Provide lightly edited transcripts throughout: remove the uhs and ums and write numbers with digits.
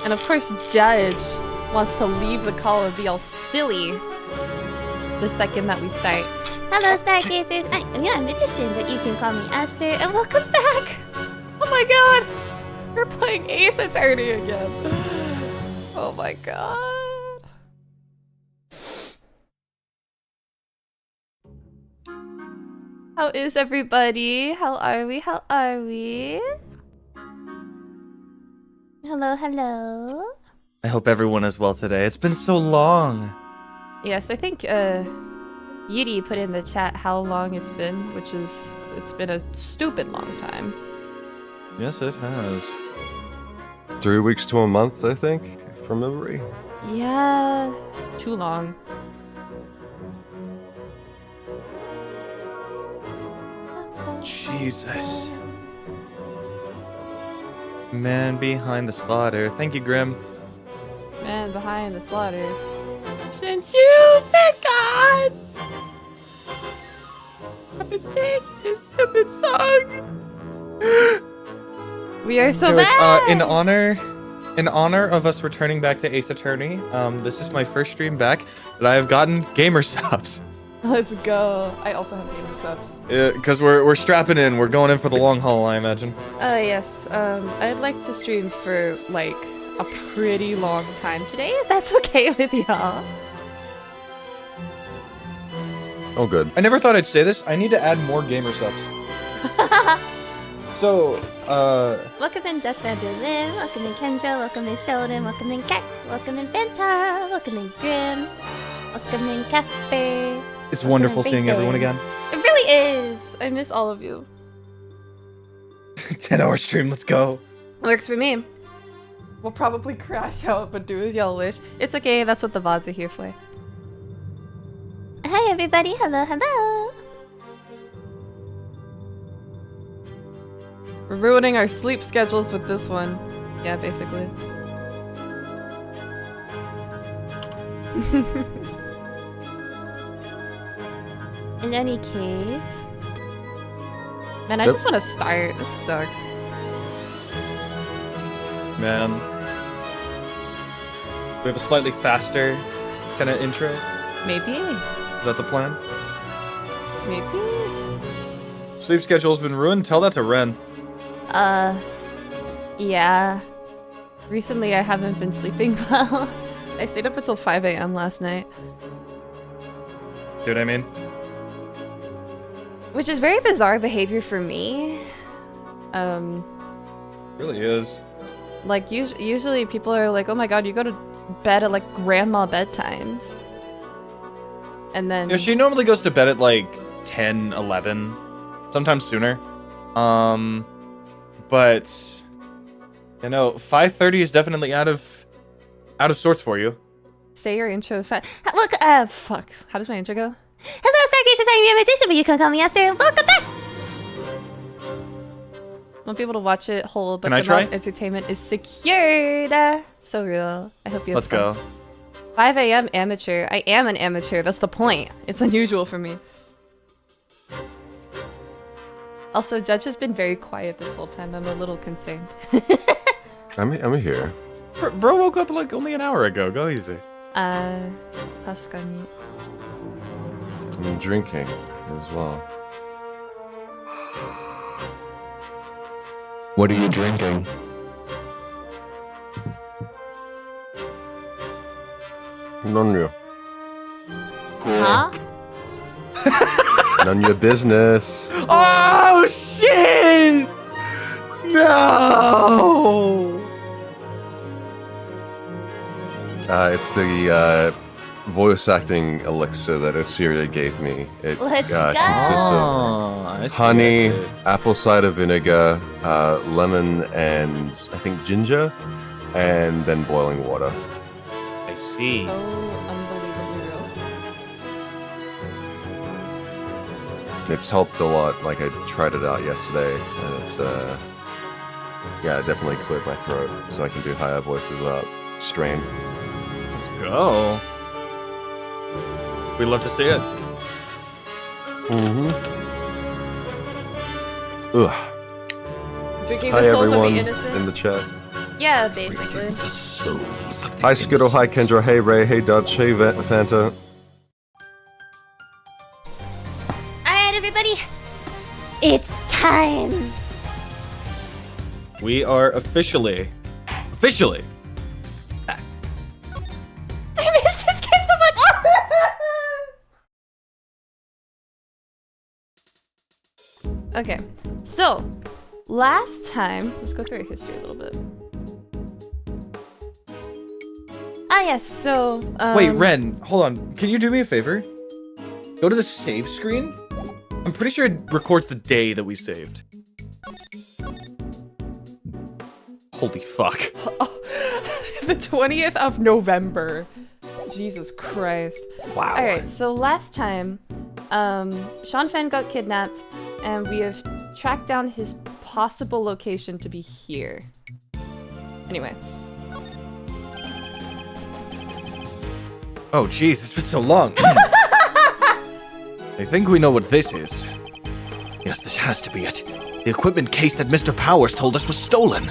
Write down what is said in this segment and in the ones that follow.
And of course, Judge wants to leave the call and be all silly the second that we start. Hello, Stargazers. I am your magician, but you can call me Aster, and welcome back. Oh my god! We're playing Ace Attorney again. Oh my god. How is everybody? How are we? How are we? Hello, hello. I hope everyone is well today. It's been so long. Yes, I think Yidi put in the chat how long it's been, which is it's been a stupid long time. Yes, it has. 3 weeks to a month, I think, from memory. Yeah, too long. Jesus. Man behind the slaughter. Thank you, Grim. Man behind the slaughter. Since you've been gone, I've been singing this stupid song. We are so Anyways, bad. in honor of us returning back to Ace Attorney, this is my first stream back, but I have gotten gamer subs. Let's go. I also have gamer subs. Because we're strapping in. We're going in for the long haul, I imagine. Yes. I'd like to stream for like a pretty long time today, if that's okay with y'all. Oh, good. I never thought I'd say this. I need to add more gamer subs. So, Welcome in Dutch Vanderlyn, welcome in Kendra, welcome in Sheldon, welcome in Keck, welcome in Bentar, welcome in Grim, welcome in Casper. it's wonderful seeing everyone again. It really is. I miss all of you. 10-hour stream, let's go. Works for me. We'll probably crash out, but do as y'all wish. It's okay. That's what the VODs are here for. Hi everybody, hello, hello. We're ruining our sleep schedules with this one. Yeah, basically. In any case, Man, I Yep. just want to start. This sucks. Man. We have a slightly faster kind of intro. Maybe. Is that the plan? Maybe. Sleep schedule's been ruined. Tell that to Ren. Yeah. Recently, I haven't been sleeping well. I stayed up until 5 a.m. last night. See what I mean? Which is very bizarre behavior for me. Really is. Like, usually people are like, oh my god, you go to bed at, like, grandma bedtimes. And then... Yeah, she normally goes to bed at like 10, 11, sometimes sooner. But you know, 5:30 is definitely out of sorts for you. Say your intro is fast. look, Fuck. How does my intro go? hello Stargazers, I am your magician, but you can call me Aster, welcome back. Won't be able to watch it whole, but Can I try? Jamal's entertainment is secured. So real. I hope you have Let's fun. go. 5 a.m. amateur. I am an amateur. That's the point. It's unusual for me. Also, Judge has been very quiet this whole time. I'm a little concerned. I'm here. Bro woke up like only an hour ago. Go easy. Paskani. I'm drinking as well. What are you drinking? None of you. Huh? None of your business. Oh shit! No! It's the voice acting elixir that Osiria gave me. It Let's go. consists of I see, honey, I see. apple cider vinegar, lemon, and I think ginger, and then boiling water. I see. So unbelievably real. It's helped a lot. Like I tried it out yesterday, and it's yeah, it definitely cleared my throat, so I can do higher voices without strain. Let's go. We'd love to see it. Mm-hmm. Ugh. Drinking Hi the souls of everyone the innocent. in the chat. Yeah, basically. The souls of the Hi Skittle, hi Kendra, hey Ray, hey Dutch, hey Fanta. Alright, everybody. It's time. We are officially back. I missed this game so much. Okay, so last time, let's go through our history a little bit. Ah, yes. So Wait, Ren, hold on. Can you do me a favor? Go to the save screen. I'm pretty sure it records the day that we saved. Holy fuck. the 20th of November. Jesus Christ. Wow. All right. So last time, Sean Fan got kidnapped, and we have tracked down his possible location to be here. Anyway. Oh, jeez, it's been so long. I think we know what this is. Yes, this has to be it. The equipment case that Mr. Powers told us was stolen.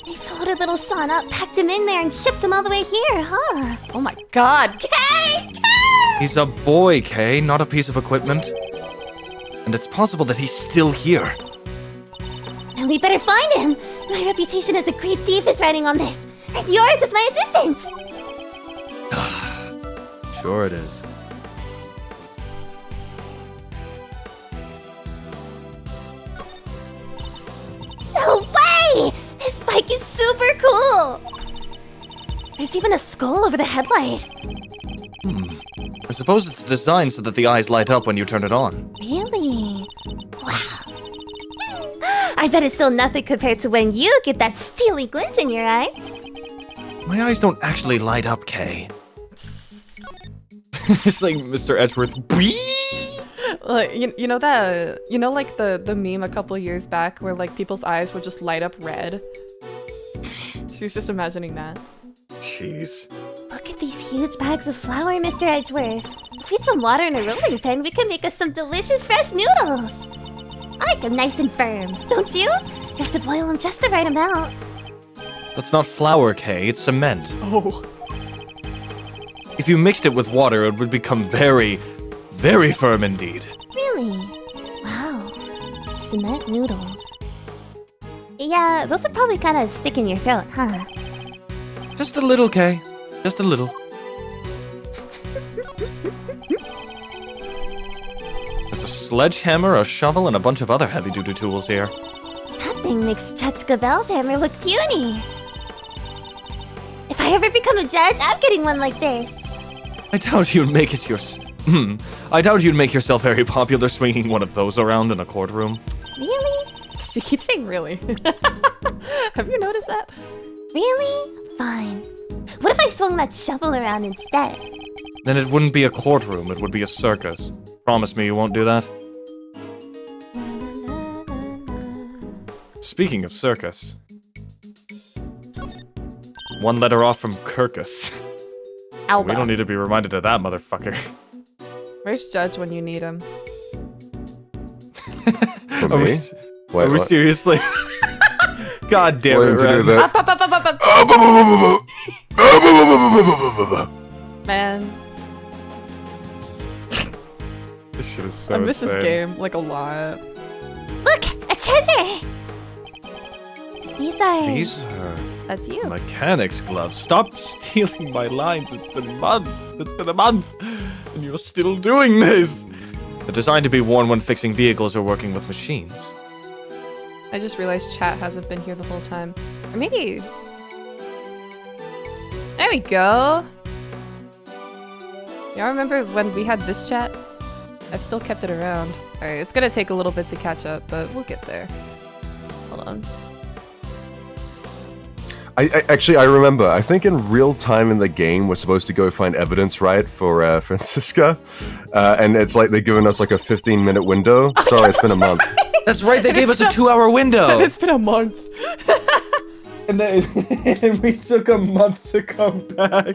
We folded little Sean up, packed him in there, and shipped him all the way here, huh? Oh my God. Kay! He's a boy, Kay, not a piece of equipment. And it's possible that he's still here. Then we better find him. My reputation as a great thief is riding on this. And yours as my assistant. Sure it is. No way! This bike is super cool! There's even a skull over the headlight. I suppose it's designed so that the eyes light up when you turn it on. Really? Wow. I bet it's still nothing compared to when you get that steely glint in your eyes. My eyes don't actually light up, Kay. It's like Mr. Edgeworth. Like, you know that, like the meme a couple years back where like people's eyes would just light up red? She's just imagining that. Jeez. Look at these huge bags of flour, Mr. Edgeworth. If we had some water in a rolling pin, we could make us some delicious fresh noodles. I like them nice and firm, don't you? You have to boil them just the right amount. That's not flour, Kay. It's cement. Oh. If you mixed it with water, it would become very, very firm indeed. Really? Wow. Cement noodles. Yeah, those would probably kind of stick in your throat, huh? Just a little, Kay. Just a little. There's a sledgehammer, a shovel, and a bunch of other heavy-duty tools here. That thing makes Judge Gabelle's hammer look puny. If I ever become a judge, I'm getting one like this. I doubt you'd make it I doubt you'd make yourself very popular swinging one of those around in a courtroom. Really? She keeps saying really. Have you noticed that? Really? Fine. What if I swung that shovel around instead? Then it wouldn't be a courtroom, it would be a circus. Promise me you won't do that? Speaking of circus. One letter off from Kirkus. Alba. We don't need to be reminded of that motherfucker. Where's Judge when you need him? For Are me? we, Wait, are we what? seriously? God damn What it, to do Ren. that? Man, This shit is so I miss this insane. game like a lot. Look! A treasure! These are... These are That's you. mechanics gloves. Stop stealing my lines. It's been a month. It's been a month. And you're still doing this. They're designed to be worn when fixing vehicles or working with machines. I just realized chat hasn't been here the whole time. Or maybe... There we go! Y'all remember when we had this chat? I've still kept it around. Alright, it's gonna take a little bit to catch up, but we'll get there. Hold on. I remember. I think in real time in the game, we're supposed to go find evidence, right, for Francisca, and it's like they're giving us like a 15-minute window. Sorry, it's been a month. That's right. They gave us a 2-hour window. It's been a month! And we took a month to come back.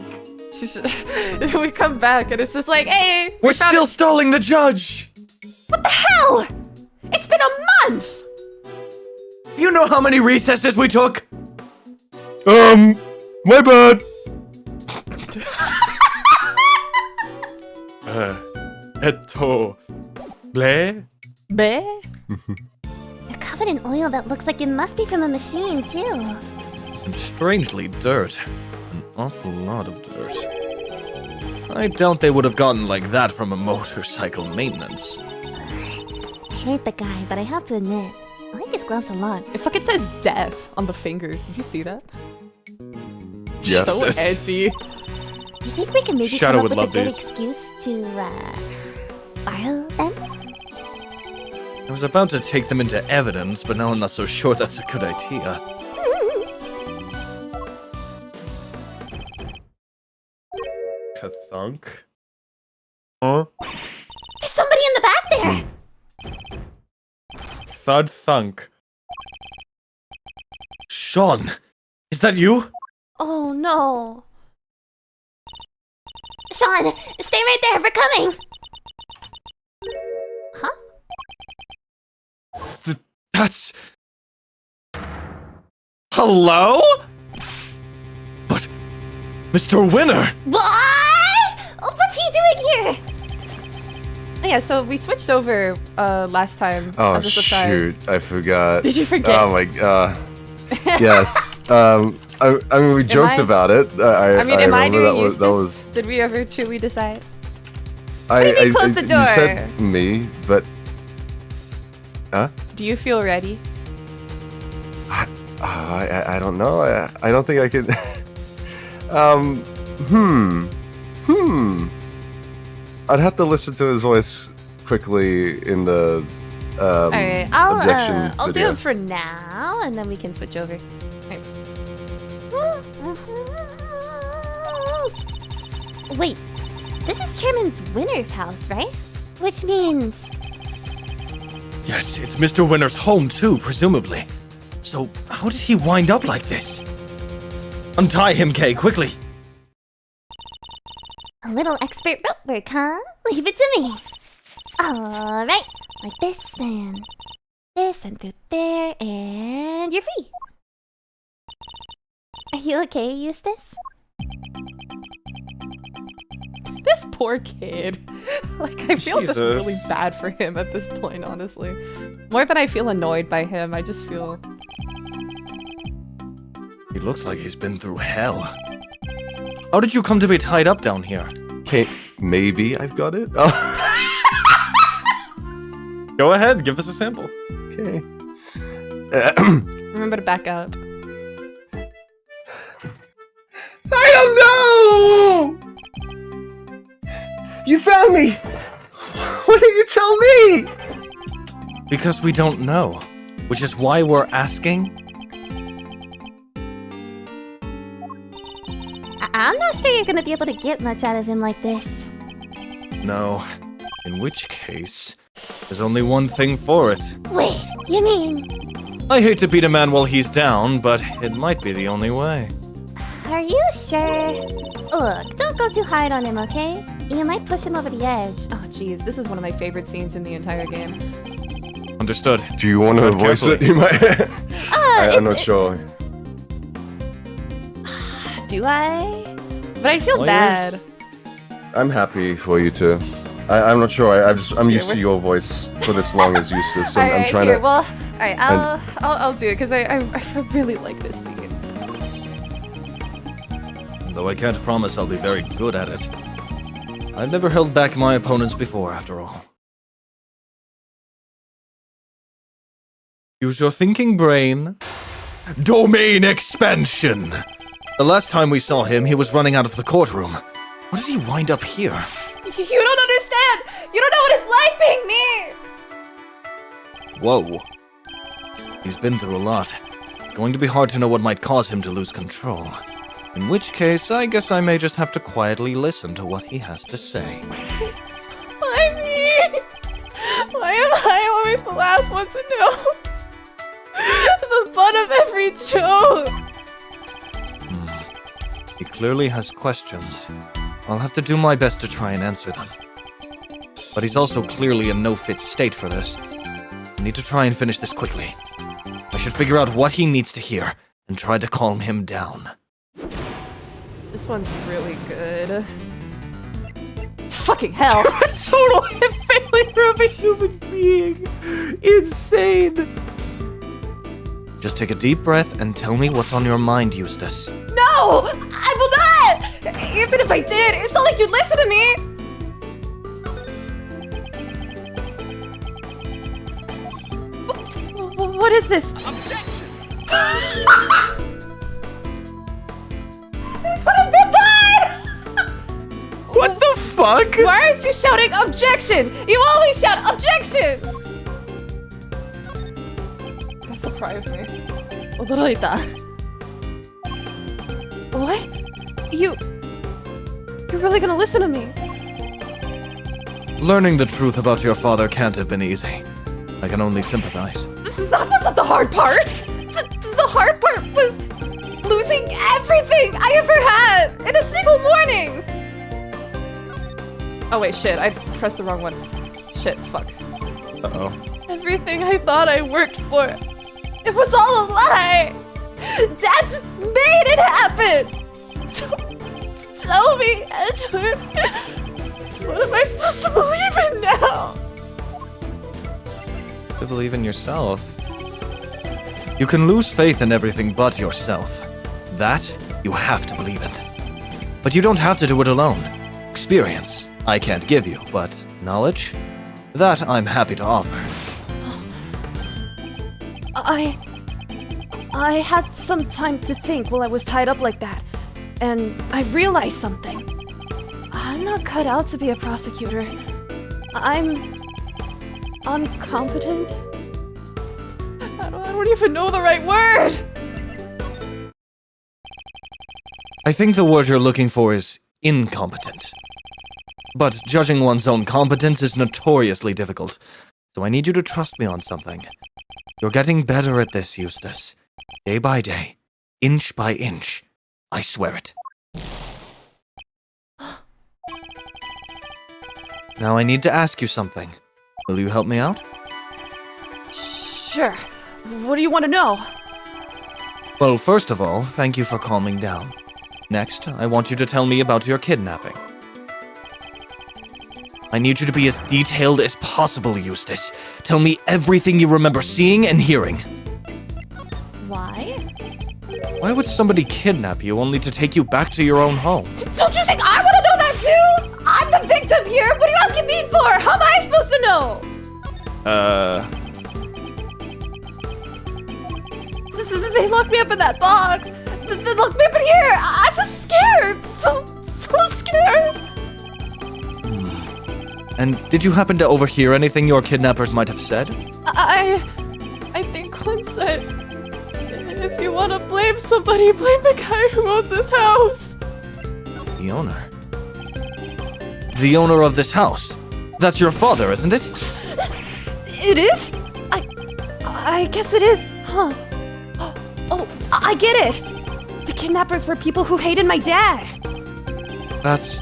We come back and it's just like, hey! We're we found still it." stalling the judge. What the hell? It's been a month! Do you know how many recesses we took? My bad. Bleh? Be? You're covered in oil that looks like it must be from a machine, too. And strangely dirt. An awful lot of dirt. I doubt they would have gotten like that from a motorcycle maintenance. I hate the guy, but I have to admit, I like his gloves a lot. It fucking says death on the fingers. Did you see that? Yes. So edgy. You think we can maybe Shadow come up would with a love good these. excuse to, borrow them? I was about to take them into evidence, but now I'm not so sure that's a good idea. Kathunk? Huh? There's somebody in the back there! Thud thunk. Sean! Is that you? Oh no. Sean, stay right there, we're coming! Huh? That's... Hello? But... Mr. Winner! What? What's he doing here? Oh, yeah, so we switched over last time Oh as a surprise. shoot! I forgot. Did you forget? Oh my yes. I mean, we joked I- about it. I I mean, am I remember doing that was Eustace? Did we ever truly decide? I. do you mean close the You said door? me, but Do you feel ready? I don't know. I don't think I could. I'd have to listen to his voice quickly in the Alright, objection I'll do video. it for now, and then we can switch over. Wait, this is Chairman Winner's house, right? Which means... Yes, it's Mr. Winner's home too, presumably. So, how did he wind up like this? Untie him, Kay, quickly! A little expert rope work, huh? Leave it to me. Alright, like this and through there, and you're free. Are you okay, Eustace? This poor kid. Like, I feel just Jesus. really bad for him at this point, honestly. More than I feel annoyed by him, I just feel... He looks like he's been through hell. How did you come to be tied up down here? Okay, maybe I've got it. Oh, Go ahead, give us a sample. okay. Remember to back up. I don't know. You found me. Why don't you tell me? Because we don't know. Which is why we're asking. I'm not sure you're gonna be able to get much out of him like this. No. In which case, there's only one thing for it. Wait, you mean... I hate to beat a man while he's down, but it might be the only way. Are you sure? Look, don't go too hard on him, okay? You might push him over the edge. Oh, jeez, this is one of my favorite scenes in the entire game. Understood. Do you want to Tread voice it? carefully. You might. I'm not it's- sure. Do I? But I feel Players? bad. I'm happy for you too. I'm not sure. I'm used to we're- your voice for this long as Eustace. So I'm Alright, trying here, to. well, alright, I'll do it, because I really like this scene. Though I can't promise I'll be very good at it. I've never held back my opponents before, after all. Use your thinking brain. Domain expansion! The last time we saw him, he was running out of the courtroom. What did he wind up here? You don't understand! You don't know what it's like being me! Whoa. He's been through a lot. It's going to be hard to know what might cause him to lose control. In which case, I guess I may just have to quietly listen to what he has to say. Why me? Why am I always the last one to know? The butt of every joke! He clearly has questions. I'll have to do my best to try and answer them. But he's also clearly in no fit state for this. I need to try and finish this quickly. I should figure out what he needs to hear, and try to calm him down. This one's really good. Fucking hell! A total failure of a human being! Insane! Just take a deep breath and tell me what's on your mind, Eustace. No! I will not! Even if I did, it's not like you'd listen to me! What is this? Objection! Put a bit blood! What the fuck? Why aren't you shouting objection? You always shout objection! That surprised me. 驚いた. What? You're really gonna listen to me? Learning the truth about your father can't have been easy. I can only sympathize. That wasn't the hard part! The hard part was losing everything I ever had in a single morning! Oh wait, shit, I pressed the wrong one. Shit, fuck. Uh-oh. Everything I thought I worked for, it was all a lie! Dad just made it happen! So, tell me, Edward, what am I supposed to believe in now? To believe in yourself. You can lose faith in everything but yourself. That you have to believe in. But you don't have to do it alone. Experience, I can't give you, but knowledge? That I'm happy to offer. I had some time to think while I was tied up like that, and I realized something. I'm not cut out to be a prosecutor. I'm incompetent. I don't even know the right word! I think the word you're looking for is incompetent. But judging one's own competence is notoriously difficult, so I need you to trust me on something. You're getting better at this, Eustace. Day by day, inch by inch. I swear it. Now I need to ask you something. Will you help me out? Sure. What do you want to know? Well, first of all, thank you for calming down. Next, I want you to tell me about your kidnapping. I need you to be as detailed as possible, Eustace. Tell me everything you remember seeing and hearing. Why? Why would somebody kidnap you only to take you back to your own home? Don't you think I want to know that too? I'm the victim here. What are you asking me for? How am I supposed to know? They locked me up in that box. They locked me up in here. I was scared. So scared. And did you happen to overhear anything your kidnappers might have said? I think one said, if you want to blame somebody, blame the guy who owns this house. The owner? The owner of this house? That's your father, isn't it? It is? I guess it is, huh? Oh, I get it. The kidnappers were people who hated my dad. That's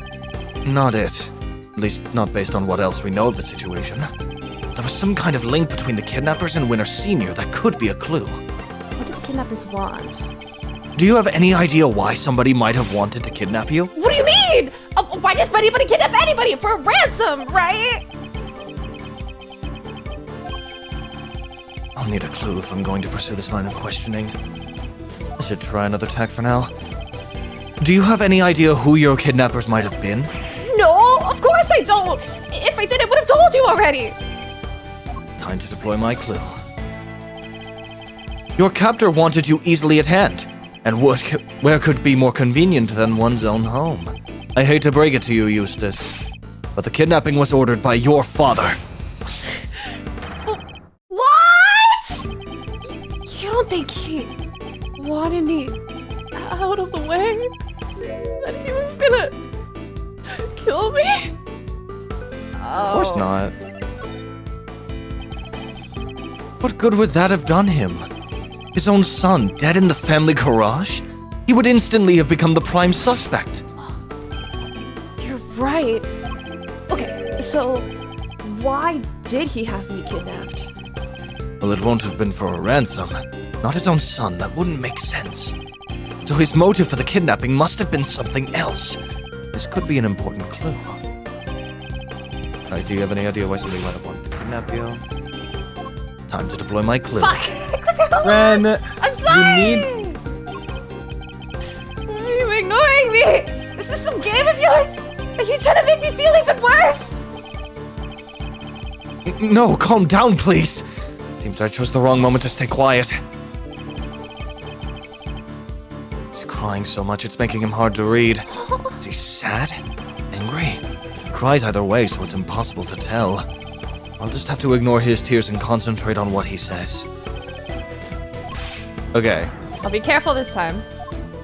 not it. At least not based on what else we know of the situation. There was some kind of link between the kidnappers and Winter Sr. that could be a clue. What do the kidnappers want? Do you have any idea why somebody might have wanted to kidnap you? What do you mean? Why does anybody kidnap anybody for a ransom, right? I'll need a clue if I'm going to pursue this line of questioning. I should try another tack for now. Do you have any idea who your kidnappers might have been? No, of course I don't. If I did, I would have told you already. Time to deploy my clue. Your captor wanted you easily at hand, and where could be more convenient than one's own home? I hate to break it to you, Eustace, but the kidnapping was ordered by your father. What? You don't think he wanted me out of the way? That he was gonna kill me? Of course not. What good would that have done him? His own son, dead in the family garage? He would instantly have become the prime suspect. You're right. Okay, so why did he have me kidnapped? Well, it won't have been for a ransom. Not his own son, that wouldn't make sense. So his motive for the kidnapping must have been something else. This could be an important clue. Alright, do you have any idea why somebody might have wanted to kidnap you? Time to deploy my clue. Fuck! Ren, I'm sorry! you Why are you ignoring me? Is this some game of yours? Are you trying to make me feel even worse? No, calm down, please. Seems I chose the wrong moment to stay quiet. He's crying so much it's making him hard to read. Is he sad? Angry? He cries either way, so it's impossible to tell. I'll just have to ignore his tears and concentrate on what he says. Okay, I'll be careful this time.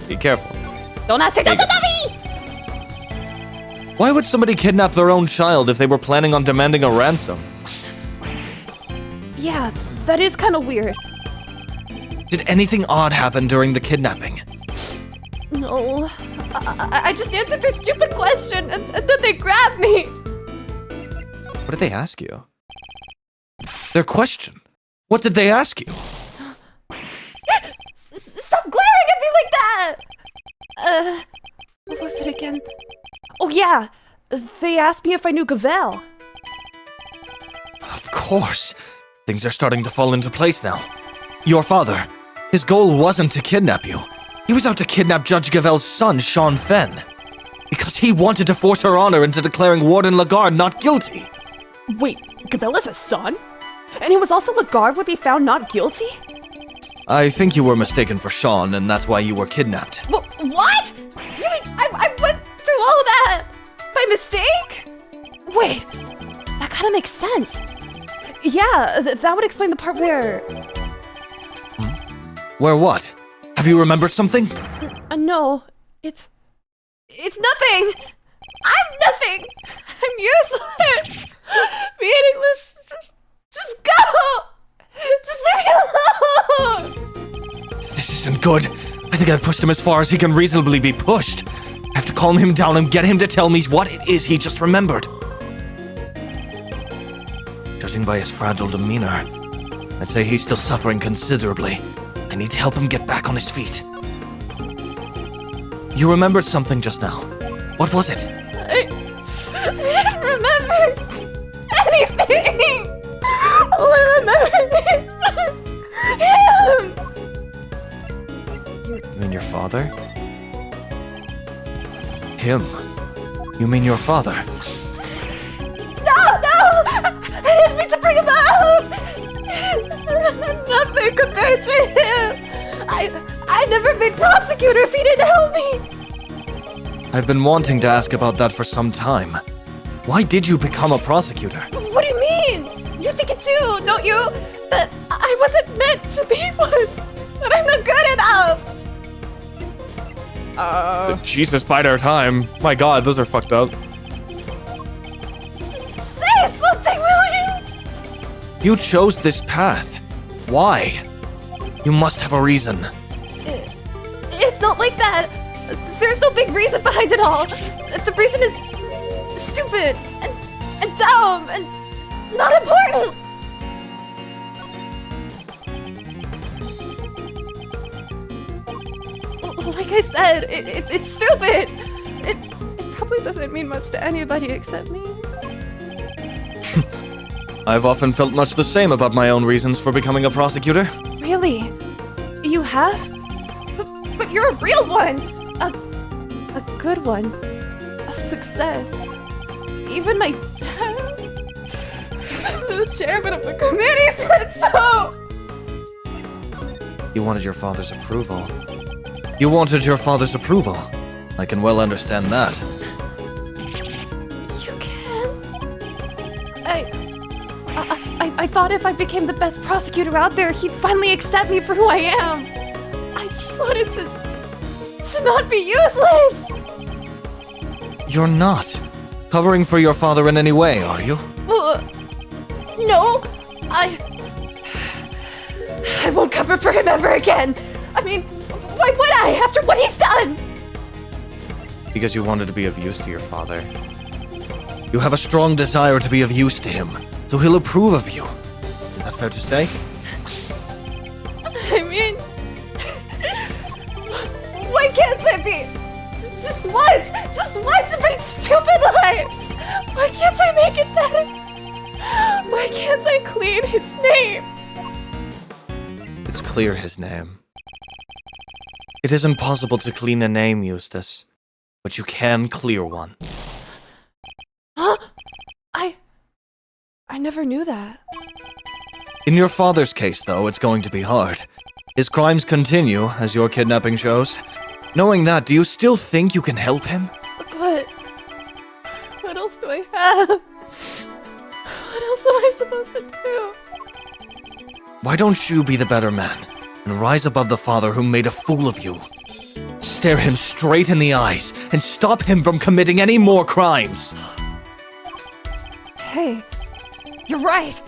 be careful. Don't ask her. Don't tell me! Why would somebody kidnap their own child if they were planning on demanding a ransom? Yeah, that is kind of weird. Did anything odd happen during the kidnapping? No, I just answered this stupid question and then they grabbed me. What did they ask you? Their question? What did they ask you? Stop glaring at me like that! What was it again? Oh yeah, they asked me if I knew Gavel. Of course. Things are starting to fall into place now. Your father, his goal wasn't to kidnap you. He was out to kidnap Judge Gavel's son, Sean Fenn. Because he wanted to force her honor into declaring Warden Lagarde not guilty. Wait, Gavel is a son? And it was also Lagarde would be found not guilty? I think you were mistaken for Sean, and that's why you were kidnapped. What? You mean I went through all that by mistake? Wait, that kind of makes sense. Yeah, that would explain the part where... Where what? Have you remembered something? No, it's nothing. I'm nothing. I'm useless. Meaningless. Just go. Just leave me alone. This isn't good. I think I've pushed him as far as he can reasonably be pushed. I have to calm him down and get him to tell me what it is he just remembered. Judging by his fragile demeanor, I'd say he's still suffering considerably. I need to help him get back on his feet. You remembered something just now. What was it? I didn't remember anything. All I remember is him. You mean your father? Him? You mean your father? No! I didn't mean to bring him out! Nothing compared to him! I'd never been prosecutor if he didn't help me! I've been wanting to ask about that for some time. Why did you become a prosecutor? What do you mean? You think it too, don't you? That I wasn't meant to be one! That I'm not good enough! Jesus, bide our time. My god, those are fucked up. Say something, will you? You chose this path. Why? You must have a reason. It's not like that. There's no big reason behind it all. The reason is stupid and dumb and not important. Like I said, it's stupid. It probably doesn't mean much to anybody except me. I've often felt much the same about my own reasons for becoming a prosecutor. Really? You have? But you're a real one! A good one. A success. Even my dad, the chairman of the committee, said so! You wanted your father's approval. You wanted your father's approval. I can well understand that. You can? I thought if I became the best prosecutor out there, he'd finally accept me for who I am. I just wanted to not be useless. You're not covering for your father in any way, are you? No, I won't cover for him ever again. I mean, why would I after what he's done? Because you wanted to be of use to your father. You have a strong desire to be of use to him, so he'll approve of you. Is that fair to say? I mean, it be? Just once in my stupid life! Why can't I make it better? Why can't I clean his name? It's clear his name. It is impossible to clean a name, Eustace, but you can clear one. Huh? I never knew that. In your father's case, though, it's going to be hard. His crimes continue, as your kidnapping shows. Knowing that, do you still think you can help him? But what else do I have? What else am I supposed to do? Why don't you be the better man, and rise above the father who made a fool of you? Stare him straight in the eyes, and stop him from committing any more crimes! Hey, you're right.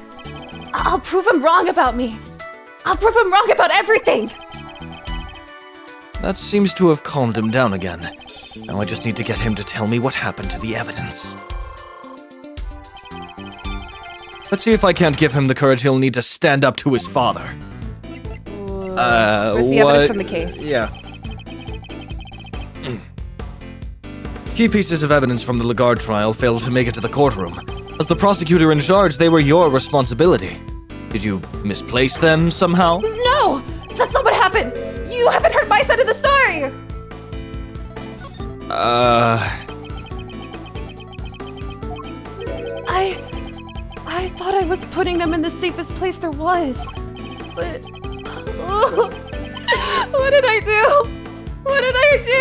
I'll prove him wrong about me. I'll prove him wrong about everything. That seems to have calmed him down again. Now I just need to get him to tell me what happened to the evidence. Let's see if I can't give him the courage he'll need to stand up to his father. Where's the evidence from the case? Yeah. Key pieces of evidence from the Lagarde trial failed to make it to the courtroom. As the prosecutor in charge, they were your responsibility. Did you misplace them somehow? No! That's not what happened! You haven't heard my side of the story! I thought I was putting them in the safest place there was. But... what did I do? What did I do?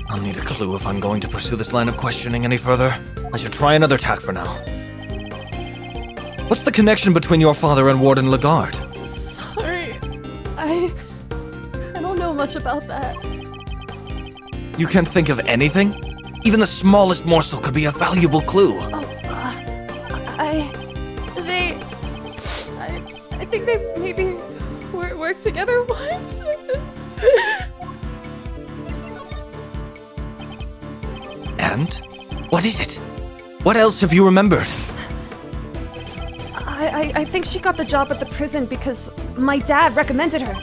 I'll need a clue if I'm going to pursue this line of questioning any further. I should try another tack for now. What's the connection between your father and Warden Lagarde? Sorry. I don't know much about that. You can't think of anything? Even the smallest morsel could be a valuable clue. I think they maybe worked together once. And? What is it? What else have you remembered? I think she got the job at the prison because my dad recommended her.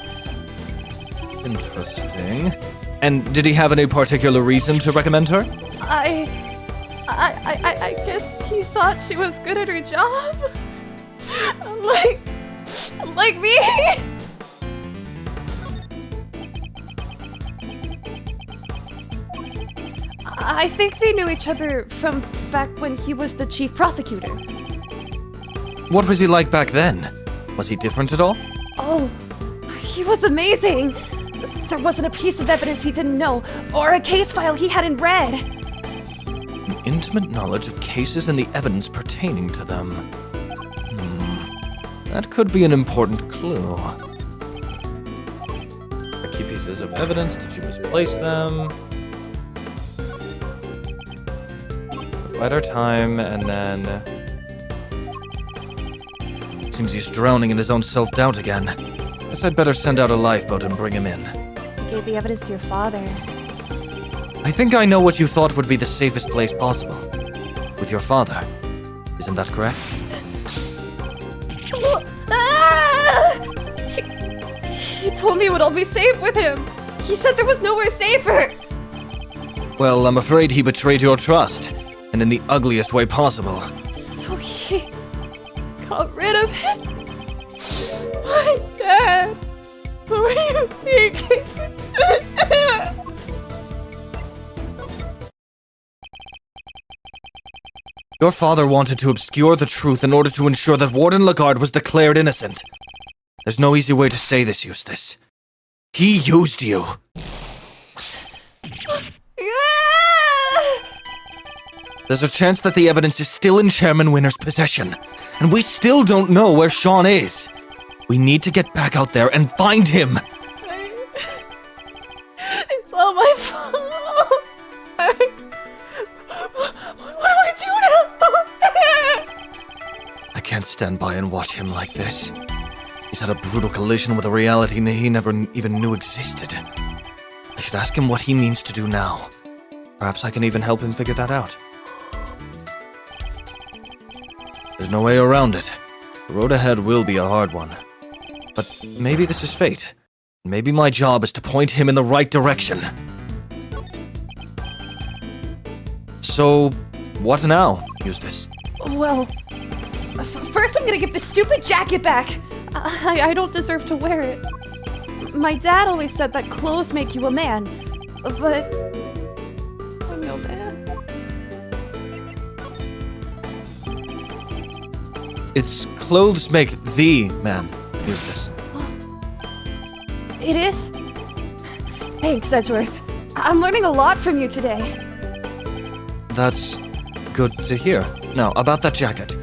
Interesting. And did he have any particular reason to recommend her? I guess he thought she was good at her job. Like me. I think they knew each other from back when he was the chief prosecutor. What was he like back then? Was he different at all? Oh, he was amazing. There wasn't a piece of evidence he didn't know, or a case file he hadn't read. An intimate knowledge of cases and the evidence pertaining to them. That could be an important clue. Key pieces of evidence, did you misplace them? Bide our time, and then... Seems he's drowning in his own self-doubt again. Guess I'd better send out a lifeboat and bring him in. You gave the evidence to your father. I think I know what you thought would be the safest place possible. With your father. Isn't that correct? He told me it would all be safe with him. He said there was nowhere safer. Well, I'm afraid he betrayed your trust. And in the ugliest way possible. So he got rid of it? My dad? What were you thinking? Your father wanted to obscure the truth in order to ensure that Warden Lagarde was declared innocent. There's no easy way to say this, Eustace. He used you. There's a chance that the evidence is still in Chairman Winner's possession, and we still don't know where Sean is. We need to get back out there and find him. It's all my fault. What do I do now? I can't stand by and watch him like this. He's had a brutal collision with a reality he never even knew existed. I should ask him what he means to do now. Perhaps I can even help him figure that out. There's no way around it. The road ahead will be a hard one. But maybe this is fate. Maybe my job is to point him in the right direction. So, what now, Eustace? Well, first I'm gonna give this stupid jacket back. I don't deserve to wear it. My dad always said that clothes make you a man, but I'm no man. It's clothes make thee man, Eustace. It is? Thanks, Edgeworth. I'm learning a lot from you today. That's good to hear. Now, about that jacket.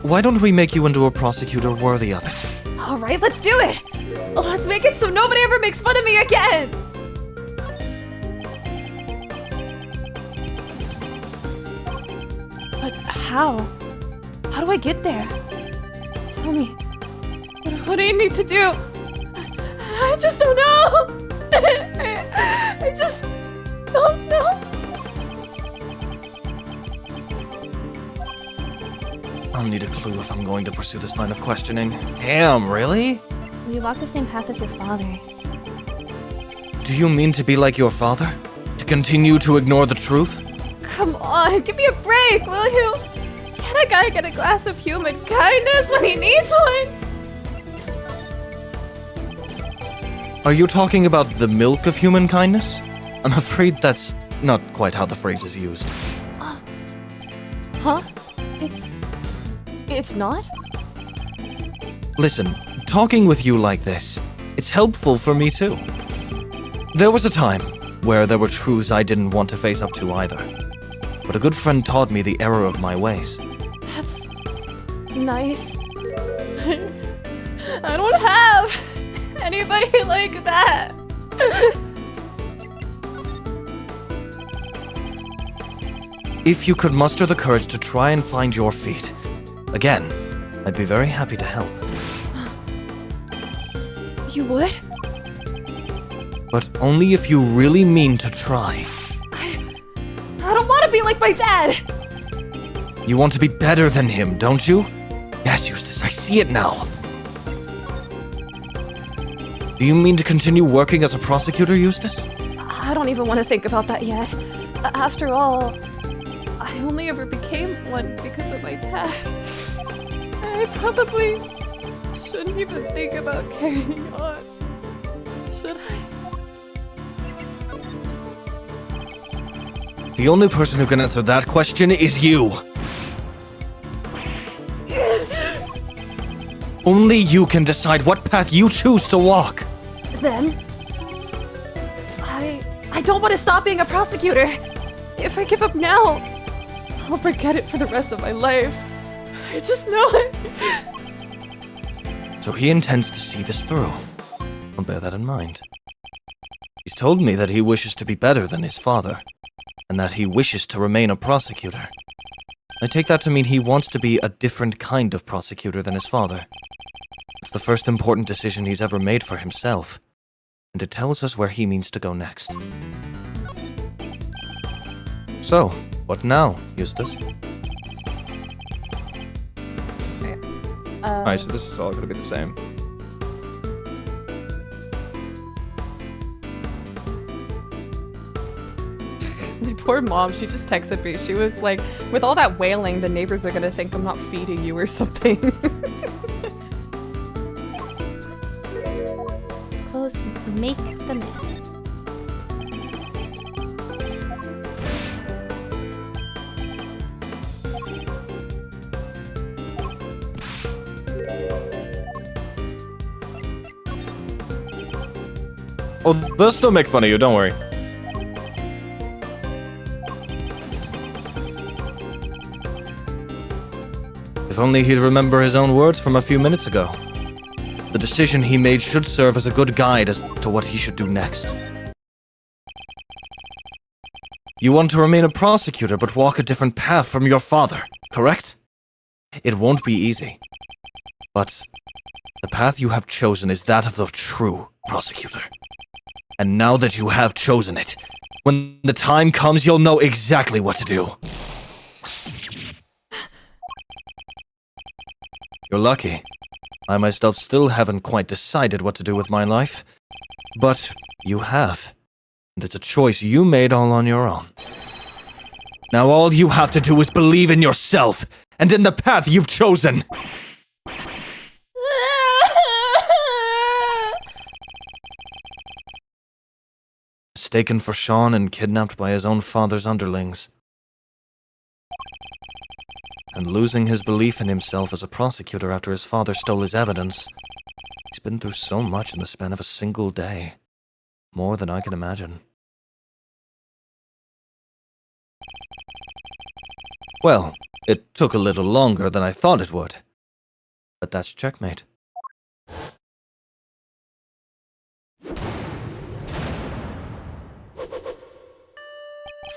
Why don't we make you into a prosecutor worthy of it? All right, let's do it. Let's make it so nobody ever makes fun of me again. But how? How do I get there? Tell me. What do you need to do? I just don't know. I just don't know. I'll need a clue if I'm going to pursue this line of questioning. Damn, really? We walk the same path as your father. Do you mean to be like your father? To continue to ignore the truth? Come on, give me a break, will you? Can a guy get a glass of human kindness when he needs one? Are you talking about the milk of human kindness? I'm afraid that's not quite how the phrase is used. Huh? It's not? Listen, talking with you like this, it's helpful for me too. There was a time where there were truths I didn't want to face up to either. But a good friend taught me the error of my ways. That's nice. I don't have anybody like that. If you could muster the courage to try and find your feet, again, I'd be very happy to help. You would? But only if you really mean to try. I don't want to be like my dad. You want to be better than him, don't you? Yes, Eustace, I see it now. Do you mean to continue working as a prosecutor, Eustace? I don't even want to think about that yet. After all, I only ever became one because of my dad. I probably shouldn't even think about carrying on. Should I? The only person who can answer that question is you. Only you can decide what path you choose to walk. Then I don't want to stop being a prosecutor. If I give up now, I'll forget it for the rest of my life. I just know it. So he intends to see this through. I'll bear that in mind. He's told me that he wishes to be better than his father, and that he wishes to remain a prosecutor. I take that to mean he wants to be a different kind of prosecutor than his father. It's the first important decision he's ever made for himself, and it tells us where he means to go next. So, what now, Eustace? Alright, so this is all gonna be the same. My poor mom, she just texted me. She was like, with all that wailing, the neighbors are gonna think I'm not feeding you or something. Clothes make the man. Oh, they'll still make fun of you, don't worry. If only he'd remember his own words from a few minutes ago. The decision he made should serve as a good guide as to what he should do next. You want to remain a prosecutor but walk a different path from your father, correct? It won't be easy. But the path you have chosen is that of the true prosecutor. And now that you have chosen it, when the time comes, you'll know exactly what to do. You're lucky. I myself still haven't quite decided what to do with my life. But you have. And it's a choice you made all on your own. Now all you have to do is believe in yourself, and in the path you've chosen! Mistaken for Sean and kidnapped by his own father's underlings. And losing his belief in himself as a prosecutor after his father stole his evidence. He's been through so much in the span of a single day. More than I can imagine. Well, it took a little longer than I thought it would. But that's checkmate.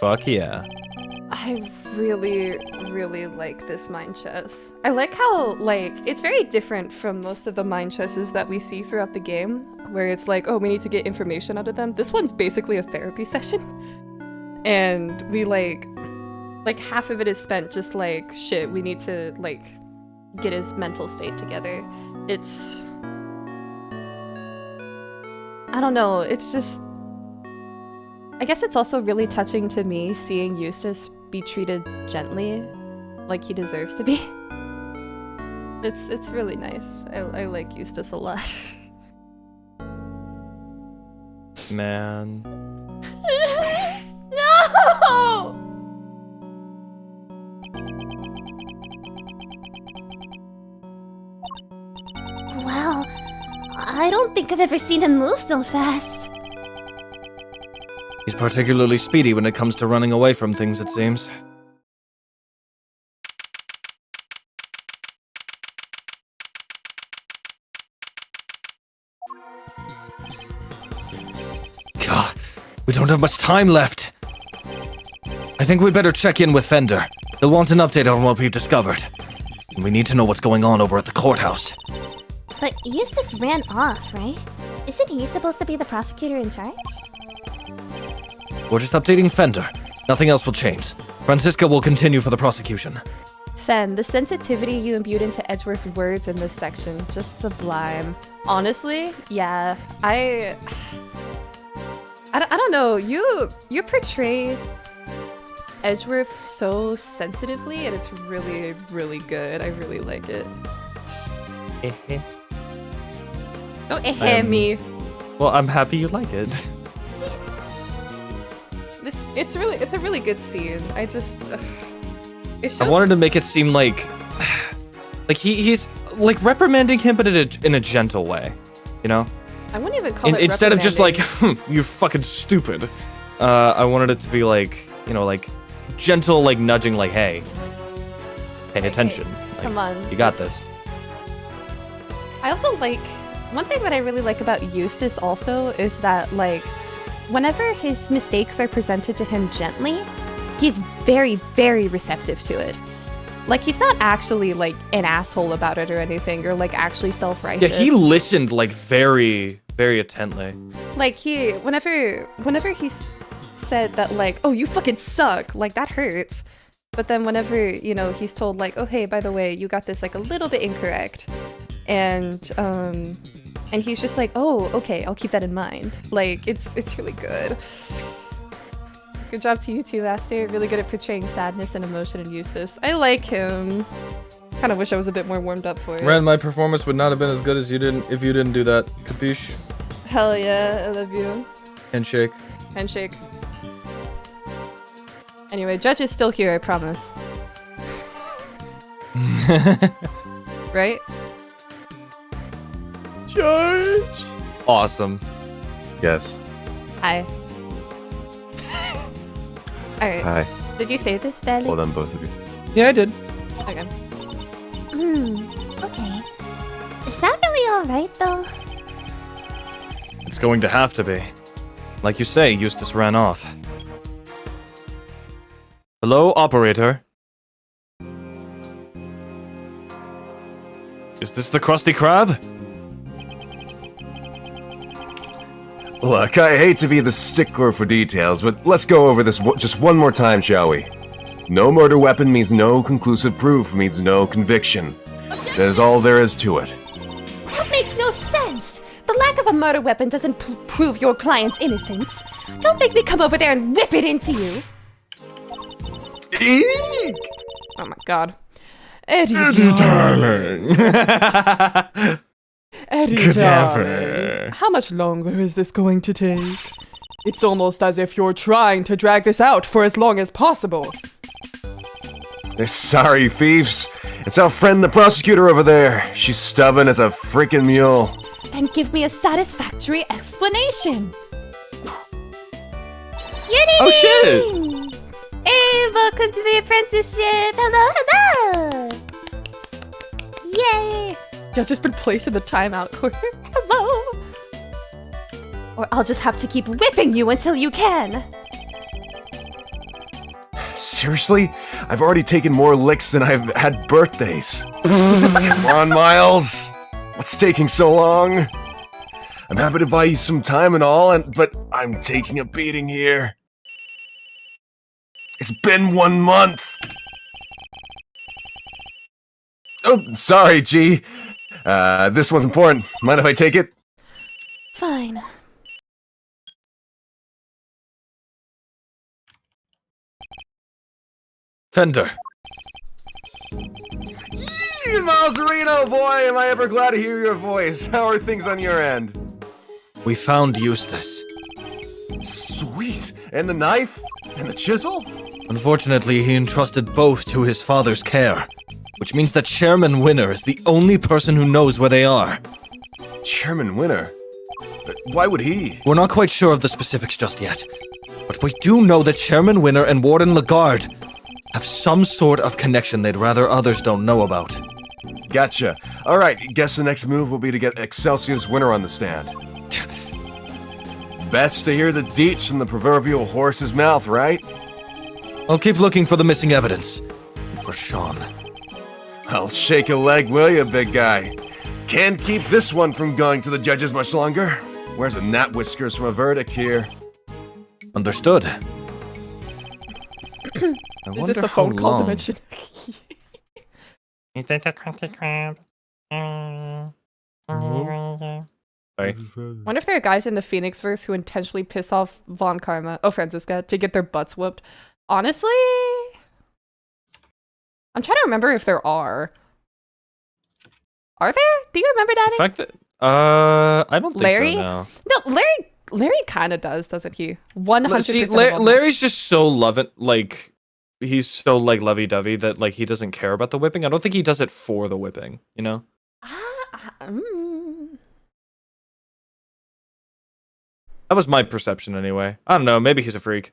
Fuck yeah. I really, really like this mind chess. I like how, like, it's very different from most of the mind chesses that we see throughout the game, where it's like, oh, we need to get information out of them. This one's basically a therapy session. And we, like half of it is spent just like, shit, we need to, like, get his mental state together. It's... I don't know, it's just... I guess it's also really touching to me seeing Eustace be treated gently, like he deserves to be. It's really nice. I like Eustace a lot. Man. No! Wow, I don't think I've ever seen him move so fast. He's particularly speedy when it comes to running away from things, it seems. God, we don't have much time left. I think we'd better check in with Fender. He'll want an update on what we've discovered. And we need to know what's going on over at the courthouse. But Eustace ran off, right? Isn't he supposed to be the prosecutor in charge? We're just updating Fender. Nothing else will change. Francisca will continue for the prosecution. Fen, the sensitivity you imbued into Edgeworth's words in this section, just sublime. Honestly, yeah, I don't know, you portray Edgeworth so sensitively, and it's really, really good. I really like it. Don't me. Well, I'm happy you like it. It's a really good scene. I just it shows... I wanted to make it seem like he's like reprimanding him, but in a gentle way, you know. I wouldn't even call it instead of just like reprimanding. you're fucking stupid. I wanted it to be like, you know, like gentle, like nudging, like hey, pay attention. Like, come on, you got this. I also like one thing that I really like about Eustace also is that, like, whenever his mistakes are presented to him gently, he's very, very receptive to it. Like, he's not actually, like, an asshole about it or anything, or, like, actually self-righteous. Yeah, he listened, like, very, very intently. Like, whenever he's said that, like, oh, you fucking suck, like, that hurts. But then whenever, you know, he's told, like, oh, hey, by the way, you got this, like, a little bit incorrect. And he's just like, oh, okay, I'll keep that in mind. Like, it's really good. Good job to you too, Aster. Really good at portraying sadness and emotion in Eustace. I like him. Kind of wish I was a bit more warmed up for it. Ren, my performance would not have been as good as if you didn't do that. Capiche? Hell yeah, I love you. Handshake. Handshake. Anyway, Judge is still here, I promise. Right? Judge! Awesome. Yes. Hi. Alright. Hi. Did you say this, darling? Well done, both of you. Yeah, I did. Okay. Okay. Is that really alright, though? It's going to have to be. Like you say, Eustace ran off. Hello, operator. Is this the Krusty Krab? Look, I hate to be the stickler for details, but let's go over this just one more time, shall we? No murder weapon means no conclusive proof, means no conviction. That is all there is to it. lack of a murder weapon doesn't prove your client's innocence. Don't make me come over there and whip it into you. Eek! Oh my god. Eddie, darling. Eddie, Cadaver. how much longer is this going to take? It's almost as if you're trying to drag this out for as long as possible. Sorry, thieves. It's our friend the prosecutor over there. She's stubborn as a freaking mule. Then give me a satisfactory explanation. Oh shit! Hey, welcome to the apprenticeship. Hello, hello. Yay. You've just been placed in the timeout corner. Hello. Or I'll just have to keep whipping you until you can. Seriously? I've already taken more licks than I've had birthdays. Come on, Miles. What's taking so long? I'm happy to buy you some time and all, but I'm taking a beating here. It's been 1 month. Oh, sorry, G. This one's important. Mind if I take it? Fine. Fender. Yee, Malzarino, boy, am I ever glad to hear your voice. How are things on your end? We found Eustace. Sweet. And the knife? And the chisel? Unfortunately, he entrusted both to his father's care, which means that Chairman Winner is the only person who knows where they are. Chairman Winner? But why would he? We're not quite sure of the specifics just yet, but we do know that Chairman Winner and Warden Lagarde have some sort of connection they'd rather others don't know about. Gotcha. Alright, guess the next move will be to get Excelsior's Winner on the stand. Best to hear the deets from the proverbial horse's mouth, right? I'll keep looking for the missing evidence. And for Sean. I'll shake a leg, will ya, big guy? Can't keep this one from going to the judges much longer. Where's the gnat whiskers from a verdict here? Understood. I Is this wonder a phone how call long. dimension? Sorry. Wonder if there are guys in the Phoenix verse who intentionally piss off Von Karma, Francisca, to get their butts whooped. Honestly, I'm trying to remember if there are. Are there? Do you remember, Danny? The fact that I don't think Larry? so. No. No, Larry kind of does, doesn't he? 100%. See, Larry's just so like he's so like lovey-dovey that like he doesn't care about the whipping. I don't think he does it for the whipping, you know? That was my perception anyway. I don't know, maybe he's a freak.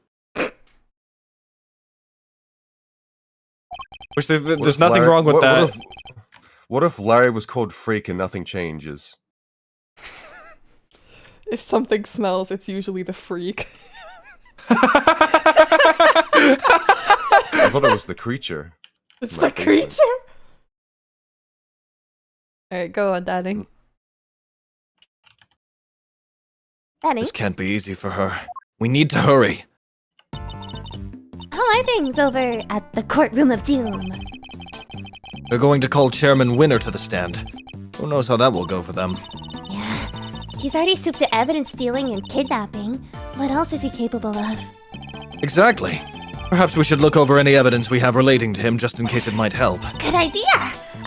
Which there's nothing wrong with that. What if Larry was called Freak and nothing changes? If something smells, it's usually the freak. I thought it was the creature. It's My the basement. creature? Alright, go on, Danny. Danny, This can't be easy for her. We need to hurry. how are things over at the courtroom of doom? They're going to call Chairman Winner to the stand. Who knows how that will go for them. Yeah, he's already stooped to evidence stealing and kidnapping. What else is he capable of? Exactly. Perhaps we should look over any evidence we have relating to him just in case it might help. Good idea!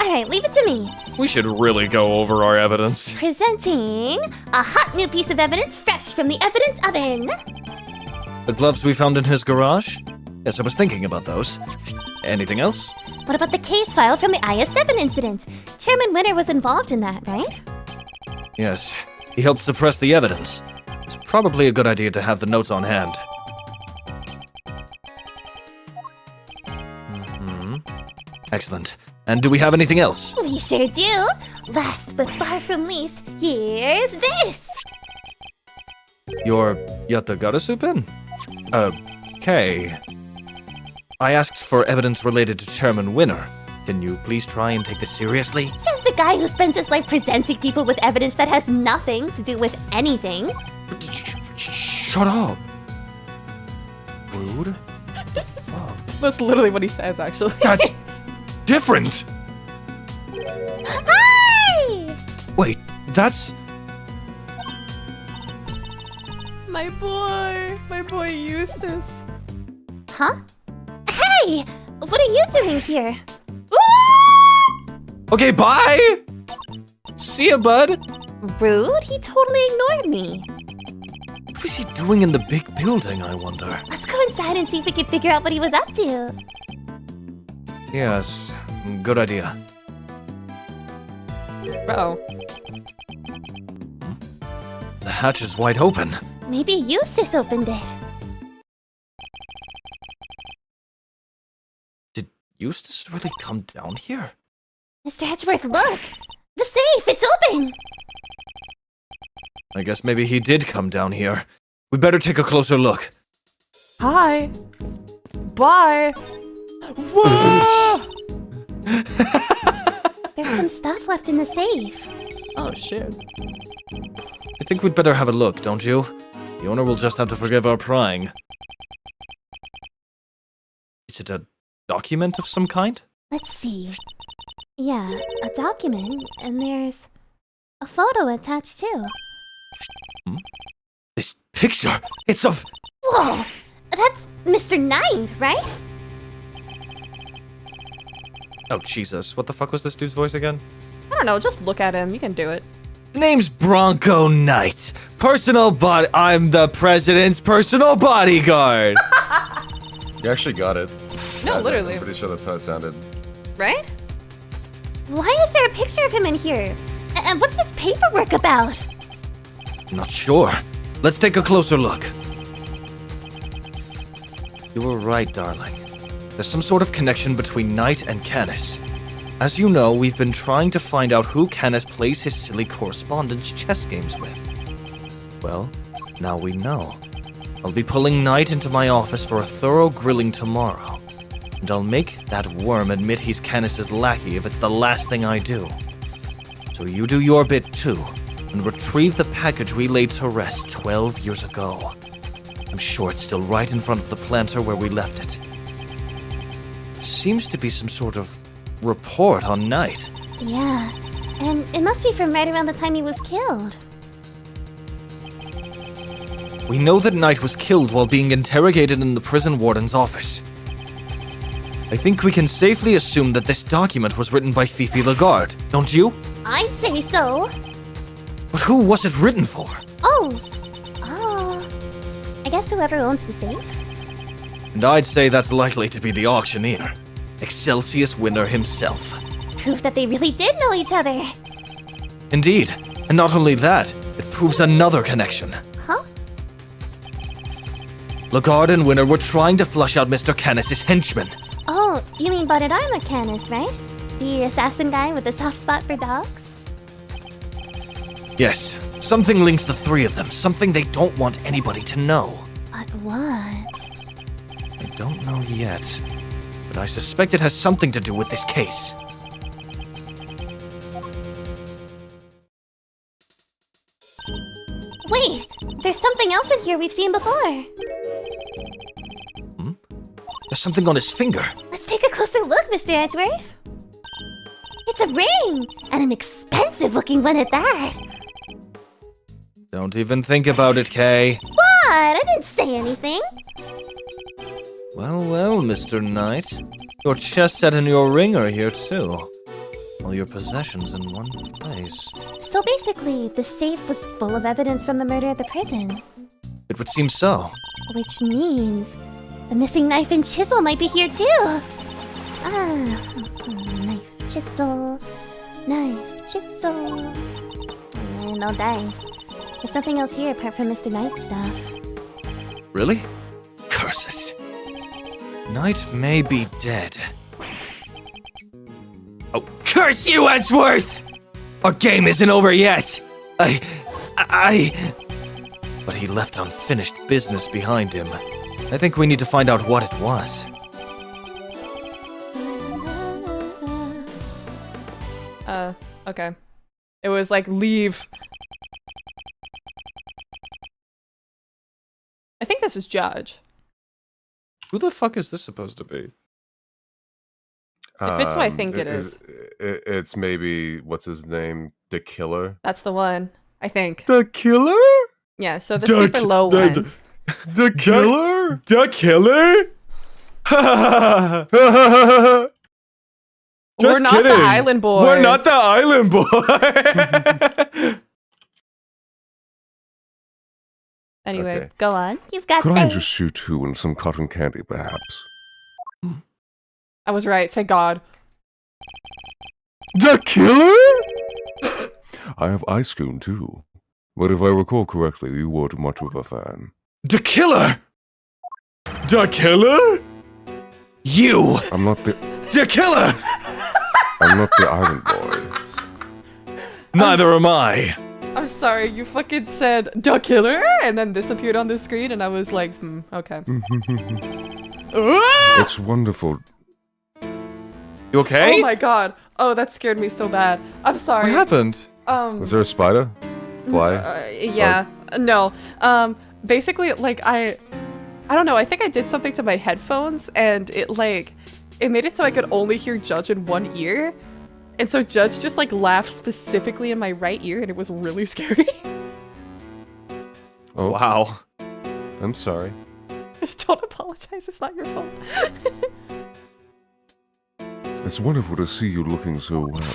Alright, leave it to me. We should really go over our evidence. Presenting a hot new piece of evidence fresh from the evidence oven. The gloves we found in his garage? Yes, I was thinking about those. Anything else? What about the case file from the IS-7 incident? Chairman Winner was involved in that, right? Yes. He helped suppress the evidence. It's probably a good idea to have the notes on hand. Excellent. And do we have anything else? We sure do. Last but far from least, here's this. Your Yatagara-supin? Okay. I asked for evidence related to Chairman Winner. Can you please try and take this seriously? Says the guy who spends his life presenting people with evidence that has nothing to do with anything. Shut up. Rude? Fuck. That's literally what he says, actually. That's different! Hi! Wait, that's... My boy Eustace. Huh? Hey! What are you doing here? Okay, bye! See ya, bud! Rude? He totally ignored me. What was he doing in the big building, I wonder? Let's go inside and see if we can figure out what he was up to. Yes, good idea. Uh-oh. The hatch is wide open. Maybe Eustace opened it. Did Eustace really come down here? Mr. Edgeworth, look! The safe! It's open! I guess maybe he did come down here. We better take a closer look. Hi. Bye. Whoa! There's some stuff left in the safe. Oh shit. I think we'd better have a look, don't you? The owner will just have to forgive our prying. Is it a document of some kind? Let's see. Yeah, a document, and there's a photo attached too. This picture! It's of... Whoa! That's Mr. Knight, right? Oh, Jesus. What the fuck was this dude's voice again? I don't know, just look at him. You can do it. Name's Bronco Knight. I'm the president's personal bodyguard. You actually got it. No, literally. I'm pretty sure that's how it sounded. Right? Why is there a picture of him in here? And what's this paperwork about? Not sure. Let's take a closer look. You were right, darling. There's some sort of connection between Knight and Canis. As you know, we've been trying to find out who Canis plays his silly correspondence chess games with. Well, now we know. I'll be pulling Knight into my office for a thorough grilling tomorrow. And I'll make that worm admit he's Canis's lackey if it's the last thing I do. So you do your bit too, and retrieve the package we laid to rest 12 years ago. I'm sure it's still right in front of the planter where we left it. It seems to be some sort of report on Knight. Yeah, and it must be from right around the time he was killed. We know that Knight was killed while being interrogated in the prison warden's office. I think we can safely assume that this document was written by Fifi Lagarde, don't you? I'd say so. But who was it written for? Oh, I guess whoever owns the safe. And I'd say that's likely to be the auctioneer, Excelsius winner himself. Proof that they really did know each other. Indeed, and not only that, it proves another connection. Huh? Lagarde and Winner were trying to flush out Mr. Canis's henchmen. Oh, you mean Bonadonna Canis, right? The assassin guy with a soft spot for dogs? Yes, something links the three of them, something they don't want anybody to know. But what? I don't know yet, but I suspect it has something to do with this case. Wait, there's something else in here we've seen before. There's something on his finger. Let's take a closer look, Mr. Edgeworth. It's a ring, and an expensive-looking one at that. Don't even think about it, Kay. What? I didn't say anything. Well, well, Mr. Knight. Your chess set and your ring are here too. All your possessions in one place. So basically, the safe was full of evidence from the murder at the prison. It would seem so. Which means the missing knife and chisel might be here too. Knife, chisel, knife, chisel. No dice. There's nothing else here apart from Mr. Knight's stuff. Really? Curses. Knight may be dead. Oh, curse you, Edgeworth! Our game isn't over yet. But he left unfinished business behind him. I think we need to find out what it was. Okay. It was like, leave. I think this is Judge. Who the fuck is this supposed to be? If it's who I think it is. It's maybe, what's his name? The Killer? That's the one, I think. The Killer? Yeah, so the super low one. The killer? The killer? We're not the island boys. We're not the island boy. Anyway, Okay. Go on. You've got Could I this. interest you two in some cotton candy, perhaps? I was right, thank God. The killer? I have ice cream too. But if I recall correctly, you weren't much of a fan. The killer! The killer? You! I'm not the The killer! island boys. Neither am I. I'm sorry, you fucking said the killer, and then this appeared on the screen, and I was like, okay. Ah! It's wonderful. You okay? Oh my God. Oh, that scared me so bad. I'm What sorry. happened? Is there a spider? Fly? Yeah. No. Basically, like, I don't know. I think I did something to my headphones, and it made it so I could only hear Judge in one ear. And so Judge just, like, laughed specifically in my right ear, and it was really scary. Oh, Wow. I'm sorry. Don't apologize. It's not your fault. It's wonderful to see you looking so well,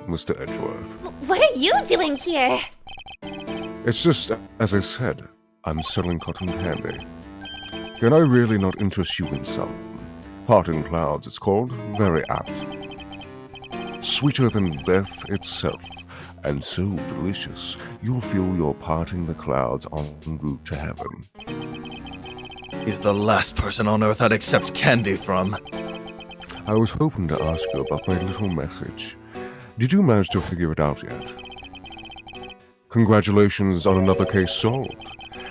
Mr. Edgeworth. What are you doing here? It's just, as I said, I'm selling cotton candy. Can I really not interest you in some? Parting clouds, it's called. Very apt. Sweeter than death itself, and so delicious, you'll feel you're parting the clouds en route to heaven. He's the last person on earth I'd accept candy from. I was hoping to ask you about my little message. Did you manage to figure it out yet? Congratulations on another case solved.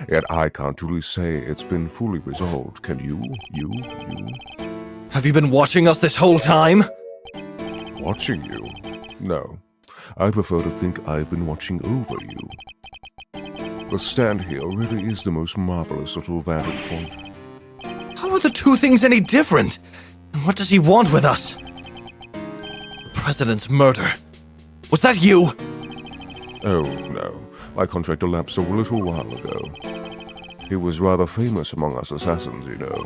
Yet I can't truly say it's been fully resolved. Can you? You? Have you been watching us this whole time? Watching you? No. I prefer to think I've been watching over you. The stand here really is the most marvelous little vantage point. How are the two things any different? And what does he want with us? The president's murder. Was that you? Oh, no. My contract elapsed a little while ago. He was rather famous among us assassins, you know.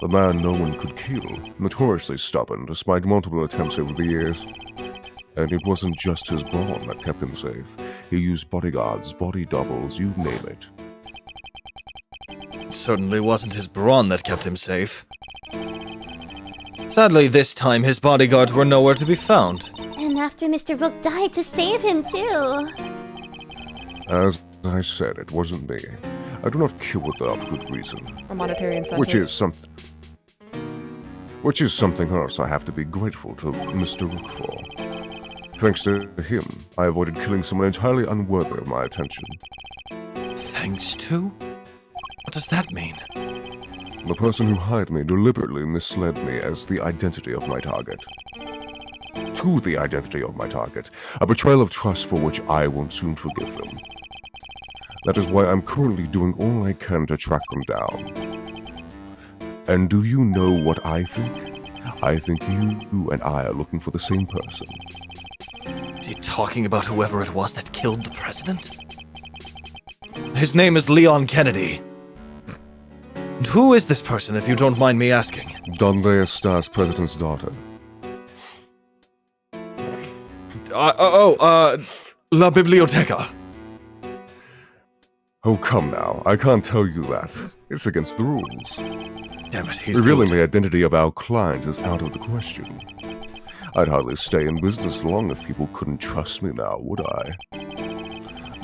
The man no one could kill, notoriously stubborn despite multiple attempts over the years. And it wasn't just his brawn that kept him safe. He used bodyguards, body doubles, you name it. It certainly wasn't his brawn that kept him safe. Sadly, this time his bodyguards were nowhere to be found. And after Mr. Rook died to save him, too. As I said, it wasn't me. I do not kill without good reason. For monetary incentive. Which is something else I have to be grateful to Mr. Rook for. Thanks to him, I avoided killing someone entirely unworthy of my attention. Thanks to? What does that mean? The person who hired me deliberately misled me as the identity of my target. To the identity of my target, a betrayal of trust for which I won't soon forgive them. That is why I'm currently doing all I can to track them down. And do you know what I think? I think you and I are looking for the same person. Is he talking about whoever it was that killed the president? His name is Leon Kennedy. And who is this person, if you don't mind me asking? Donde Estás, President's daughter. La Biblioteca. Oh, come now. I can't tell you that. It's against the rules. Damn it, he's Revealing good. the identity of our client is out of the question. I'd hardly stay in business long if people couldn't trust me now, would I?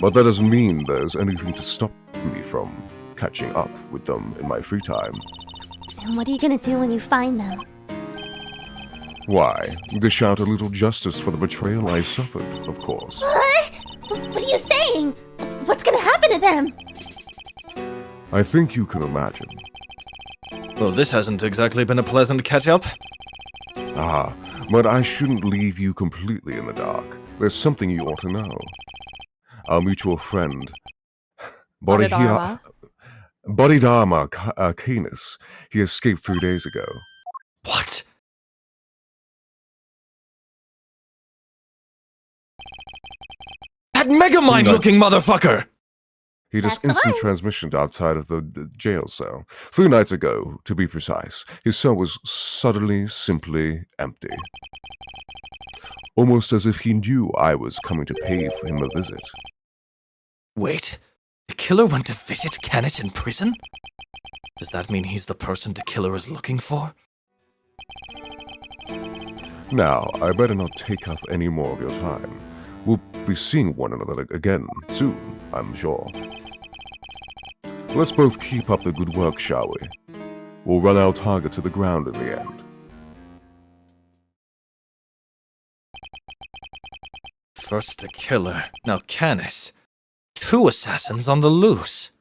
But that doesn't mean there's anything to stop me from catching up with them in my free time. And what are you gonna do when you find them? Why? Dish out a little justice for the betrayal I suffered, of course. What? What are you saying? What's gonna happen to them? I think you can imagine. Well, this hasn't exactly been a pleasant catch-up. Ah, but I shouldn't leave you completely in the dark. There's something you ought to know. Our mutual friend, Bodhidharma. Bodhidharma Canis, he escaped 3 days ago. What? That Megamind-looking motherfucker! He just That's the instant one. transmissioned outside of the jail cell. 3 nights ago, to be precise. His cell was suddenly, simply empty. Almost as if he knew I was coming to pay for him a visit. Wait, the killer went to visit Kenneth in prison? Does that mean he's the person the killer is looking for? Now, I better not take up any more of your time. We'll be seeing one another again soon, I'm sure. Let's both keep up the good work, shall we? We'll run our target to the ground in the end. First the killer, now Canis. 2 assassins on the loose.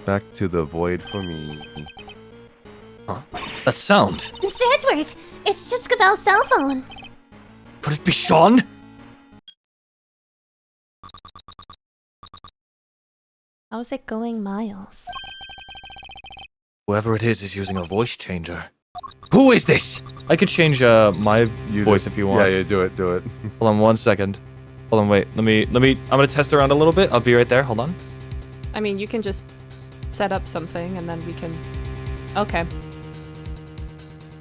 Back to the void for me. Huh? That sound. Mr. Edgeworth, it's just Gavel's cell phone. Could it be Sean? How's it going, Miles? Whoever it is using a voice changer. Who is this? I could change my voice if you want. Yeah, do it. Hold on 1 second. Hold on, wait. Let me. I'm gonna test around a little bit. I'll be right there. Hold on. I mean, you can just set up something and then we can... Okay.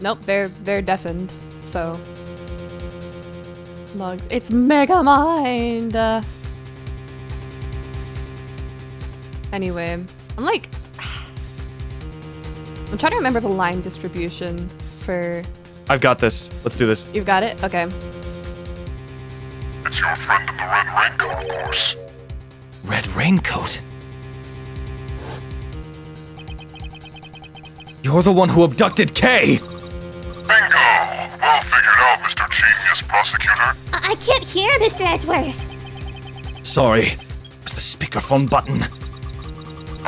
Nope, they're deafened, so... Logs. It's Megamind! Anyway, I'm like... I'm trying to remember the line distribution for... I've got this. Let's do this. You've got it? Okay. It's your friend in the red raincoat, of course. Red raincoat? You're the one who abducted Kay! Bingo! Well figured out, Mr. Genius Prosecutor. I can't hear Mr. Edgeworth. Sorry, it's the speakerphone button.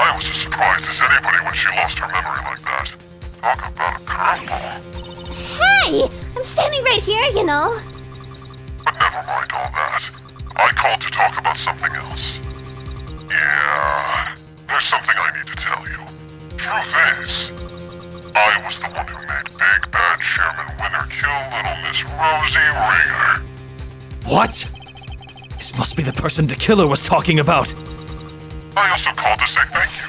I was as surprised as anybody when she lost her memory like that. Talk about a curveball. Hey! I'm standing right here, you know. But never mind all that. I called to talk about something else. Yeah, there's something I need to tell you. Truth is, I was the one who made Big Bad Chairman Winner kill little Miss Rosie Ringer. What? This must be the person the killer was talking about. I also called to say thank you.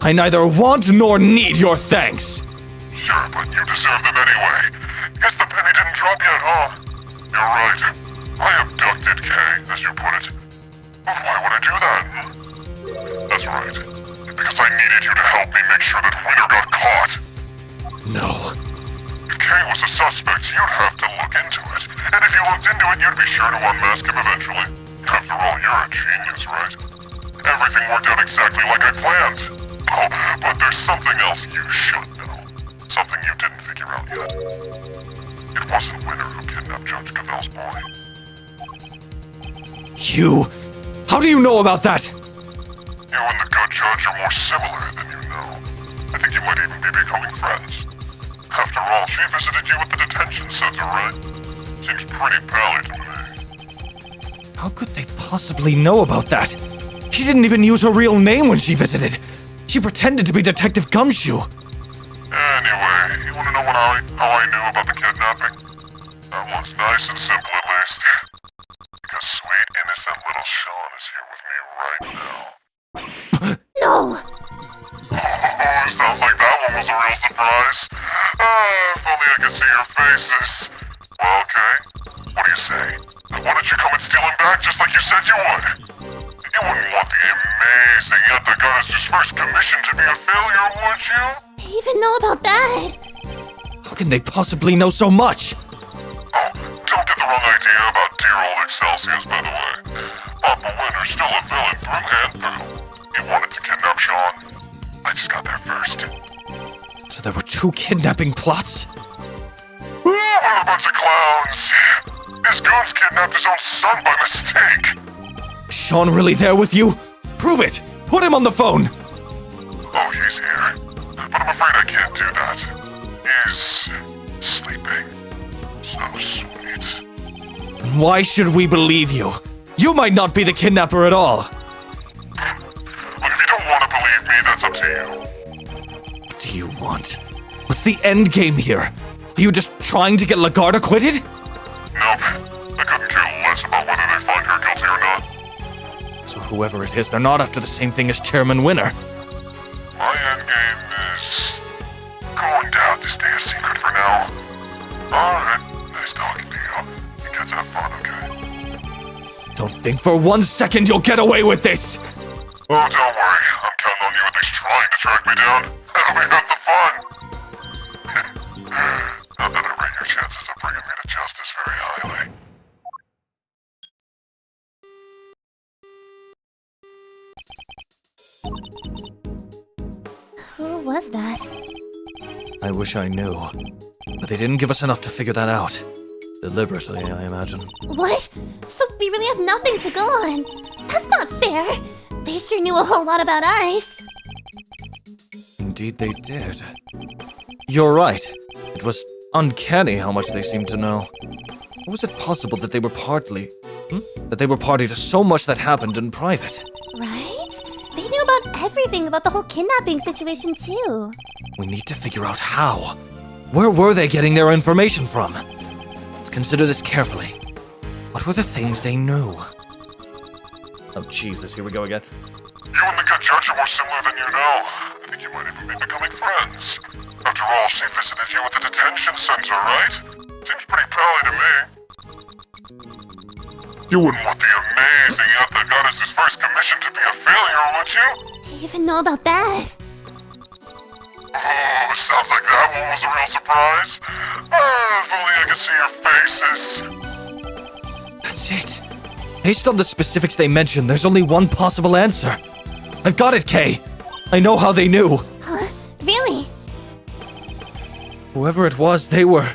I neither want nor need your thanks. Sure, but you deserve them anyway. Guess the penny didn't drop yet, huh? You're right. I abducted Kay, as you put it. But why would I do that? That's right. Because I needed you to help me make sure that Winner got caught. No. If Kay was a suspect, you'd have to look into it. And if you looked into it, you'd be sure to unmask him eventually. After all, you're a genius, right? Everything worked out exactly like I planned. Oh, but there's something else you should know. Something you didn't figure out yet. It wasn't Winner who kidnapped Judge Gavel's boy. You? How do you know about that? You and the good judge are more similar than you know. I think you might even be becoming friends. After all, she visited you at the detention center, right? Seems pretty pally to me. How could they possibly know about that? She didn't even use her real name when she visited. She pretended to be Detective Gumshoe. Anyway, you want to know how I knew about the kidnapping? That one's nice and simple at least. Because sweet, innocent little Sean is here with me right now. No! Sounds like that one was a real surprise. If only I could see your faces. Well, okay. What do you say? Why don't you come and steal him back just like you said you would? You wouldn't want the amazing Yatagana's first commission to be a failure, would you? I even know about that. How can they possibly know so much? Oh, don't get the wrong idea about dear old Excelsius, by the way. Papa Winner's still a villain through and through. He wanted to kidnap Sean. I just got there first. So there were 2 kidnapping plots? What a bunch of clowns. This goon's kidnapped his own son by mistake. Is Sean really there with you? Prove it! Put him on the phone! Oh, he's here. But I'm afraid I can't do that. He's sleeping. So sweet. Then why should we believe you? You might not be the kidnapper at all. But if you don't want to believe me, that's up to you. What do you want? What's the end game here? Are you just trying to get Lagarde acquitted? Nope. I couldn't care less about whether they find her guilty or not. So or whoever it is, they're not after the same thing as Chairman Winner. My endgame is going down to stay a secret for now. Alright, nice talking to you. You kids have fun, okay? Don't think for 1 second you'll get away with this! Oh, don't worry. I'm counting on you at least trying to track me down. That'll be half the fun. Not that I rate your chances of bringing me to justice very highly. Who was that? I wish I knew. But they didn't give us enough to figure that out. Deliberately, I imagine. What? So we really have nothing to go on. That's not fair. They sure knew a whole lot about us. Indeed they did. You're right. It was uncanny how much they seemed to know. How was it possible that they were party to so much that happened in private? Right? They knew about everything about the whole kidnapping situation too. We need to figure out how. Where were they getting their information from? Let's consider this carefully. What were the things they knew? Oh, Jesus, here we go again. You and the good judge are more similar than you know. I think you might even be becoming friends. After all, she visited you at the detention center, right? Seems pretty pally to me. You wouldn't want the amazing Yatagaris' first commission to be a failure, would you? They even know about that. Oh, sounds like that one was a real surprise. If only I could see your faces. That's it. Based on the specifics they mentioned, there's only one possible answer. I've got it, Kay. I know how they knew. Huh? Really? Whoever it was, they were...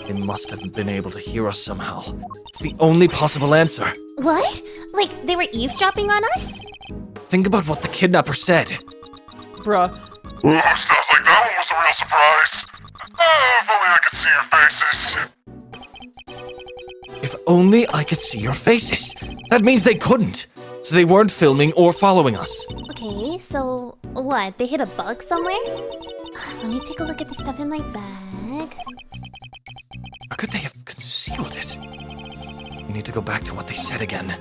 They must have been able to hear us somehow. It's the only possible answer. What? Like they were eavesdropping on us? Think about what the kidnapper said. Bruh. Oh, sounds like that one was a real surprise. If only I could see your faces. If only I could see your faces. That means they couldn't. So they weren't filming or following us. Okay, so what? They hit a bug somewhere? Let me take a look at the stuff in my bag. Or could they have concealed it? We need to go back to what they said again.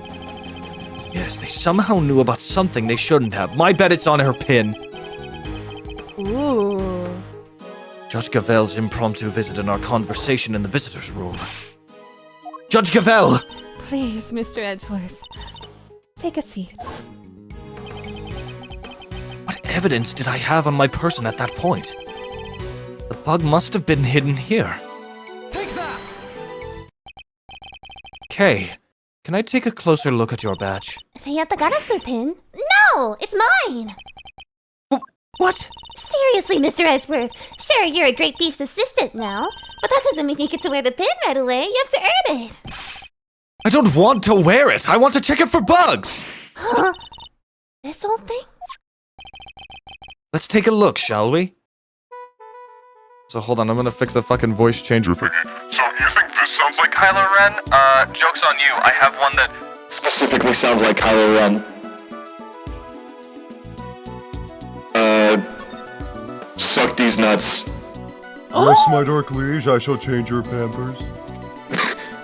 Yes, they somehow knew about something they shouldn't have. My bet it's on her pin. Ooh. Judge Gavel's impromptu visit and our conversation in the visitor's room. Judge Gavel! Please, Mr. Edgeworth. Take a seat. What evidence did I have on my person at that point? The bug must have been hidden here. Take that! Kay, can I take a closer look at your badge? The Yatagarasu pin? No! It's mine! What? Seriously, Mr. Edgeworth. Sure, you're a great thief's assistant now, but that doesn't mean you get to wear the pin right away. You have to earn it. I don't want to wear it. I want to check it for bugs. Huh? This whole thing? Let's take a look, shall we? So hold on, I'm gonna fix the fucking voice changer thingy. So you think this sounds like Kylo Ren, joke's on you. I have one that specifically sounds like Kylo Ren. Suck these nuts. Yes, my dark liege, I shall change your pampers.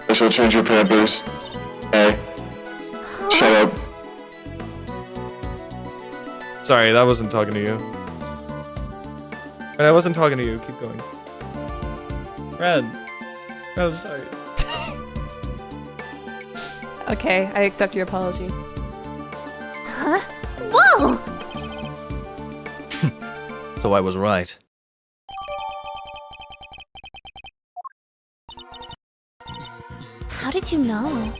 I shall change your pampers. Hey, shut up. Sorry, that wasn't talking to you. Red, I wasn't talking to you. Keep going. Red. I'm sorry. Okay, I accept your apology. Huh? Whoa! So I was right. How did you know?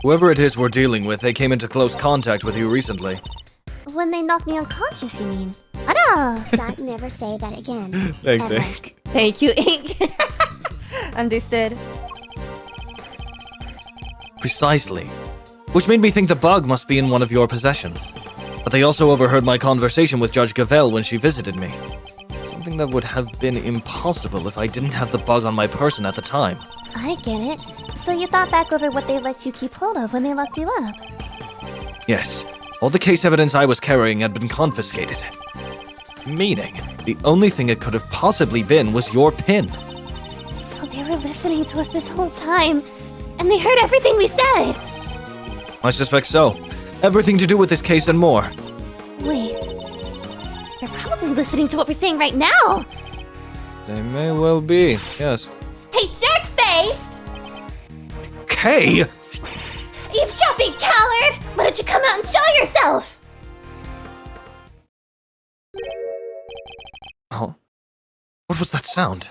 Whoever it is we're dealing with, they came into close contact with you recently. When they knocked me unconscious, you mean? Ara! God, never say that again. Thanks, Ever. Ink. Thank you, Ink. Understood. Precisely. Which made me think the bug must be in one of your possessions. But they also overheard my conversation with Judge Gavel when she visited me. Something that would have been impossible if I didn't have the bug on my person at the time. I get it. So you thought back over what they let you keep hold of when they locked you up. Yes, all the case evidence I was carrying had been confiscated. Meaning, the only thing it could have possibly been was your pin. So they were were listening to us this whole time, and they heard everything we said. I suspect so. Everything to do with this case and more. Wait. They're probably listening to what we're saying right now. They may well be, yes. Hey, jerkface! Kay! Eavesdropping coward! Why don't you come out and show yourself? Oh. What was that sound?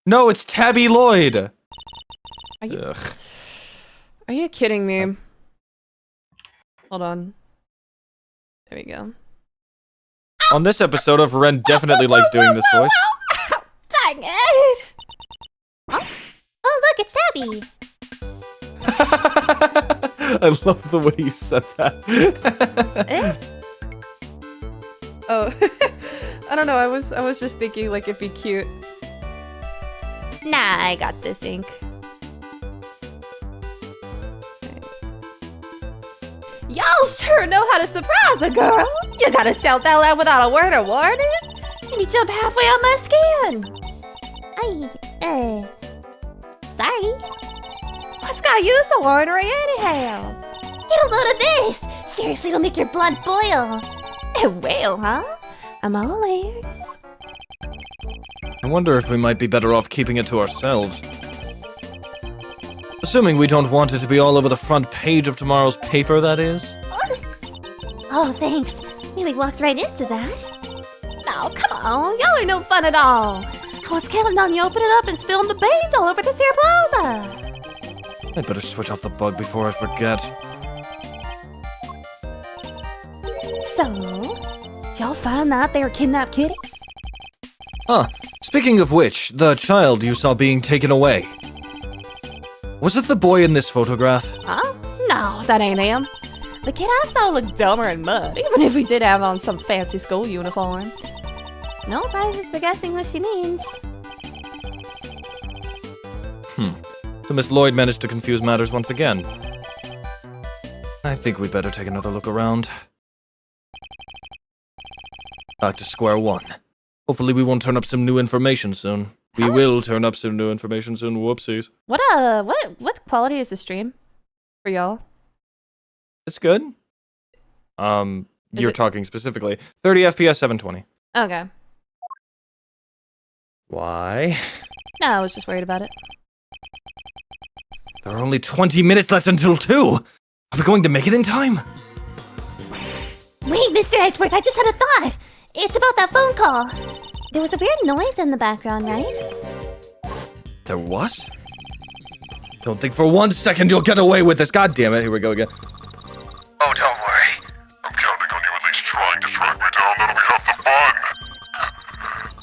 No, it's Tabby Lloyd! Are you, Ugh. are you kidding me? Hold on. There we go. On this episode of Ren definitely likes doing this voice. Dang it! Oh, look, it's Tabby. I love the way you said that. Oh, I don't know. I was just thinking like it'd be cute. Nah, I got this ink. Y'all sure know how to surprise a girl. You gotta shout that loud without a word of warning. Maybe jump halfway on my skin. Sorry. What's got you so ornery anyhow? Get a load of this. Seriously, it'll make your blood boil. A whale, huh? I'm all ears. I wonder if we might be better off keeping it to ourselves. Assuming we don't want it to be all over the front page of tomorrow's paper, that is. Oh, thanks. Really walks right into that. Now, come on. Y'all are no fun at all. I was counting on you opening up and spilling the beans all over this here plaza. I'd better switch off the bug before I forget. So, did y'all find that they were kidnapped kitty? Huh. Speaking of which, the child you saw being taken away. Was it the boy in this photograph? Huh? No, that ain't him. The kid I saw looked dumber in mud, even if he did have on some fancy school uniform. Nope, I was just guessing what she means. So Miss Lloyd managed to confuse matters once again. I think we'd better take another look around. Back to square one. Hopefully we won't turn up some new information soon. We will turn up some new information soon. Whoopsies. What quality is the stream for y'all? It's good. You're talking specifically. 30 FPS, 720. Okay. Why? No, I was just worried about it. There are only 20 minutes left until 2! Are we going to make it in time? Wait, Mr. Edgeworth, I just had a thought. It's about that phone call. There was a weird noise in the background, right? There was? Don't think for 1 second you'll get away with this. God damn it, here we go again. Oh, don't worry. I'm counting on you at least trying to track me down. That'll be half the fun.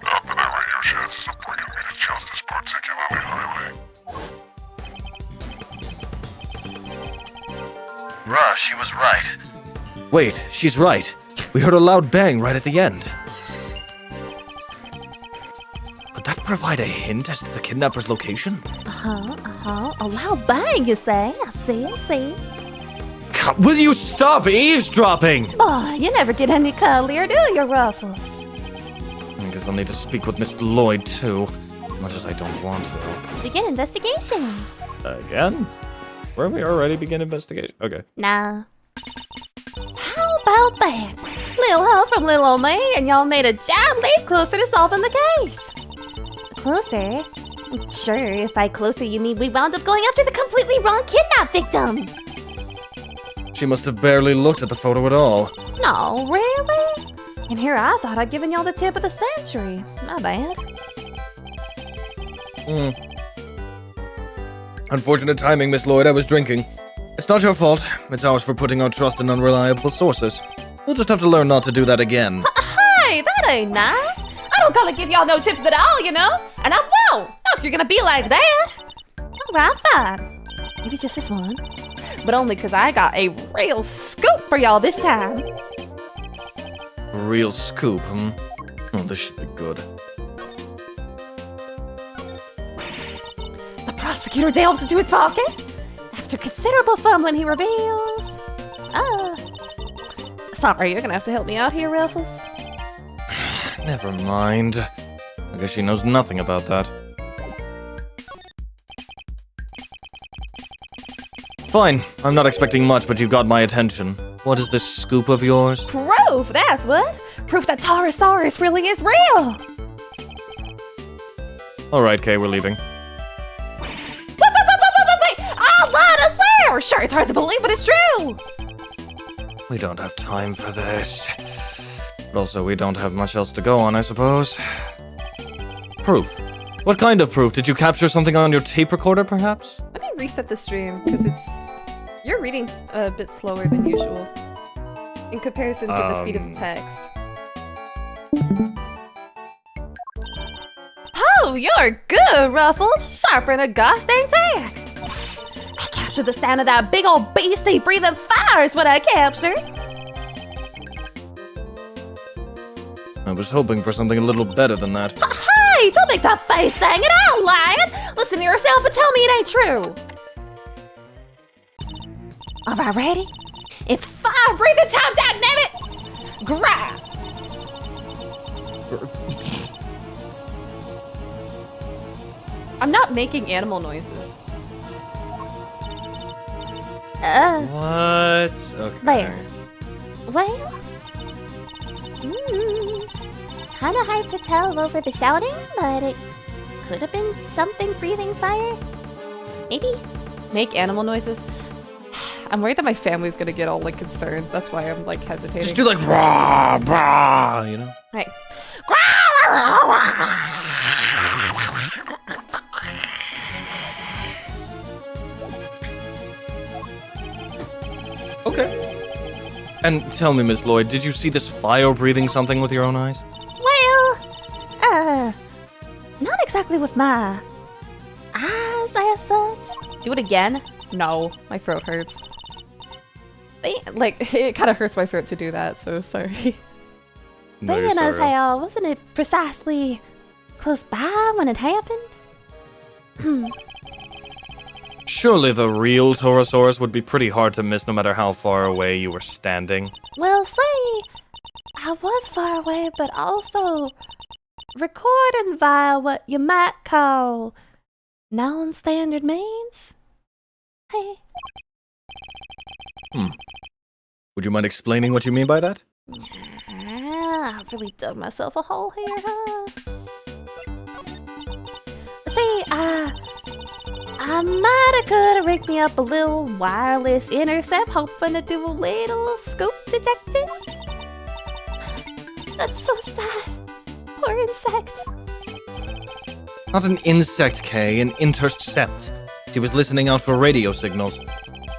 Not that I rate your chances of bringing me to justice particularly highly. Rush, she was right. Wait, she's right. We heard a loud bang right at the end. Could that provide a hint as to the kidnapper's location? A loud bang, you say? I see. Will you stop eavesdropping? Boy, you never get any cuddlier, do you, Ruffles? I guess I'll need to speak with Miss Lloyd, too. Much as I don't want to. Begin investigation. Again? Where we already begin investigation? Okay. Nah. How about that? Little help from little old me, and y'all made a giant leap closer to solving the case. Closer? Sure, if by closer you mean we wound up going after the completely wrong kidnap victim. She must have barely looked at the photo at all. No, really? And here I thought I'd given y'all the tip of the century. My bad. Unfortunate timing, Miss Lloyd. I was drinking. It's not your fault. It's ours for putting our trust in unreliable sources. We'll just have to learn not to do that again. Hey, that ain't nice. I don't gotta give y'all no tips at all, you know? And I won't. Not if you're gonna be like that. Alright, fine. Maybe just this one. But only because I got a real scoop for y'all this time. Real scoop, hmm? Oh, this should be good. The prosecutor delves into his pocket. After considerable fumbling, he reveals... Sorry, you're gonna have to help me out here, Ruffles. Never mind. I guess she knows nothing about that. Fine. I'm not expecting much, but you've got my attention. What is this scoop of yours? Proof, that's what. Proof that Taurosaurus really is real. Alright, Kay, we're leaving. Wait. I'll lie to swear. Sure, it's hard to believe, but it's true. We don't have time for this. But also, we don't have much else to go on, I suppose. Proof. What kind of proof? Did you capture something on your tape recorder, perhaps? Let me reset the stream, because you're reading a bit slower than usual. In comparison to the speed of the text. Oh, you're good, Ruffles! Sharper than a gosh dang tack! I captured the sound of that big old beastie breathing fire is what I captured! I was hoping for something a little better than that. Hey, don't make that face, dang it, I ain't lying! Listen to yourself and tell me it ain't true! Alright, ready? It's fire breathing time, dagnabbit! Grab! I'm not making animal noises. What? Okay. There. Well, kind of hard to tell over the shouting, but it could have been something breathing fire. Maybe. Make animal noises? I'm worried that my family's gonna get all like concerned. That's why I'm like hesitating. Just do like rah, rah, you know? Hey. Okay. And tell me, Miss Lloyd, did you see this fire-breathing something with your own eyes? Well, not exactly with my eyes as such. Do it again? No, my throat hurts. Like, it kind of hurts my throat to do that, so sorry. No, But you're you know, sorry. say, wasn't it precisely close by when it happened? Surely the real Taurosaurus would be pretty hard to miss no matter how far away you were standing. Well, say, I was far away, but also recording via what you might call non-standard means. Hey. Would you mind explaining what you mean by that? I really dug myself a hole here, huh? See, I mighta coulda rigged me up a little wireless intercept, hoping to do a little scoop detecting. That's so sad. Poor insect. Not an insect, Kay, an intercept. She was listening out for radio signals.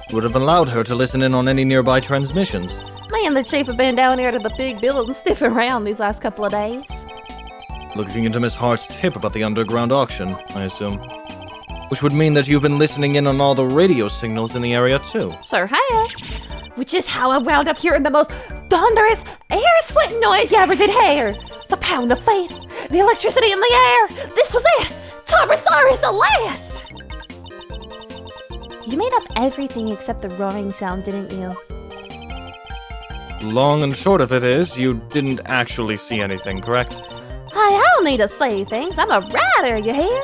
You would have allowed her to listen in on any nearby transmissions. Man, the chief have been down here to the big building sniffing around these last couple of days. Looking into Miss Hart's tip about the underground auction, I assume. Which would mean that you've been listening in on all the radio signals in the area too. Sure have. Which is how I wound up hearing the most thunderous, air-splitting noise you ever did hear. The pound of fate, the electricity in the air. This was it. Taurosaurus at last. You made up everything except the roaring sound, didn't you? Long and short of it is, you didn't actually see anything, correct? I don't need to say things. I'm a writer, you hear?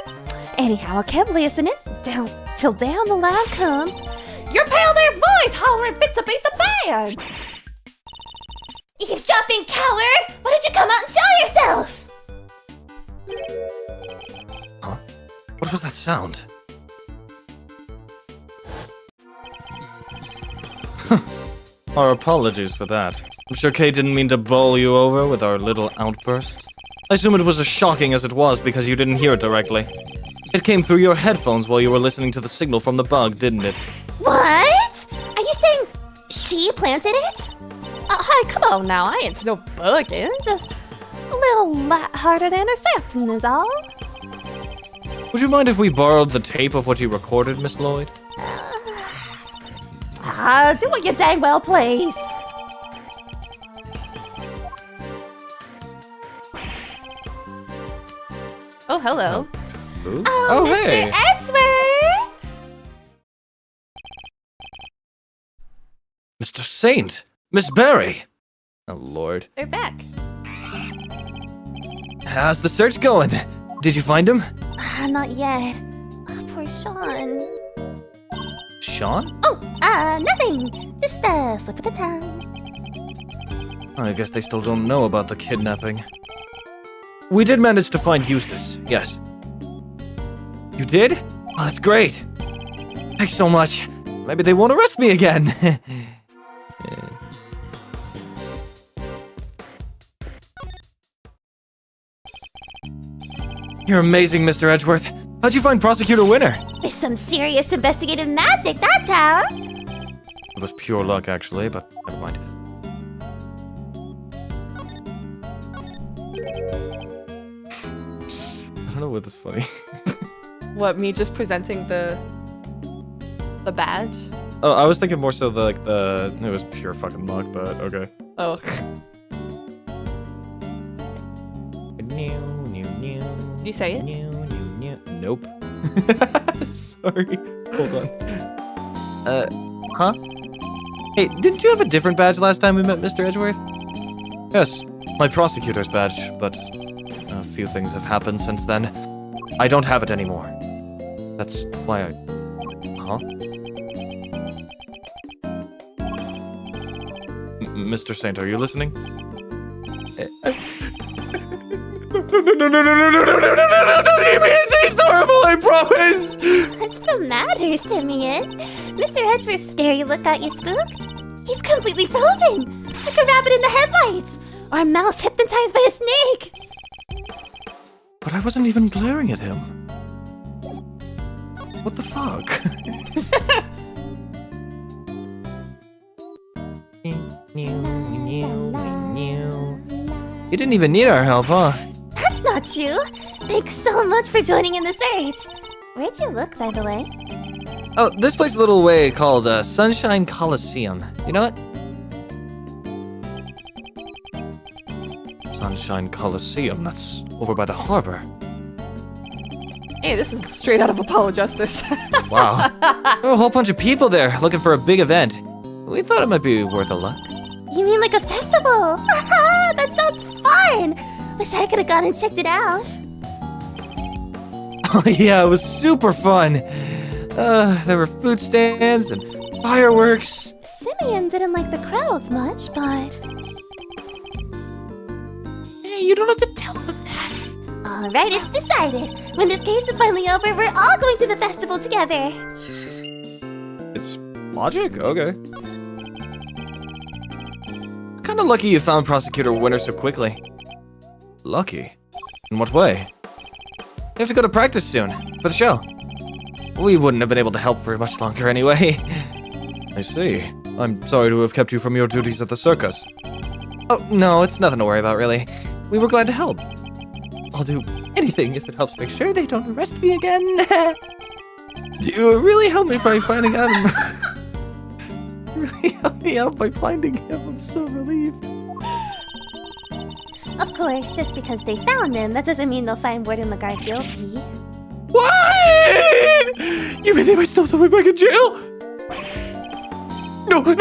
Anyhow, I kept listening till down the line comes your pale their voice hollering fit to beat the band. Eavesdropping coward! Why did you come out and show yourself? Huh? What was that sound? Our apologies for that. I'm sure Kay didn't mean to bowl you over with our little outburst. I assume it was as shocking as it was because you didn't hear it directly. It came through your headphones while you were listening to the signal from the bug, didn't it? What? Are you saying she planted it? Hi, come on now, I ain't no bugging, just A little light-hearted interception is all. Would you mind if we borrowed the tape of what you recorded, Miss Lloyd? Do what you dang well please. Oh, hello. Who? Oh, Mr. Hey! Edgeworth! Mr. Saint! Miss Berry! Oh, Lord. They're back. How's the search going? Did you find him? Not yet. Oh, poor Sean. Sean? Oh, nothing. Just a slip of the tongue. I guess they still don't know about the kidnapping. We did manage to find Eustace, yes. You did? Oh, that's great. Thanks so much. Maybe they won't arrest me again. You're amazing, Mr. Edgeworth. How'd you find Prosecutor Winner? With some serious investigative magic, that's how. It was pure luck, actually, but never mind. I don't know what is funny. What, me just presenting the badge? Oh, I was thinking more so it was pure fucking luck, but okay. Oh. Did you say it? Nope. Sorry. Hold on. Huh? Hey, didn't you have a different badge last time we met, Mr. Edgeworth? Yes, my prosecutor's badge, but a few things have happened since then. I don't have it anymore. That's why I... Huh? Mr. Saint, are you listening? No, don't even taste horrible, I promise! What's the matter, Simeon? Mr. Edgeworth's scary look got you spooked? He's completely frozen, like a rabbit in the headlights, or a mouse hypnotized by a snake. But I wasn't even glaring at him. What the fuck? You didn't even need our help, huh? That's not true. Thanks so much for joining in the search. Where'd you look, by the way? Oh, this place is a little way called Sunshine Coliseum. You know it? Sunshine Coliseum, that's over by the harbor. Hey, this is straight out of Apollo Justice. Wow. There were a whole bunch of people there looking for a big event. We thought it might be worth a look. You mean like a festival? That sounds fun! Wish I could have gone and checked it out. Oh yeah, it was super fun. There were food stands and fireworks. Simeon didn't like the crowds much, but... Hey, you don't have to tell them that. Alright, it's decided. When this case is finally over, we're all going to the festival together. It's logic? Okay. It's kinda lucky you found Prosecutor Winner so quickly. Lucky? In what way? You have to go to practice soon, for the show. We wouldn't have been able to help for much longer anyway. I see. I'm sorry to have kept you from your duties at the circus. Oh, no, it's nothing to worry about, really. We were glad to help. I'll do anything if it helps make sure they don't arrest me again. You really helped me by finding out. Really helped me out by finding him. I'm so relieved. Of course, just because they found him, that doesn't mean they'll find Warden Lagarde guilty. What? You mean they might still throw me back in jail? No, I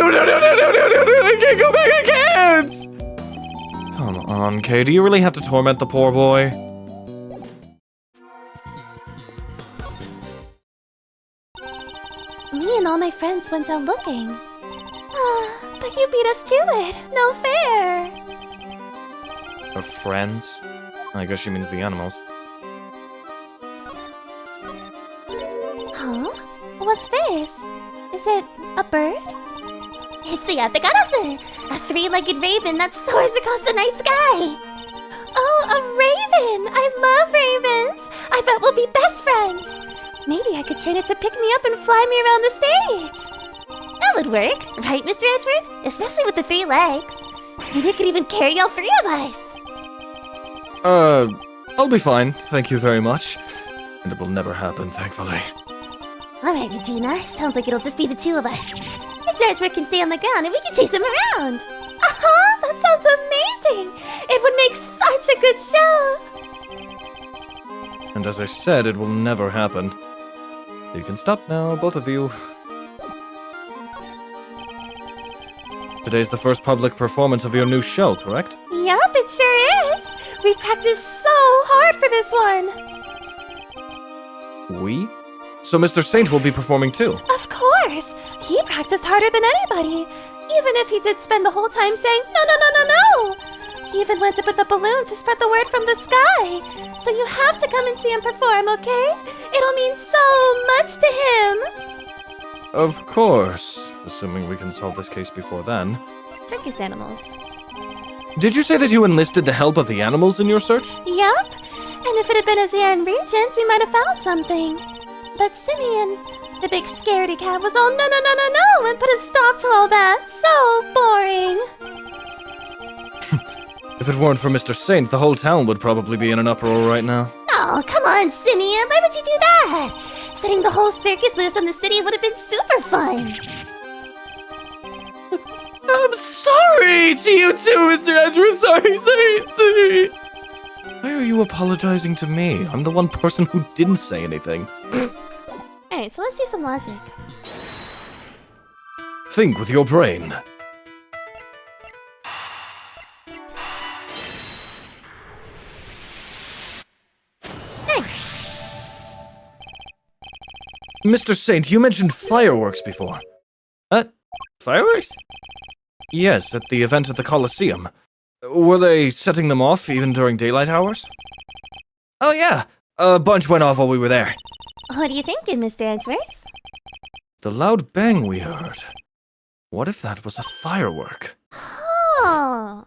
can't go back, I can't! Come on, Kay, do you really have to torment the poor boy? Me and all my friends went out looking. But you beat us to it. No fair. Her friends? I guess she means the animals. Huh? What's this? Is it a bird? It's the Atagarase, a three-legged raven that soars across the night sky. Oh, a raven! I love ravens! I bet we'll be best friends. Maybe I could train it to pick me up and fly me around the stage. That would work, right, Mr. Edgeworth? Especially with the 3 legs. Maybe it could even carry all 3 of us. I'll be fine, thank you very much. And it will never happen, thankfully. Alright, Regina. Sounds like it'll just be the 2 of us. Mr. Edgeworth can stay on the ground and we can chase him around. That sounds amazing! It would make such a good show! And as I said, it will never happen. You can stop now, both of you. Today's the first public performance of your new show, correct? Yup, it sure is! We practiced so hard for this one! We? So Mr. Saint will be performing too? Of course! practiced harder than anybody, even if he did spend the whole time saying, no, no, no, no, no. He even went up with a balloon to spread the word from the sky. So you have to come and see him perform, okay? It'll mean so much to him. Of course, assuming we can solve this case before then. Circus animals. Did you say that you enlisted the help of the animals in your search? Yup. And if it had been a Zian Regent, we might have found something. But Simeon, the big scaredy cat, was all no, no, no, no, no, and put a stop to all that. So boring. If it weren't for Mr. Saint, the whole town would probably be in an uproar right now. Oh, come on, Simeon. Why would you do that? Setting the whole circus loose in the city would have been super fun. I'm sorry to you too, Mr. Edgeworth. Sorry. Why are you apologizing to me? I'm the one person who didn't say anything. Alright, so let's do some logic. Think with your brain. Nice. Mr. Saint, you mentioned fireworks before. Fireworks? Yes, at the event at the Colosseum. Were they setting them off even during daylight hours? Oh yeah, a bunch went off while we were there. What are you thinking, Mr. Edgeworth? The loud bang we heard. What if that was a firework? Oh.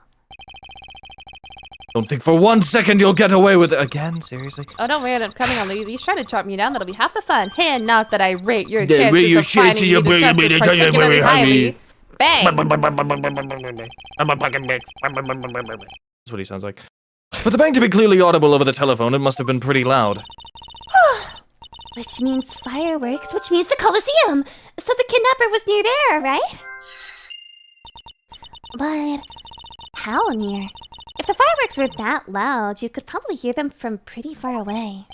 Don't think for 1 second you'll get away with it again, seriously? Oh, don't worry, I'm coming on, Lydia. He's trying to chop me down. That'll be half the fun. And not that I rate your chances of finding me the justice particularly highly. Bang! That's what he sounds like. For the bang to be clearly audible over the telephone, it must have been pretty loud. Which means fireworks, which means the Colosseum. So the kidnapper was near there, right? But how near? If the fireworks were that loud, you could probably hear them from pretty far away.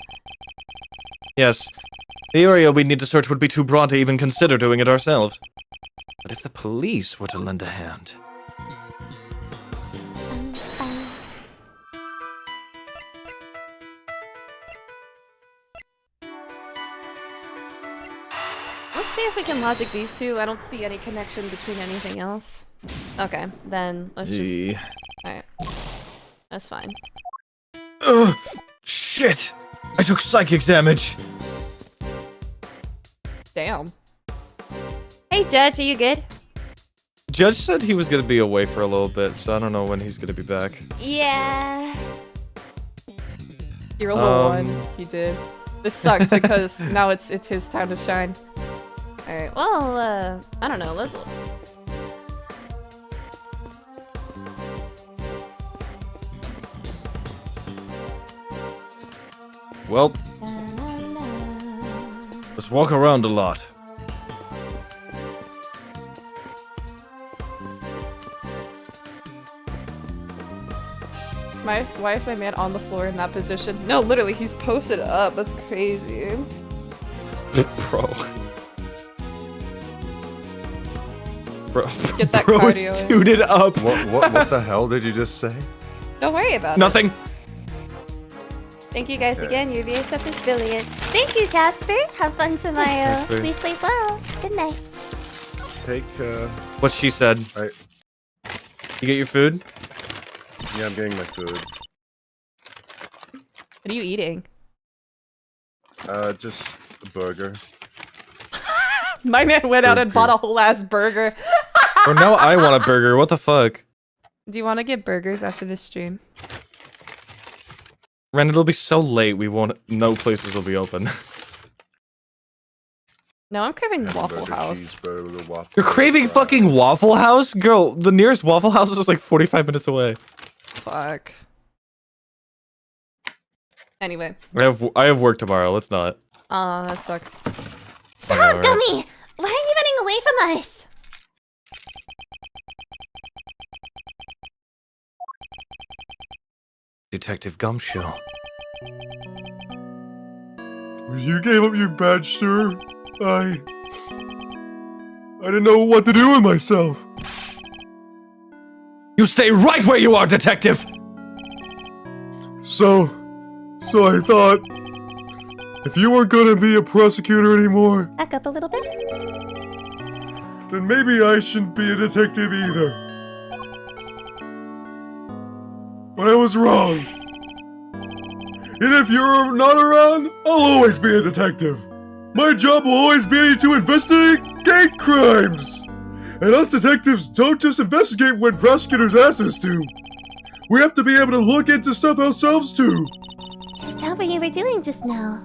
Yes, the area we'd need to search would be too broad to even consider doing it ourselves. But if the police were to lend a hand... Let's see if we can logic these two. I don't see any connection between anything else. Okay, then let's just... Alright. That's fine. Ugh! Shit! I took psychic damage! Damn. Hey, Judge, are you good? Judge said he was gonna be away for a little bit, so I don't know when he's gonna be back. Yeah. You're a little one. He did. This sucks because now it's his time to shine. Alright, well, I don't know. Let's... Well, let's walk around a lot. Why is my man on the floor in that position? No, literally, he's posted up. That's crazy. Bro. Get that bro cardio is in. tooted up. What the hell did you just say? Don't worry about Nothing. it. Thank you guys again. You're the accepted Brilliant. Thank you, Casper. Have fun tomorrow. Casper. Please sleep well. Good night. Take, What she said. I... You get your food? Yeah, I'm getting my food. What are you eating? Just a burger. My man went out and bought a whole ass burger. Or now I want a burger. What the fuck? Do you want to get burgers after this stream? Ren, it'll be so late. We won't. No places will be open. No, I'm craving Waffle Hamburger, House. cheeseburger with a waffle You're craving fry. fucking Waffle House, girl. The nearest Waffle House is like 45 minutes away. Fuck. Anyway. I have work tomorrow. Let's not. Aw, that sucks. Stop, Alright. Gummy! Why are you running away from us? Detective Gumshoe. You gave up your badge, sir. I didn't know what to do with myself. You stay right where you are, detective! So I thought, if you weren't gonna be a prosecutor anymore, Back up a little bit. then maybe I shouldn't be a detective either. But I was wrong. And if you're not around, I'll always be a detective. My job will always be to investigate crimes. And us detectives don't just investigate when prosecutors ask us to. We have to be able to look into stuff ourselves too. Is that what you were doing just now?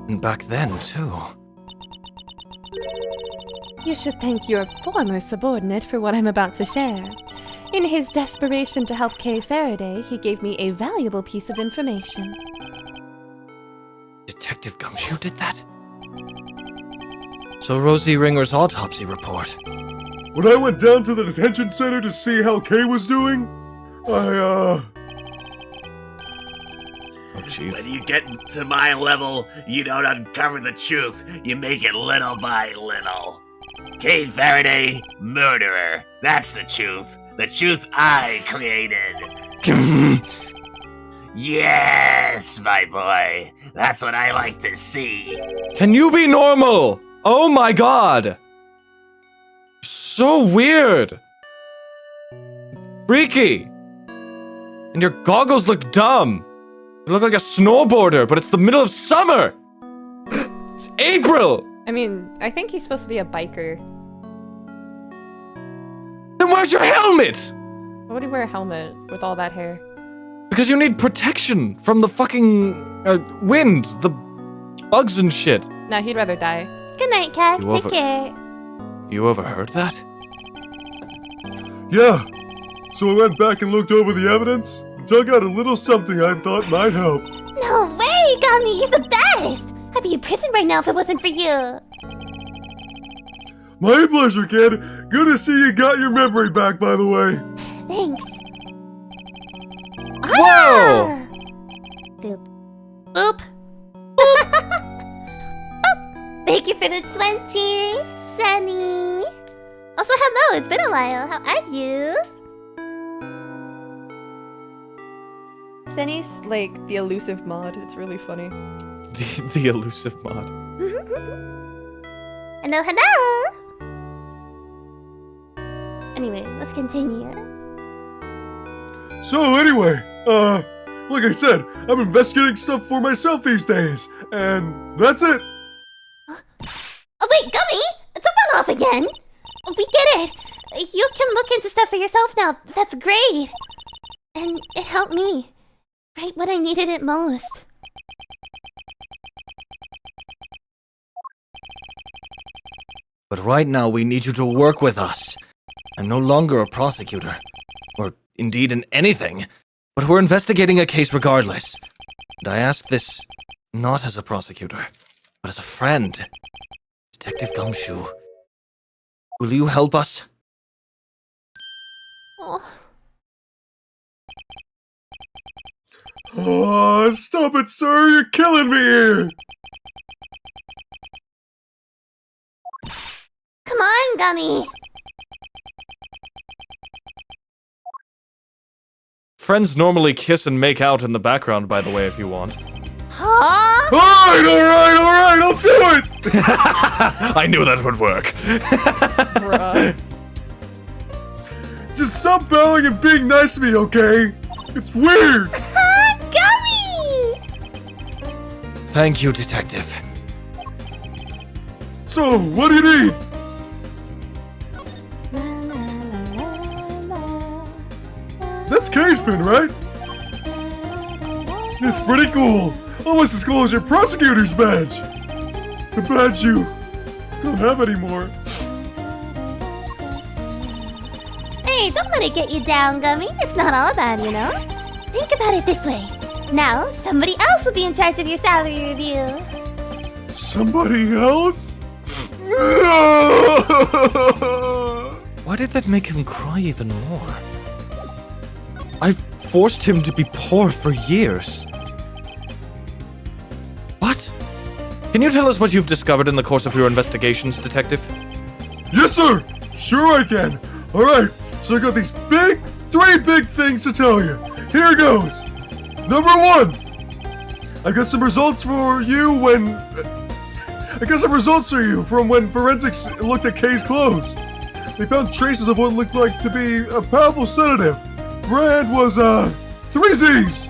And back then, too. You should thank your former subordinate for what I'm about to share. In his desperation to help Kay Faraday, he gave me a valuable piece of information. Detective Gumshoe did that? So Rosie Ringer's autopsy report. When I went down to the detention center to see how Kay was doing, Oh, jeez. When you get to my level, you don't uncover the truth, you make it little by little. Kate Faraday, murderer. That's the truth. The truth I created. Yes, my boy. That's what I like to see. Can you be normal? Oh my god! So weird! Freaky! And your goggles look dumb! You look like a snowboarder, but it's the middle of summer! It's April! I mean, I think he's supposed to be a biker. Then where's your helmet? Why would he wear a helmet with all that hair? Because you need protection from the fucking wind, the bugs and shit. Nah, he'd rather die. Good night, Cat. You Take over- care. You overheard that? yeah. So I went back and looked over the evidence, dug out a little something I thought might help. No way, Gummy. You're the best. I'd be in prison right now if it wasn't for you. My pleasure, kid. Good to see you got your memory back, by the way. Thanks. Whoa! Ah! Boop. Boop. Thank you for the 20, Sunny. Also, hello. It's been a while. How are you? Senny's like the elusive mod. It's really funny. The elusive mod. Hello, hello. Anyway, let's continue. So anyway, like I said, I'm investigating stuff for myself these days, and that's it. Oh wait, Gummy! It's a runoff again! We get it! You can look into stuff for yourself now. That's great! And it helped me. Right when I needed it most. But right now we need you to work with us. I'm no longer a prosecutor, or indeed in anything, but we're investigating a case regardless. And I ask this not as a prosecutor, but as a friend. Detective Gumshoe, will you help us? Oh. Oh, stop it, sir! You're killing me here! Come on, Gummy! Friends normally kiss and make out in the background, by the way, if you want. Huh? Alright, I'll do it! I knew that would work. Bruh. Just stop bowing and being nice to me, okay? It's weird! Gummy! Thank you, Detective. So, what do you need? That's K-Spin, right? It's pretty cool. Almost as cool as your prosecutor's badge. The badge you don't have anymore. Hey, don't let it get you down, Gummy. It's not all bad, you know? Think about it this way. Now, somebody else will be in charge of your salary review. Somebody else? Why did that make him cry even more? I've forced him to be poor for years. What? Can you tell us what you've discovered in the course of your investigations, Detective? Yes, sir! Sure I can. Alright, so I got these three big things to tell you. Here goes. Number 1. I got some results for you when... I I got some results for you from when forensics looked at Kay's clothes. They found traces of what looked like to be a powerful sedative. Brand was, 3Z's!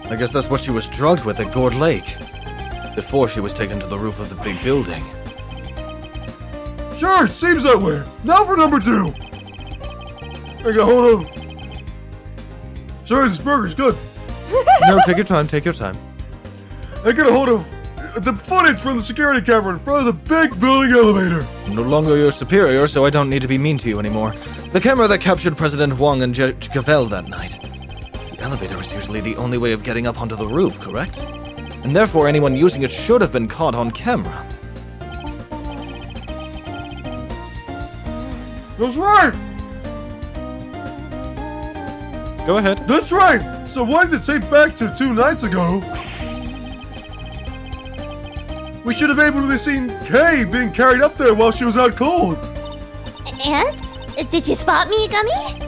I guess that's what she was drugged with at Gourd Lake. Before she was taken to the roof of the big building. Sure, seems that way. Now for number 2. I got hold of... Sorry, this burger's good. No, take your time, take your time. I got a hold of the footage from the security camera in front of the big building elevator. I'm no longer your superior, so I don't need to be mean to you anymore. The camera that captured President Wang and Gavel that night. The elevator is usually the only way of getting up onto the roof, correct? And therefore anyone using it should have been caught on camera. That's right! Go ahead. That's right! So why did it say back to 2 nights ago? We should have able to have seen Kay being carried up there while she was out cold. And? Did you spot me, Gummy?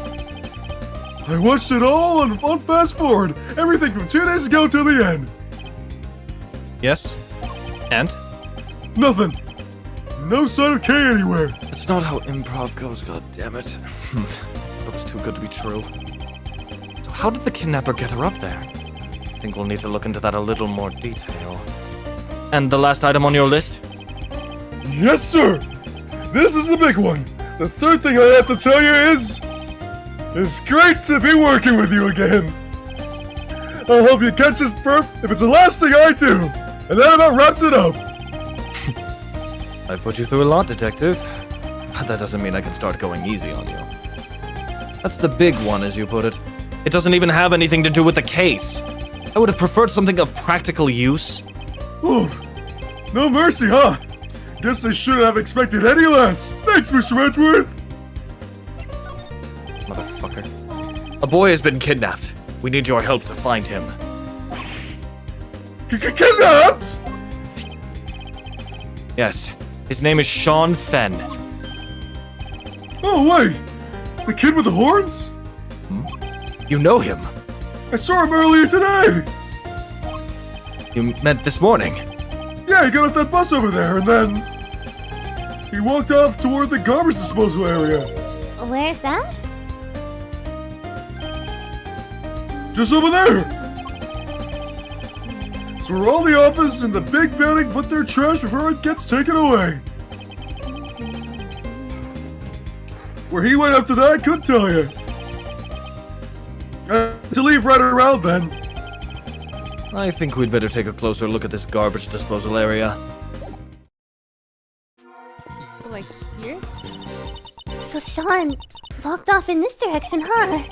I watched it all on fast forward. Everything from 2 days ago till the end. Yes? And? Nothing. No sign of Kay anywhere. That's not how improv goes, goddammit. That was too good to be true. So how did the kidnapper get her up there? I think we'll need to look into that a little more detail. And the last item on your list? Yes, sir! This is the big one. The third thing I have to tell you is... It's great to be working with you again. I'll help you catch this perp if it's the last thing I do. And that about wraps it up. I put you through a lot, detective. But that doesn't mean I can start going easy on you. That's the big one, as you put it. It doesn't even have anything to do with the case. I would have preferred something of practical use. Oof. No mercy, huh? Guess I shouldn't have expected any less. Thanks, Mr. Edgeworth. Motherfucker. A boy has been kidnapped. We need your help to find him. Kidnapped? Yes. His name is Sean Fenn. Oh, wait. The kid with the horns? You know him. I saw him earlier today. You met this morning. Yeah, he got off that bus over there, and then... he walked off toward the garbage disposal area. Where's that? Just over there. It's where all the office and the big building put their trash before it gets taken away. Where he went after that, I couldn't tell you. To leave right around then. I think we'd better take a closer look at this garbage disposal area. Like here? So Sean walked off in this direction, huh?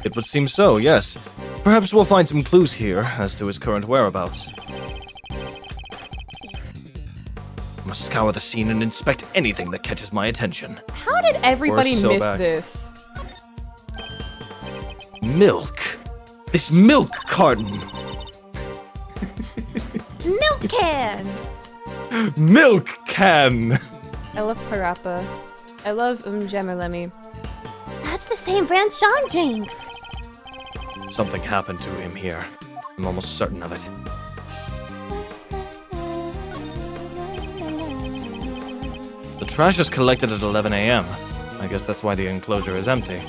It would seem so, yes. Perhaps we'll find some clues here as to his current whereabouts. I must scour the scene and inspect anything that catches my attention. How did everybody so miss back. this? Milk. This milk carton. Milk can! Milk can. I love Parappa. I love Gemelemi. That's the same brand Sean drinks. Something happened to him here. I'm almost certain of it. The trash is collected at 11 a.m. I guess that's why the enclosure is empty.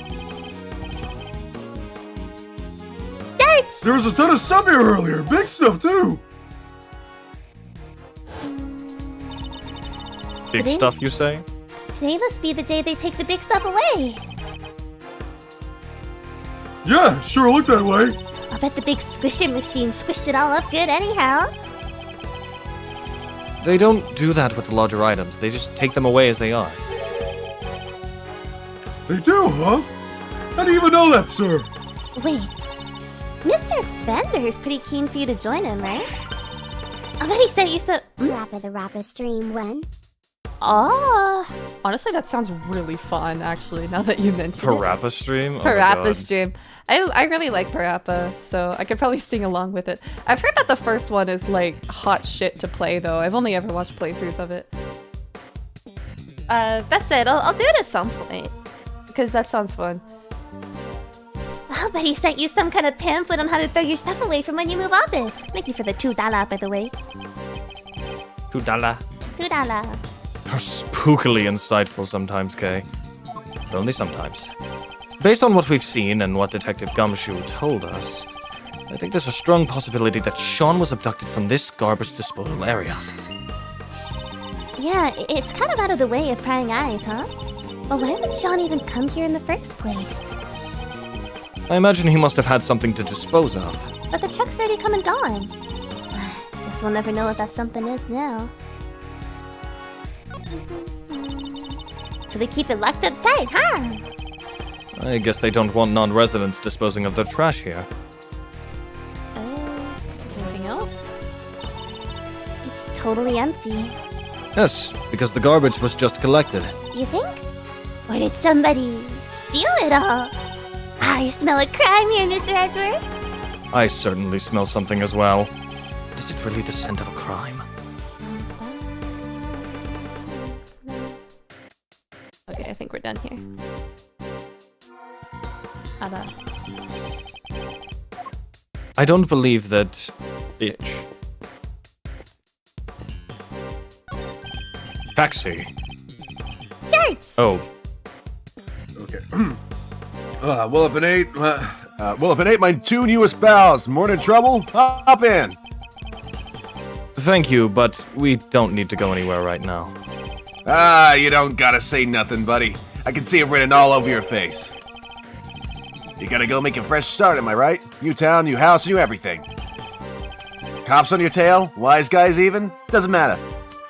Dirt! There was a ton of stuff here earlier. Big stuff, too. Big Today? stuff, you say? Today must be the day they take the big stuff away. Yeah, sure looked that way. I'll bet the big squisher machine squished it all up good anyhow. They don't do that with the larger items. They just take them away as they are. They do, huh? How do you even know that, sir? Wait, Mr. Fender's pretty keen for you to join him, right? I bet he sent you some... Rappa the Rappa stream when? Oh, Honestly, that sounds really fun, actually, now that you mention it. Parappa stream? Oh my Parappa God. stream. I really like Parappa, so I could probably sing along with it. I've heard that the first one is like hot shit to play, though. I've only ever watched playthroughs of it. That said, I'll do it at some point, because that sounds fun. I'll bet he sent you some kind of pamphlet on how to throw your stuff away from when you move office. Thank you for the $2, by the way. $2. $2. You're spookily insightful sometimes, Kay. But only sometimes. Based on what we've seen and what Detective Gumshoe told us, I think there's a strong possibility that Sean was abducted from this garbage disposal area. Yeah, it's kind of out of the way of prying eyes, huh? But why would Sean even come here in the first place? I imagine he must have had something to dispose of. But the truck's already come and gone. Guess we'll never know what that something is now. So they keep it locked up tight, huh? I guess they don't want non-residents disposing of their trash here. Anything else? It's totally empty. Yes, because the garbage was just collected. You think? Or did somebody steal it all? I smell a crime here, Mr. Edgeworth. I certainly smell something as well. Is it really the scent of a crime? Okay, I think we're done here. Ada. I don't believe that... Bitch. Taxi. Darts! Oh, Okay. Well, if it ain't my two newest pals, morning trouble, hop in. thank you, but we don't need to go anywhere right now. You don't gotta say nothing, buddy. I can see it written all over your face. You gotta go make a fresh start, am I right? New town, new house, new everything. Cops on your tail, wise guys even, doesn't matter.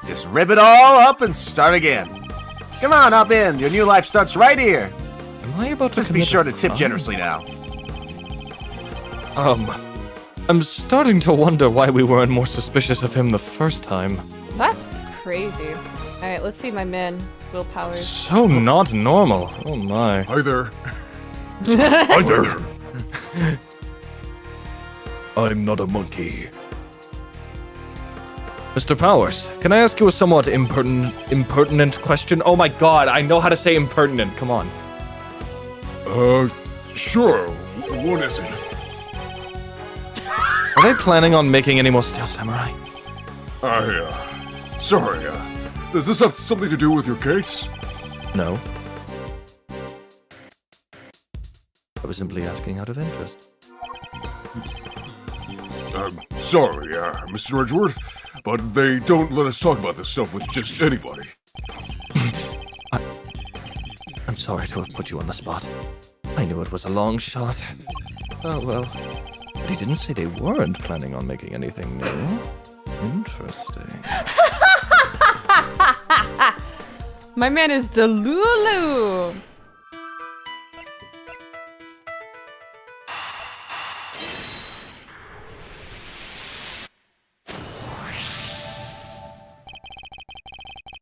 Just rip it all up and start again. Come on, hop in. Your new life starts right here. Am I about to Just be commit sure a to tip crime? generously now. I'm starting to wonder why we weren't more suspicious of him the first time. That's crazy. Alright, let's see my man, willpower. So not normal. Oh my. Hi there. Hi there. I'm not a monkey. Mr. Powers, can I ask you a somewhat impertinent question? Oh my god, I know how to say impertinent. Come on. Sure. What is it? Are they planning on making any more Steel Samurai? Sorry, does this have something to do with your case? No. I was simply asking out of interest. Sorry, Mr. Edgeworth, but they don't let us talk about this stuff with just anybody. I'm sorry to have put you on the spot. I knew it was a long shot. Oh well. But he didn't say they weren't planning on making anything new. Interesting. My man is Delulu.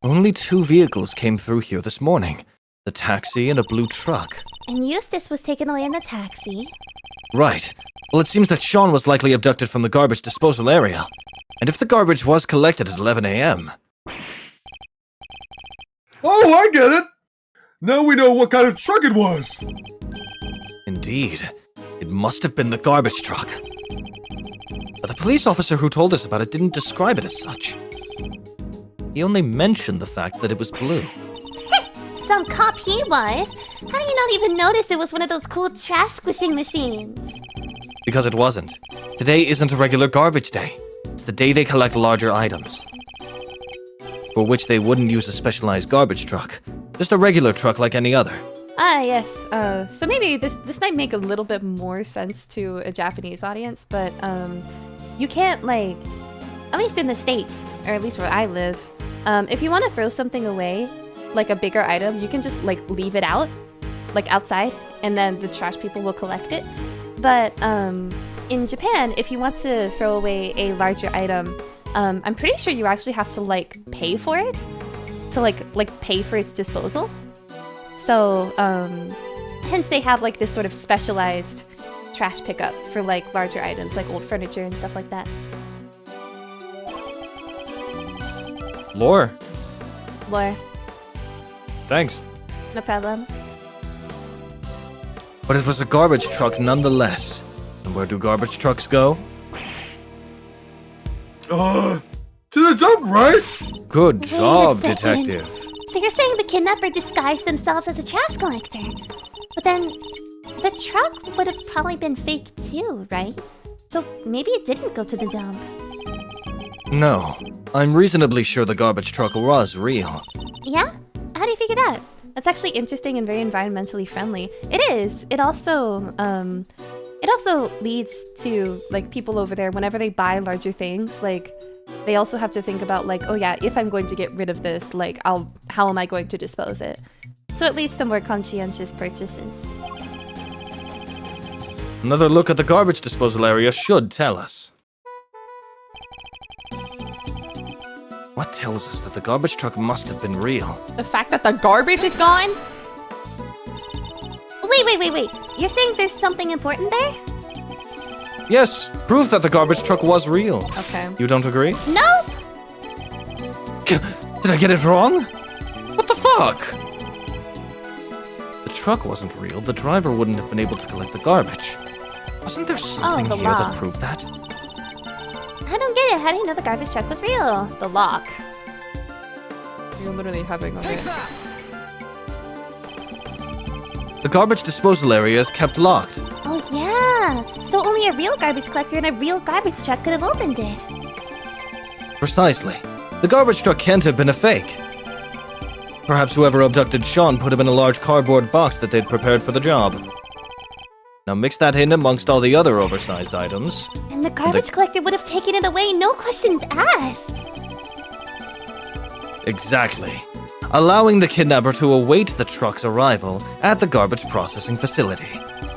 Only 2 vehicles came through here this morning. The taxi and a blue truck. And Eustace was taken away in the taxi. Right. Well, it seems that Sean was likely abducted from the garbage disposal area. And if the garbage was collected at 11 a.m. Oh, I get it! Now we know what kind of truck it was! Indeed. It must have been the garbage truck. But the police officer who told us about it didn't describe it as such. He only mentioned the fact that it was blue. Some cop he was. How do you not even notice it was one of those cool trash squishing machines? Because it wasn't. Today isn't a regular garbage day. It's the day they collect larger items. For which they wouldn't use a specialized garbage truck. Just a regular truck like any other. Ah, yes. So maybe this might make a little bit more sense to a Japanese audience, but you can't, like, at least in the States, or at least where I live, if you want to throw something away, like a bigger item, you can just like leave it out, like outside, and then the trash people will collect it. But in Japan, if you want to throw away a larger item, I'm pretty sure you actually have to like pay for it, to like pay for its disposal. So hence they have like this sort of specialized trash pickup for like larger items, like old furniture and stuff like that. Lore. Lore, Thanks. no problem. But it was a garbage truck nonetheless. And where do garbage trucks go? To the the dump, right? Good Wait a job, second. detective. So you're saying the kidnapper disguised themselves as a trash collector? But then, the truck would have probably been fake too, right? So maybe it didn't go to the dump. No, I'm reasonably sure the garbage truck was real. Yeah? How do you figure that? That's actually interesting and very environmentally friendly. It is. It also leads to like people over there whenever they buy larger things, like they also have to think about like, oh yeah, if I'm going to get rid of this, like how am I going to dispose it? So it leads to more conscientious purchases. Another look at the garbage disposal area should tell us. What tells us that the garbage truck must have been real? The fact that the garbage is gone? Wait. You're saying there's something important there? Yes, proof that the garbage truck was real. Okay. You don't agree? Nope! Did I get it wrong? What the fuck? The truck wasn't real. The driver wouldn't have been able to collect the garbage. Wasn't there something the here that lock. proved that? I don't get it. How do you know the garbage truck was real? The lock. You're literally having on it. The garbage disposal area is kept locked. Oh yeah! So only a real garbage collector and a real garbage truck could have opened it. Precisely. The garbage truck can't have been a fake. Perhaps whoever abducted Sean put him in a large cardboard box that they'd prepared for the job. Now mix that in amongst all the other oversized items. And the garbage collector would have taken it away, no questions asked. Exactly. Allowing the kidnapper to await the truck's arrival at the garbage processing facility.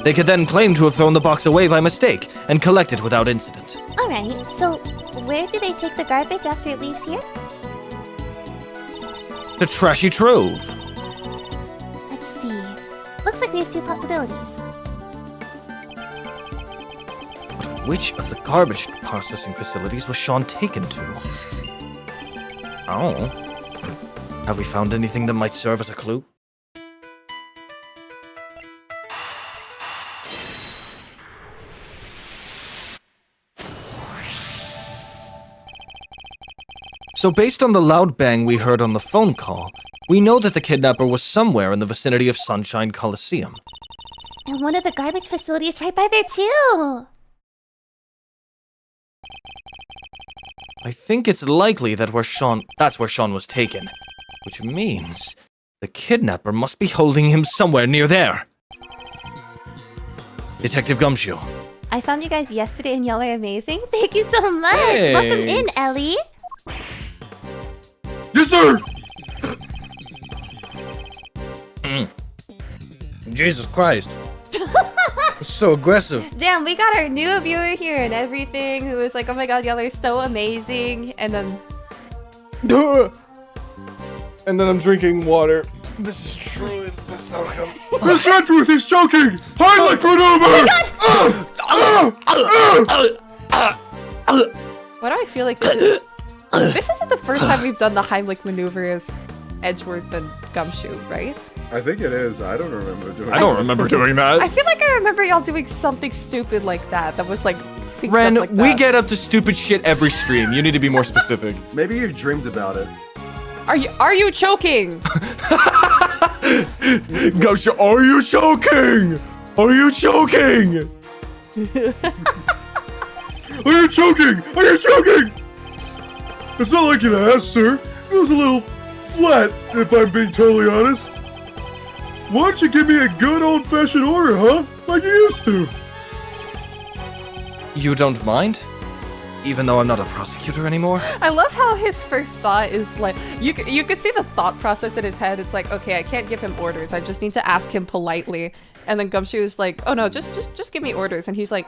They could then claim to have thrown the box away by mistake and collect it without incident. Alright, so where do they take the garbage after it leaves here? The trashy trove. Let's see. Looks like we have two possibilities. Which of the garbage processing facilities was Sean taken to? Oh. Have we found anything that might serve as a clue? So based on the loud bang we heard on the phone call, we know that the kidnapper was somewhere in the vicinity of Sunshine Coliseum. And one of the garbage facilities right by there too! I think it's likely that that's where Sean was taken. Which means the kidnapper must be holding him somewhere near there. Detective Gumshoe. I found you guys yesterday and y'all are amazing. Thank you so much. Thanks. Welcome in, Ellie. Yes, sir! Jesus Christ. So aggressive. Damn, we got our new viewer here and everything who was like, oh my god, y'all are so amazing. And then... And then I'm drinking water. This is truly the best outcome. Miss Edgeworth is choking! Heimlich maneuver! Why do I feel like this is... This isn't the first time we've done the Heimlich maneuver as Edgeworth and Gumshoe, right? I think it is. I don't remember doing I don't remember doing that. I feel like I remember y'all doing something stupid like that. That was like synced Ren, up like we that. get up to stupid shit every stream. You need to be more specific. Maybe you've dreamed about it. Are you choking? Gumshoe, are you choking? Are you choking? Are you choking? Are you choking? It's not like an ass, sir. It feels a little flat, if I'm being totally honest. Why don't you give me a good old-fashioned order, huh? Like you used to. You don't mind? Even though I'm not a prosecutor anymore? I love how his first thought is like, you can see the thought process in his head. It's like, okay, I can't give him orders. I just need to ask him politely. And then Gumshoe is like, oh no, just give me orders. And he's like,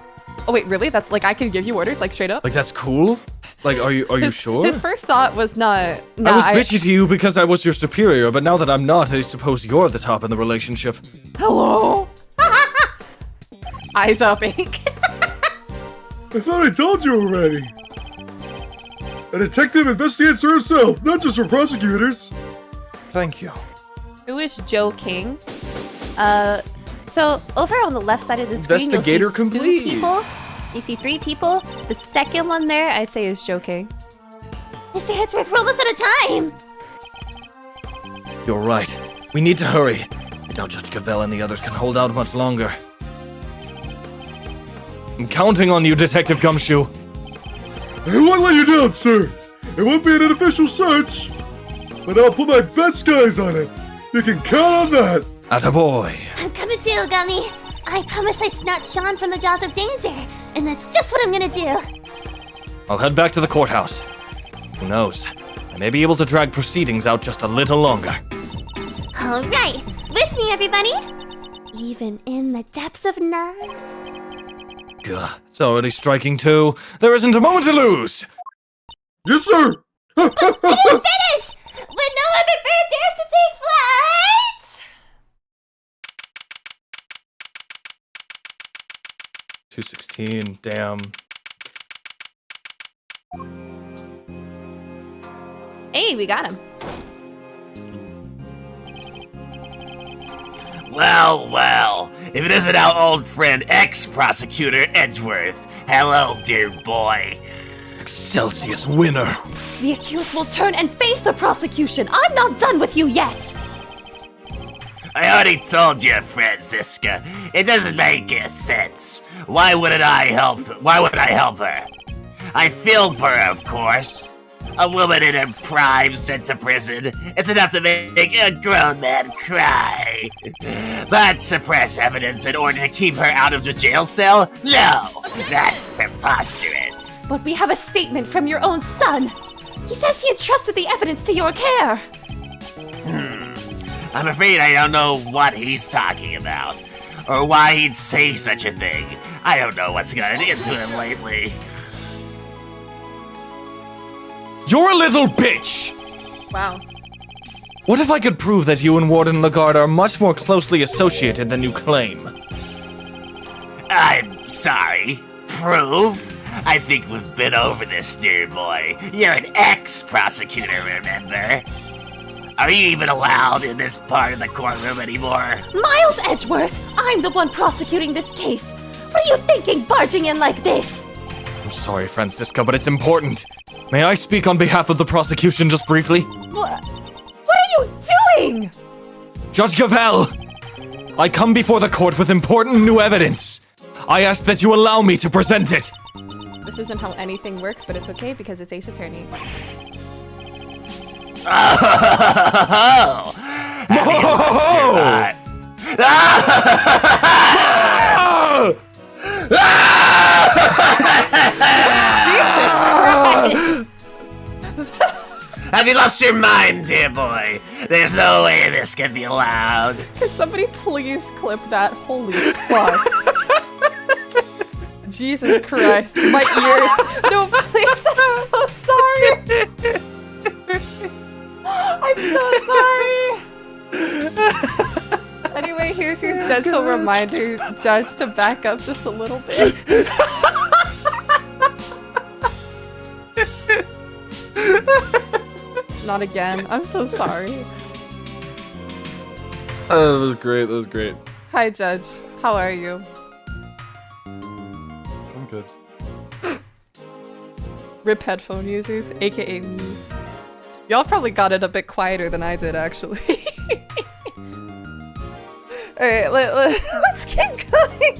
oh wait, really? That's like, I can give you orders, like straight up? Like, that's cool? Like, are you sure? His first thought was not, I was bitchy to you because I was your superior, but now that I'm not, I suppose you're the top in the relationship. Hello? Eyes up, Ink. I thought I told you already. A detective investigates for himself, not just for prosecutors. Thank you. Who is Joe King? So over on the left side of the screen, Investigator you'll see complete. two people. You see 3 people. The second one there, I'd say, is Joe King. Mr. Edgeworth, we're almost out of time! You're right. We need to hurry. I doubt Judge Cavell and the others can hold out much longer. I'm counting on you, Detective Gumshoe. I won't let you down, sir. It won't be an official search, but I'll put my best guys on it. You can count on that. Attaboy. I'm coming too, Gummy. I promise I'd snatch Sean from the jaws of danger, and that's just what I'm gonna do. I'll head back to the courthouse. Who knows? I may be able to drag proceedings out just a little longer. All right, with me, everybody. Even in the depths of night. Gah, it's already striking 2. There isn't a moment to lose. Yes, sir. Finish! When no other bird dares to take flight! 216, damn. Hey, we got him. Well, well, if it isn't our old friend ex-prosecutor Edgeworth. Hello, dear boy. Excelsius winner. The accused will turn and face the prosecution. I'm not done with you yet. I already told you, Franziska. It doesn't make sense. Why would I help her? I feel for her, of course. A woman in her prime sent to prison. It's enough to make a grown man cry. But suppress evidence in order to keep her out of the jail cell? No, that's preposterous. But we have a statement from your own son. He says he entrusted the evidence to your care. I'm afraid I don't know what he's talking about, or why he'd say such a thing. I don't know what's gotten into him lately. You're a little bitch! Wow. What if I could prove that you and Warden Lagarde are much more closely associated than you claim? I'm sorry. Prove? I think we've been over this, dear boy. You're an ex-prosecutor, remember? Are you even allowed in this part of the courtroom anymore? Miles Edgeworth, I'm the one prosecuting this case. What are you thinking, barging in like this? I'm sorry, Franziska, but it's important. May I speak on behalf of the prosecution just briefly? What are you doing? Judge Cavell! I come before the court with important new evidence. I ask that you allow me to present it. This isn't how anything works, but it's okay because it's Ace Attorney. Oh! Have you lost your mind? Jesus Christ! Have you lost your mind, dear boy? There's no way this can be allowed. Can somebody please clip that? Holy fuck. Jesus Christ. My ears. No, please, I'm so sorry. I'm so sorry. Anyway, here's your gentle reminder, Judge, to back up just a little bit. Not again. I'm so sorry. That was great. That was great. Hi, Judge. How are you? I'm good. RIP headphone users, aka me. Y'all probably got it a bit quieter than I did, actually. Alright, let's keep going.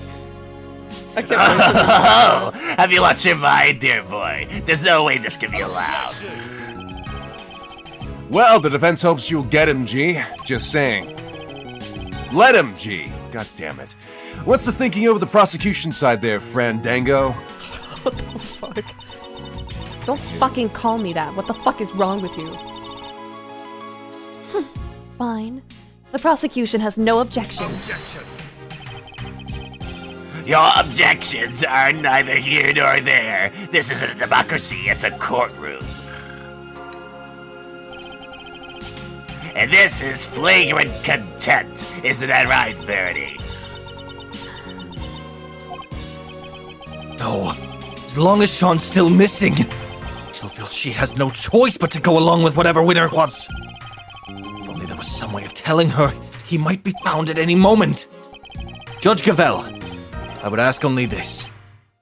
I can't Oh, have you lost your mind, dear boy? There's no way this can be allowed. Well, the defense hopes you'll get him, G. Just saying. Let him, G. God damn it. What's the thinking over the prosecution side there, Frandango? What the fuck? Don't fucking call me that. What the fuck is wrong with you? Fine. The prosecution has no objections. Your objections are neither here nor there. This isn't a democracy, it's a courtroom. And this is flagrant contempt. Isn't that right, Verity? No. As long as Sean's still missing, she'll feel she has no choice but to go along with whatever winner wants. If only there was some way of telling her he might be found at any moment. Judge Cavell, I would ask only this,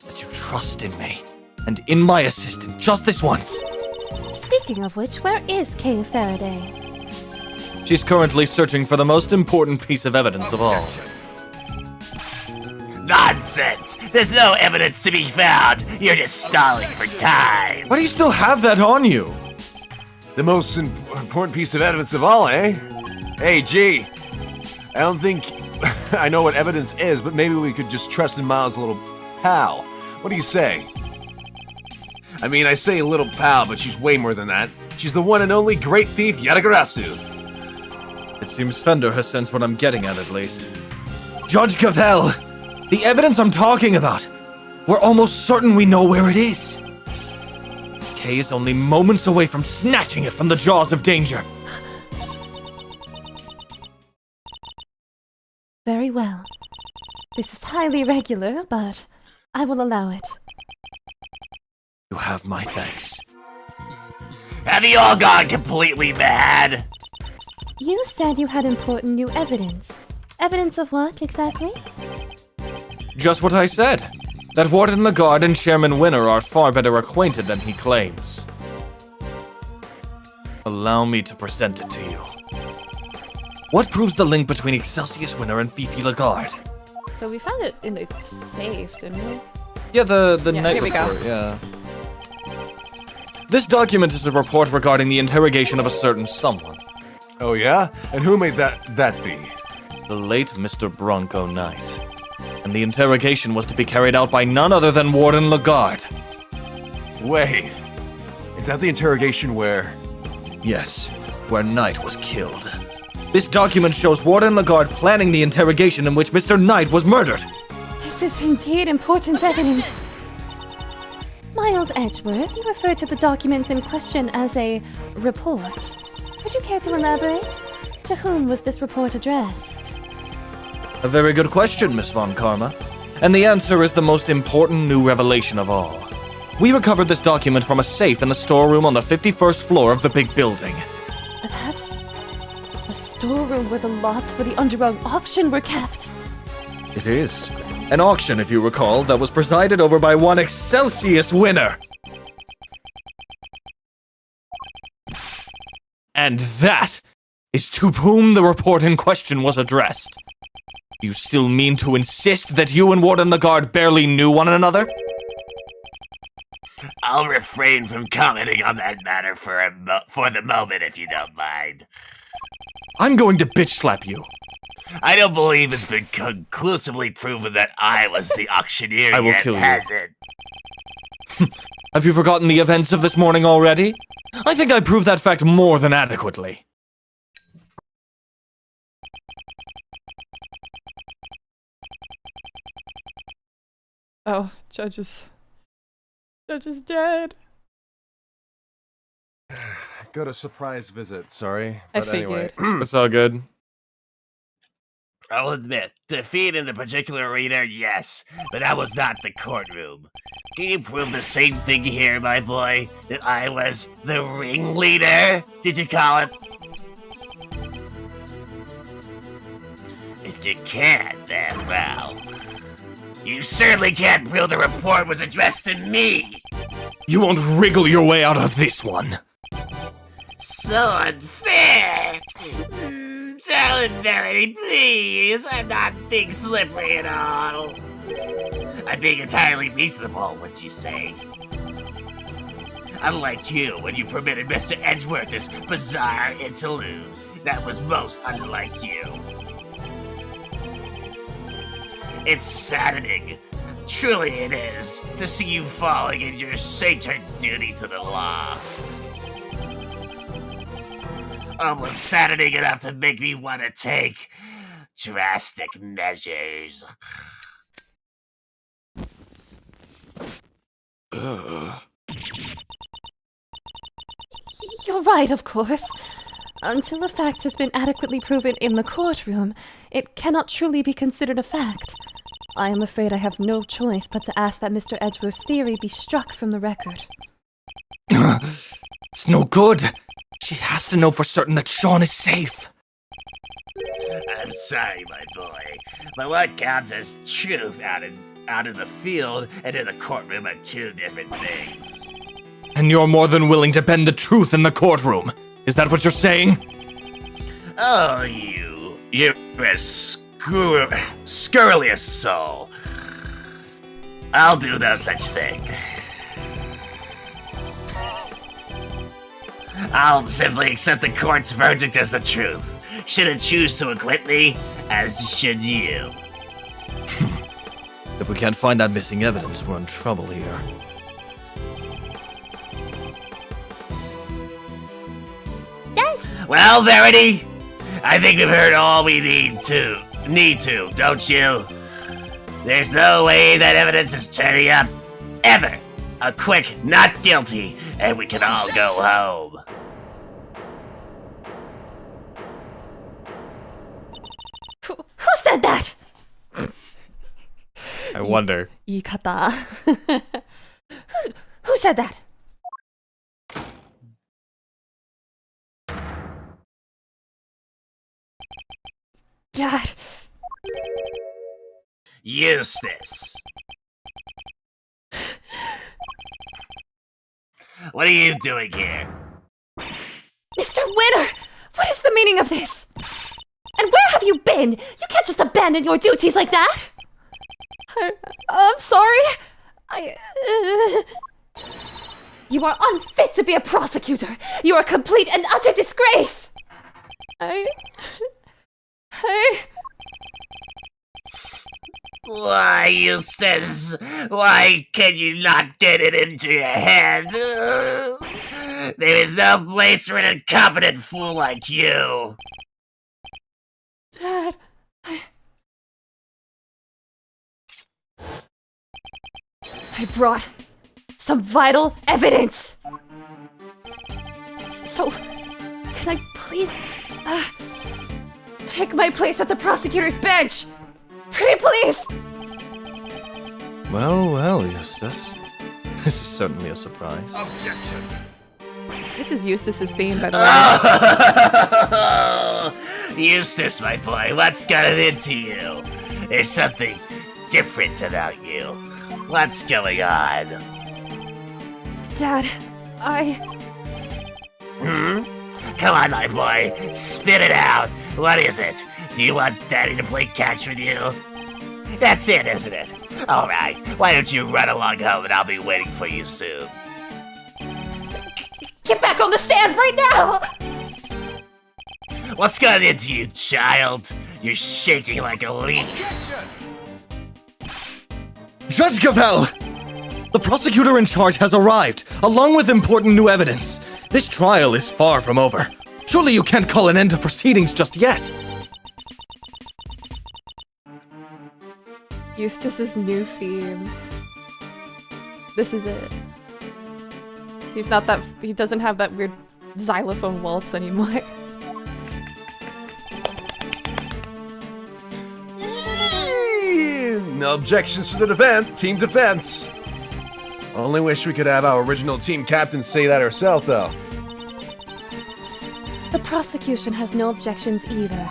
that you trust in me, and in my assistant just this once. Speak Speaking of which, where is Kay Faraday? She's currently searching for the most important piece of evidence of all. Nonsense! There's no evidence to be found. You're just stalling for time. Why do you still have that on you? The most important piece of evidence of all, eh? Hey, G. I don't think I know what evidence is, but maybe we could just trust in Miles' little pal. What do you say? I mean, I say little pal, but she's way more than that. She's the one and only great thief Yadagarasu. It seems Fender has sensed what I'm getting at least. Judge Cavell! The evidence I'm talking about! We're almost certain we know where it is! Kay is only moments away from snatching it from the jaws of danger. Very well. This is highly irregular, but I will allow it. You have my thanks. Have you all gone completely mad? You said you had important new evidence. Evidence of what, exactly? Just what I said. That Warden Lagarde and Chairman Winner are far better acquainted than he claims. Allow me to present it to you. What proves the link between Excelsius Winner and Fifi Lagarde? So we found it in the safe, didn't we? Yeah, the Yeah, night here we go. report, yeah. This document is a report regarding the interrogation of a certain someone. Oh yeah? And who may that be? The late Mr. Bronco Knight. And the interrogation was to be carried out by none other than Warden Lagarde. Wait. Is that the interrogation where... Yes, where Knight was killed. This document shows Warden Lagarde planning the interrogation in which Mr. Knight was murdered. This is indeed important evidence. Miles Edgeworth, you referred to the document in question as a report. Would you care to elaborate? To whom was this report addressed? A very good question, Miss Von Karma. And the answer is the most important new revelation of all. We recovered this document from a safe in the storeroom on the 51st floor of the big building. That's the storeroom where the lots for the underground auction were kept. It is. An auction, if you recall, that was presided over by one Excelsius Winner. And that is to whom the report in question was addressed. You still mean to insist that you and Warden Lagarde barely knew one another? I'll refrain from commenting on that matter for the moment, if you don't mind. I'm going to bitch slap you. I don't believe it's been conclusively proven that I was the auctioneer I will yet, kill you. has it? Have you forgotten the events of this morning already? I think I proved that fact more than adequately. Oh, Judge is dead. Got a surprise visit, sorry. I But anyway. It's all good. I'll admit, defeat in the particular arena, yes, but that was not the courtroom. Can you prove the same thing here, my boy? That I was the ringleader, did you call it? If you can't, then, well, you certainly can't prove the report was addressed to me. You won't wriggle your way out of this one. So unfair! Tell it, Verity, please. I'm not being slippery at all. I'm being entirely reasonable, wouldn't you say? Unlike you, when you permitted Mr. Edgeworth this bizarre interlude. That was most unlike you. It's saddening. Truly it is, to see you falling in your sacred duty to the law. Almost saddening enough to make me want to take drastic measures. You're right, of course. Until a fact has been adequately proven in the courtroom, it cannot truly be considered a fact. I am afraid I have no choice but to ask that Mr. Edgeworth's theory be struck from the record. It's no good. She has to know for certain that Sean is safe. I'm sorry, my boy, but what counts as truth out in the field and in the courtroom are two different things. And you're more than willing to bend the truth in the courtroom. Is that what you're saying? Oh, you're a scurrilous soul. I'll do no such thing. I'll simply accept the court's verdict as the truth. Should it choose to acquit me, as should you. If we can't find that missing evidence, we're in trouble here. Well, Verity, I think we've heard all we need to, don't you? There's no way that evidence is turning up, ever. A quick not guilty, and we can all go home. Who said that? I wonder. 이카다. Who said that? Dad. Eustace. What are you doing here? Mr. Winter! What is the meaning of this? And where have you been? You can't just abandon your duties like that! I'm sorry. You are unfit to be a prosecutor. You are a complete and utter disgrace. Why, Eustace? Why can you not get it into your head? There is no place for an incompetent fool like you. Dad, I brought some vital evidence. So, can I please take my place at the prosecutor's bench? Pretty please! Well, Eustace. This is certainly a surprise. This is Eustace's theme, by the way. Eustace, my boy, what's gotten into you? There's something different about you. What's going on? Dad, Come on, my boy, spit it out. What is it? Do you want Daddy to play catch with you? That's it, isn't it? Alright, why don't you run along home and I'll be waiting for you soon. Get back on the stand right now! What's gotten into you, child? You're shaking like a leaf. Judge Gavel! The prosecutor in charge has arrived, along with important new evidence. This trial is far from over. Surely you can't call an end to proceedings just yet. Eustace's new theme. This is it. He doesn't have that weird xylophone waltz anymore. No objections to the team defense. Only wish we could have our original team captain say that herself, though. The prosecution has no objections either.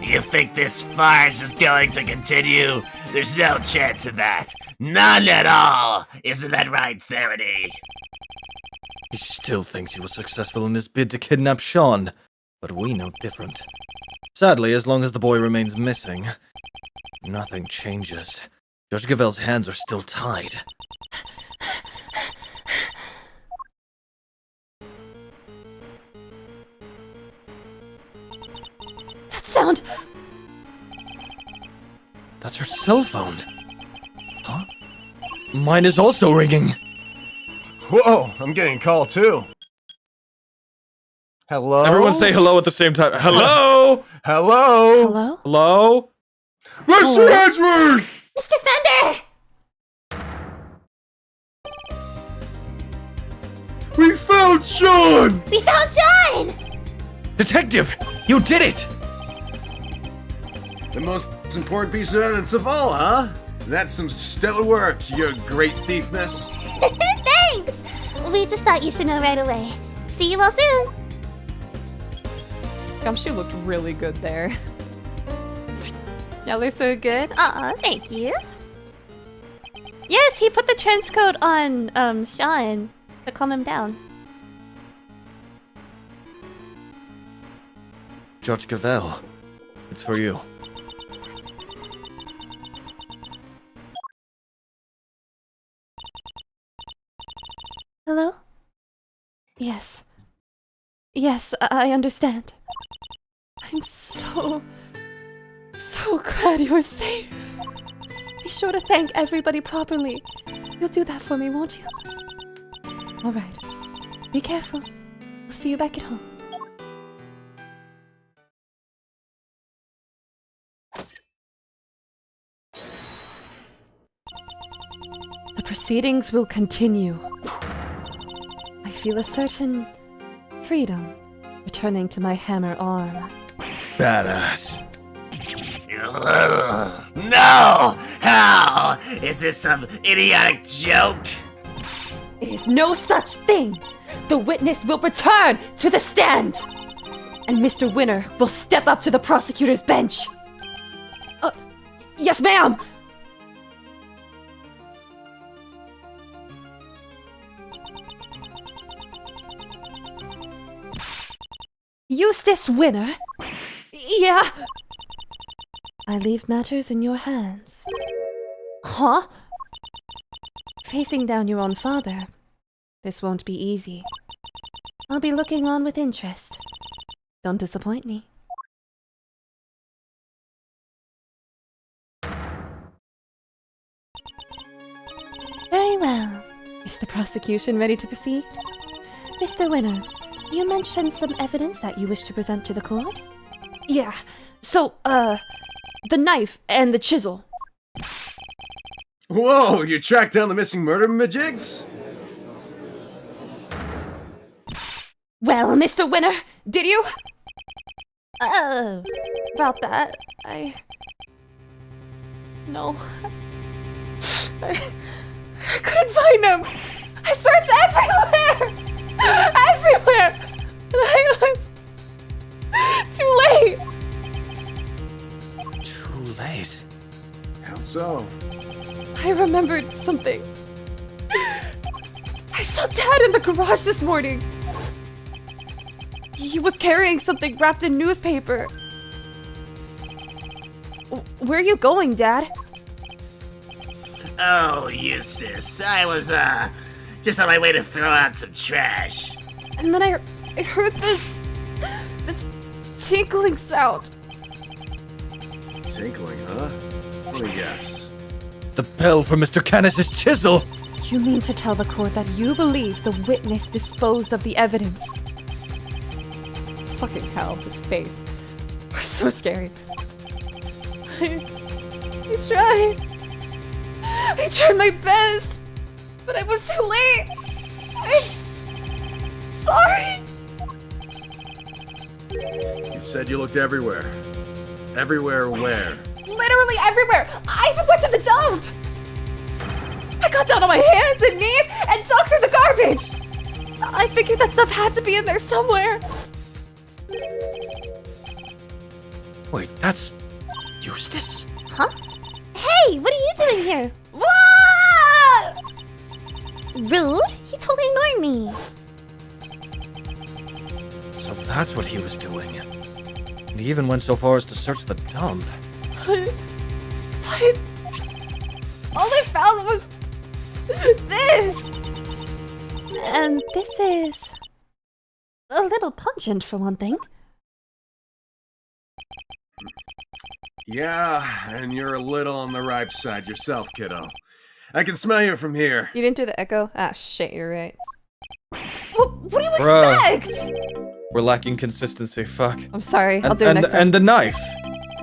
You think this farce is going to continue? There's no chance of that. None at all. Isn't that right, Verity? He still thinks he was successful in his bid to kidnap Sean, but we know different. Sadly, as long as the boy remains missing, nothing changes. Judge Gavel's hands are still tied. That sound! That's her cell phone. Huh? Mine is also ringing. Whoa, I'm getting a call too. Hello? Everyone say hello at the same time. Hello? Hello? Hello? Hello? Mr. Edgeworth! Mr. Fender! We found Sean! We found Sean! Detective, you did it! The most important piece of evidence of all, huh? That's some stellar work, your great thiefness. Thanks! We just thought you should know right away. See you all soon! Gumshoe looked really good there. Y'all are so good. Aw, thank you. Yes, he put the trench coat on Sean to calm him down. Judge Cavell, it's for you. Hello? Yes. Yes, I understand. I'm so glad you were safe. Be sure to thank everybody properly. You'll do that for me, won't you? Alright. Be careful. We'll see you back at home. The proceedings will continue. I feel a certain freedom returning to my hammer arm. Badass. No! How? Is this some idiotic joke? It is no such thing! The witness will return to the stand! And Mr. Winner will step up to the prosecutor's bench! Yes, ma'am! Eustace Winner? Yeah? I leave matters in your hands. Huh? Facing down your own father. This won't be easy. I'll be looking on with interest. Don't disappoint me. Very well. Is the prosecution ready to proceed? Mr. Winner, you mentioned some evidence that you wish to present to the court? Yeah. So, the knife and the chisel. Whoa, you tracked down the missing murder majigs? Well, Mr. Winner, did you? About that, No. I couldn't find them! I searched everywhere! Everywhere! And I was... too late! Too late. How so? I remembered something. I saw Dad in the garage this morning. He was carrying something wrapped in newspaper. Where are you going, Dad? Oh, Eustace, I was, just on my way to throw out some trash. And then I heard this tinkling sound. Tinkling, huh? Let me guess. The bell for Mr. Canis's chisel! You mean to tell the court that you believe the witness disposed of the evidence? Fucking hell, his face. Was so scary. I tried my best, but I was too late. Sorry. You said you looked everywhere. Everywhere where? Literally everywhere. I even went to the dump. I got down on my hands and knees and dug through the garbage. I figured that stuff had to be in there somewhere. Wait, that's Eustace? Huh? Hey, what are you doing here? What? Rude? He totally ignored me. So that's what he was doing. And he even went so far as to search the dump. But all I found was this. And this is a little pungent for one thing. Yeah, and you're a little on the ripe side yourself, kiddo. I can smell you from here. You didn't do the echo? Ah, shit, you're right. What do you Bruh. expect? We're lacking consistency, fuck. I'm sorry, I'll do it next time. And the knife!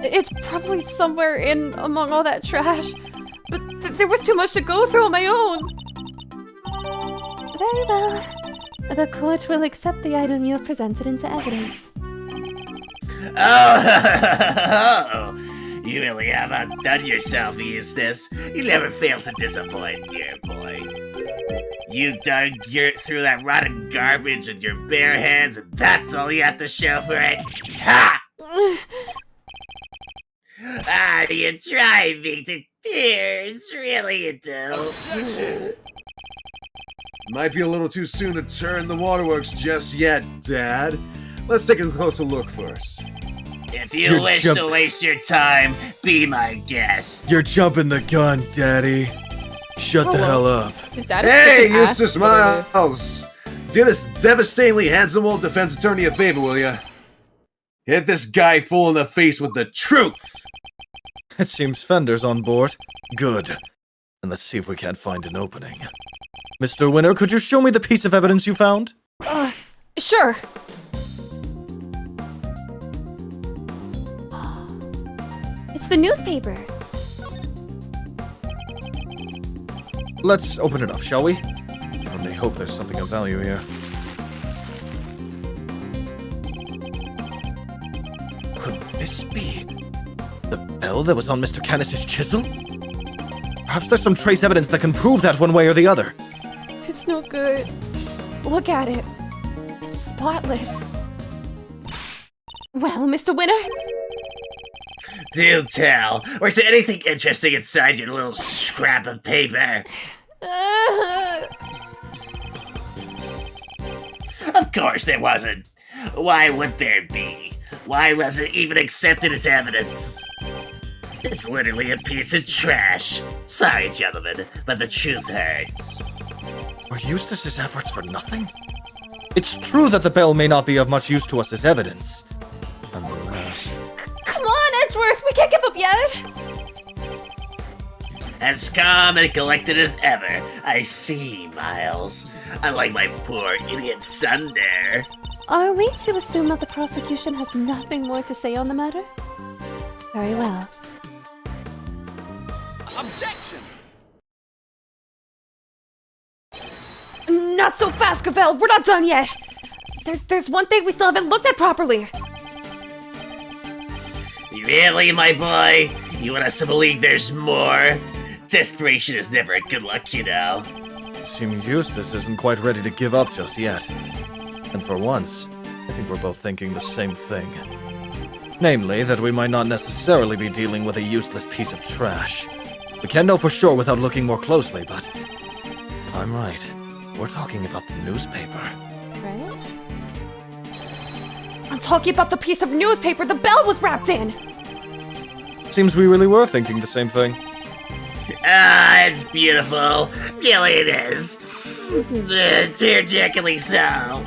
It's probably somewhere in among all that trash. But there was too much to go through on my own. Very well. The court will accept the item you have presented into evidence. Oh, you really have outdone yourself, Eustace. You never fail to disappoint, dear boy. You dug through that rotten garbage with your bare hands, and that's all you have to show for it? Ha! You tried me to Dears, really you do. Might be a little too soon to turn the waterworks just yet, Dad. Let's take a closer look first. If you wish to waste your time, be my guest. You're jumping the gun, Daddy. Shut the hell up. His dad is Hey, such an ass, Eustace literally. Miles! Do this devastatingly handsome old defense attorney a favor, will ya? Hit this guy full in the face with the truth! It seems Fender's on board. Good. And let's see if we can't find an opening. Mr. Winner, could you show me the piece of evidence you found? Sure. It's the newspaper. Let's open it up, shall we? I only hope there's something of value here. Could this be the bell that was on Mr. Canis's chisel? Perhaps there's some trace evidence that can prove that one way or the other. It's no good. Look at it. It's spotless. Well, Mr. Winner? Do tell. Was there anything interesting inside your little scrap of paper? Of course there wasn't. Why would there be? Why was it even accepted as evidence? It's literally a piece of trash. Sorry, gentlemen, but the truth hurts. Were Eustace's efforts for nothing? It's true that the bell may not be of much use to us as evidence. Nonetheless... Come on, Edgeworth! We can't give up yet! As calm and collected as ever, I see, Miles. Unlike my poor idiot son there. Are we to assume that the prosecution has nothing more to say on the matter? Very well. Not so fast, Cavell! We're not done yet! There's one thing we still haven't looked at properly! Really, my boy? You want us to believe there's more? Desperation is never a good luck, you know. Seems Eustace isn't quite ready to give up just yet. And for once, I think we're both thinking the same thing. Namely, that we might not necessarily be dealing with a useless piece of trash. We can't know for sure without looking more closely, but if I'm right, we're talking about the newspaper. Right? I'm talking about the piece of newspaper the bell was wrapped in! Seems we really were thinking the same thing. Ah, it's beautiful. Really it is. Tear-jerkingly so.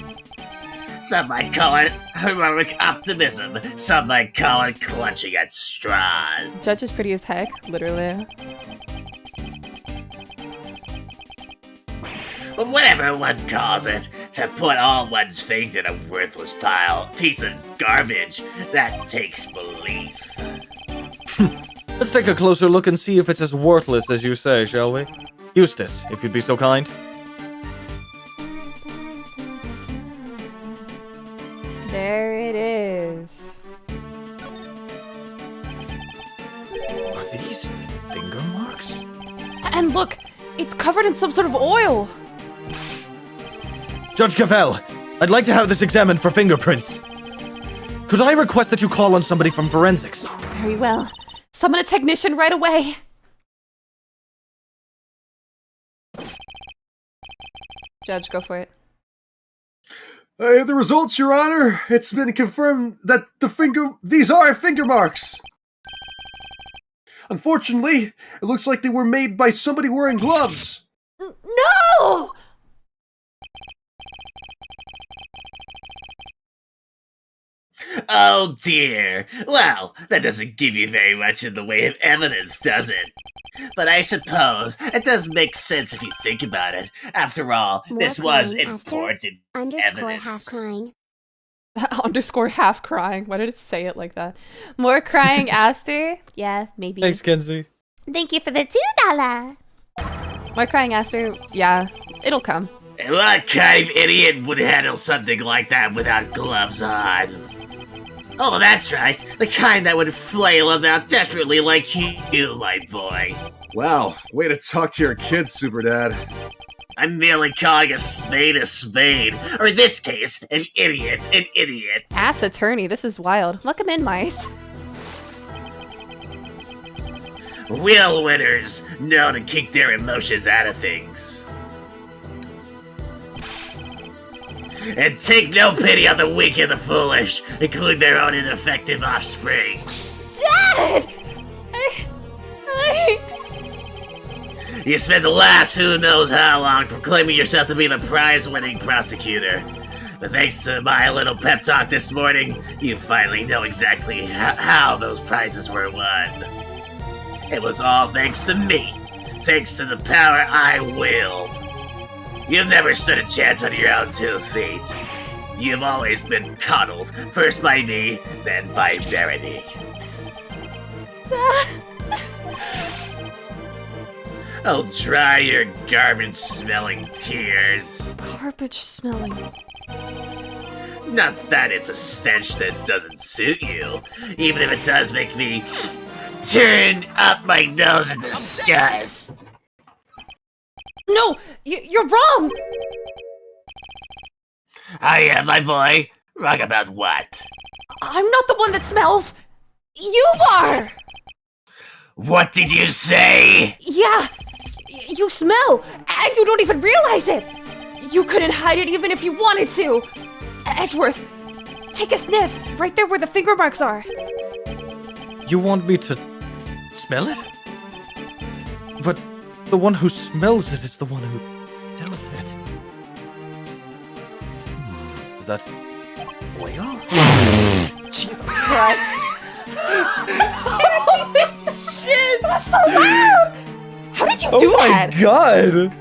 Some might call it heroic optimism. Some might call it clutching at straws. Judge is pretty as heck, literally. Whatever one calls it, to put all one's faith in a worthless piece of garbage, that takes belief. Let's take a closer look and see if it's as worthless as you say, shall we? Eustace, if you'd be so kind. There it is. Are these finger marks? And look, it's covered in some sort of oil! Judge Cavell, I'd like to have this examined for fingerprints. Could I request that you call on somebody from forensics? Very well. Summon a technician right away! Judge, go for it. I have the results, Your Honor. It's been confirmed that these are finger marks. Unfortunately, it looks like they were made by somebody wearing gloves. No! Oh dear. Well, that doesn't give you very much in the way of evidence, does it? But I suppose it does make sense if you think about it. After all, More this was crying, Esther. important Underscore evidence. half crying. Underscore half crying. Why did it say it like that? More crying Aster? Yeah, maybe. Thanks, Kenzie. Thank you for the $2. More crying Aster? Yeah, it'll come. What kind of idiot would handle something like that without gloves on? Oh, that's right. The kind that would flail about desperately like you, my boy. Wow, way to talk to your kids, Super Dad. I'm merely calling a spade, or in this case, an idiot. Ass attorney, this is wild. Look him in, mice. Real winners know to kick their emotions out of things. And take no pity on the weak and the foolish, including their own ineffective offspring. Dad! You spent the last who knows how long proclaiming yourself to be the prize-winning prosecutor. But thanks to my little pep talk this morning, you finally know exactly how those prizes were won. It was all thanks to me. Thanks to the power I wield. You've never stood a chance on your own 2 feet. You've always been coddled, first by me, then by Verity. Oh, dry your garbage-smelling tears. Garbage smelling. Not that it's a stench that doesn't suit you, even if it does make me turn up my nose in disgust. No, you're wrong! I am, my boy. Wrong about what? I'm not the one that smells! You are! What did you say? Yeah, you smell, and you don't even realize it! You couldn't hide it even if you wanted to! Edgeworth, take a sniff, right there where the finger marks are. You want me to smell it? But the one who smells it is the one who tells it. Is that oil? Jesus Christ. Holy shit! That's so loud! How did you do that? Oh my god!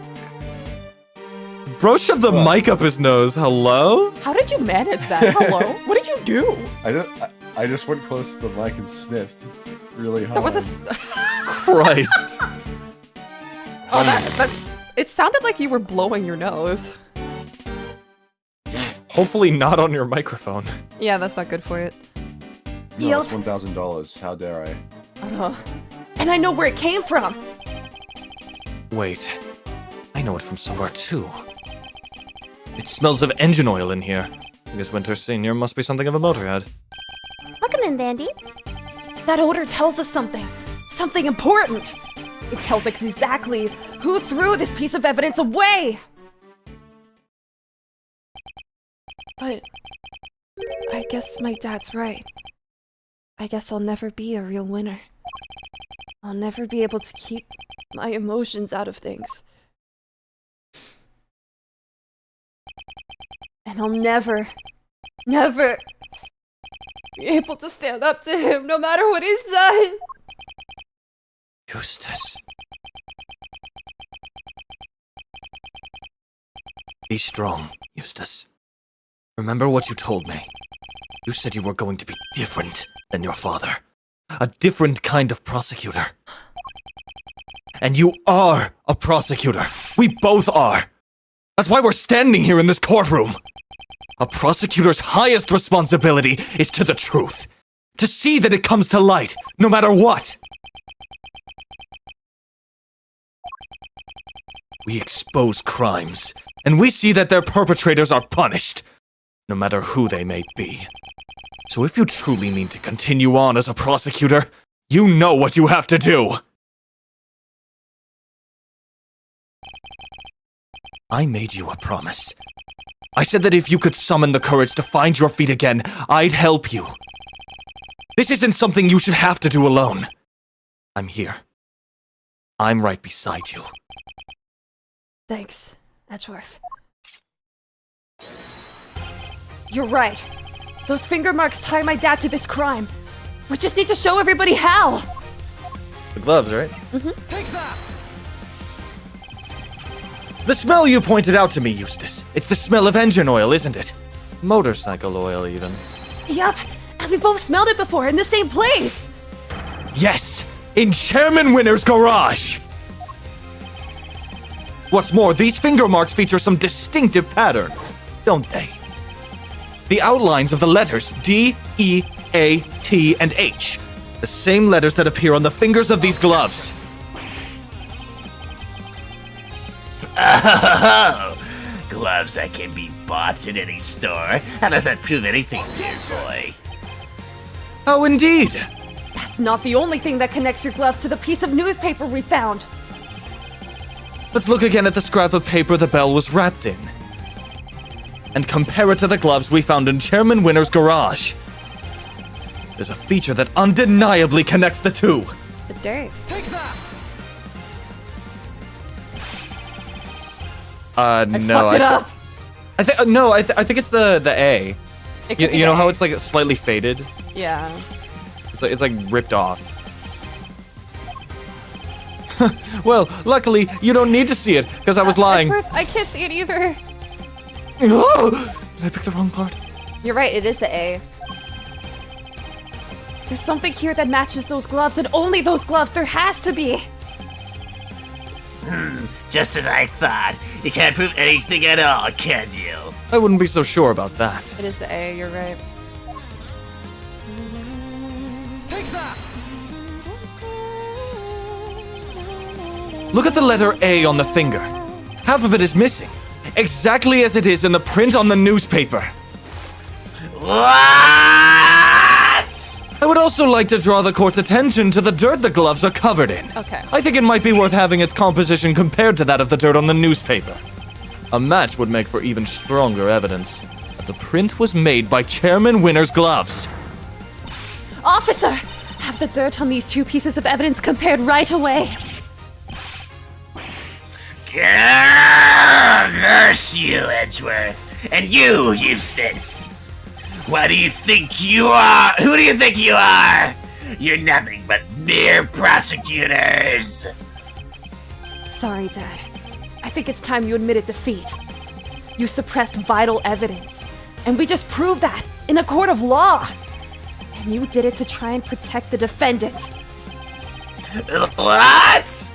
Bro shoved the mic up his nose. Hello? How did you manage that? Hello? What did you do? I just went close to the mic and sniffed really hard. That was a... Christ. Oh, that's... It sounded like you were blowing your nose. Hopefully not on your microphone. Yeah, that's not good for it. No, it's $1,000. How dare I? And I know where it came from. Wait. I know it from somewhere too. It smells of engine oil in here. I guess Winter Senior must be something of a motorhead. Welcome in, Dandy. That odor tells us something. Something important. It tells us exactly who threw this piece of evidence away. But I guess my dad's right. I guess I'll never be a real winner. I'll never be able to keep my emotions out of things. And I'll never be able to stand up to him no matter what he's done. Eustace. Be strong, Eustace. Remember what you told me. You said you were going to be different than your father. A different kind of prosecutor. And you are a prosecutor. We both are. That's why we're standing here in this courtroom. A prosecutor's highest responsibility is to the truth. To see that it comes to light, no matter what. We expose crimes, and we see that their perpetrators are punished, no matter who they may be. So if you truly mean to continue on as a prosecutor, you know what you have to do. I made you a promise. I said that if you could summon the courage to find your feet again, I'd help you. This isn't something you should have to do alone. I'm here. I'm right beside you. Thanks, Edgeworth. You're right. Those finger marks tie my dad to this crime. We just need to show everybody how. The gloves, right? Mm-hmm. Take that! The smell you pointed out to me, Eustace. It's the smell of engine oil, isn't it? Motorcycle oil, even. Yep, and we both smelled it before in the same place. Yes! In Chairman Winner's garage! What's more, these finger marks feature some distinctive pattern, don't they? The outlines of the letters D, E, A, T, and H. The same letters that appear on the fingers of these gloves. Oh, gloves that can be bought in any store. How does that prove anything, dear boy? Oh, indeed. That's not the only thing that connects your glove to the piece of newspaper we found. Let's look again at the scrap of paper the bell was wrapped in. And compare it to the gloves we found in Chairman Winner's garage. There's a feature that undeniably connects the two. The dirt. No. Fucked it up. I think no. I think it's the A. It could be You know the how A. it's like slightly faded. Yeah. It's like ripped off. Well, luckily you don't need to see it because I was lying. Edgeworth, I can't see it either. Did I pick the wrong part? You're right, it is the A. There's something here that matches those gloves, and only those gloves. There has to be. Just as I thought. You can't prove anything at all, can you? I wouldn't be so sure about that. It is the A, you're right. Look at the letter A on the finger. Half of it is missing, exactly as it is in the print on the newspaper. What? I would also like to draw the court's attention to the dirt the gloves are covered in. Okay. I think it might be worth having its composition compared to that of the dirt on the newspaper. A match would make for even stronger evidence that the print was made by Chairman Winner's gloves. Officer! Have the dirt on these two pieces of evidence compared right away. Curse you, Edgeworth. And you, Eustace. What do you think you are? Who do you think you are? You're nothing but mere prosecutors. Sorry, Dad. I think it's time you admitted defeat. You suppressed vital evidence, and we just proved that in a court of law. And you did it to try and protect the defendant. What?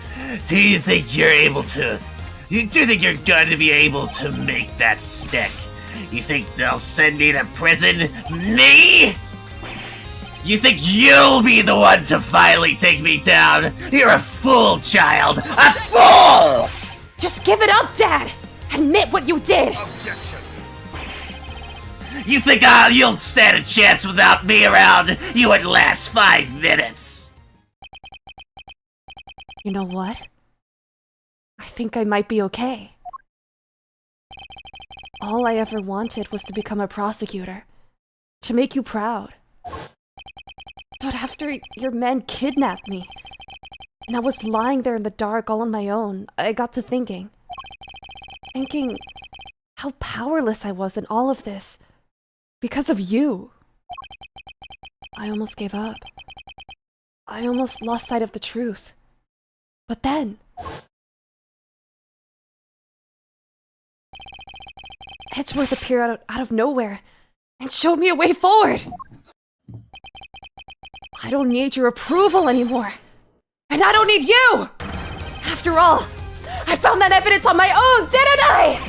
Do you think you're able to... Do you think you're going to be able to make that stick? You think they'll send me to prison? Me? You think you'll be the one to finally take me down? You're a fool, child! A fool! Just give it up, Dad! Admit what you did! You think you'll stand a chance without me around? You would last 5 minutes! You know what? I think I might be okay. All I ever wanted was to become a prosecutor. To make you proud. But after your men kidnapped me, and I was lying there in the dark all on my own, I got to thinking how powerless I was in all of this. Because of you. I almost gave up. I almost lost sight of the truth. But then... Edgeworth appeared out of nowhere and showed me a way forward. I don't need your approval anymore. And I don't need you! After all, I found that evidence on my own, didn't I?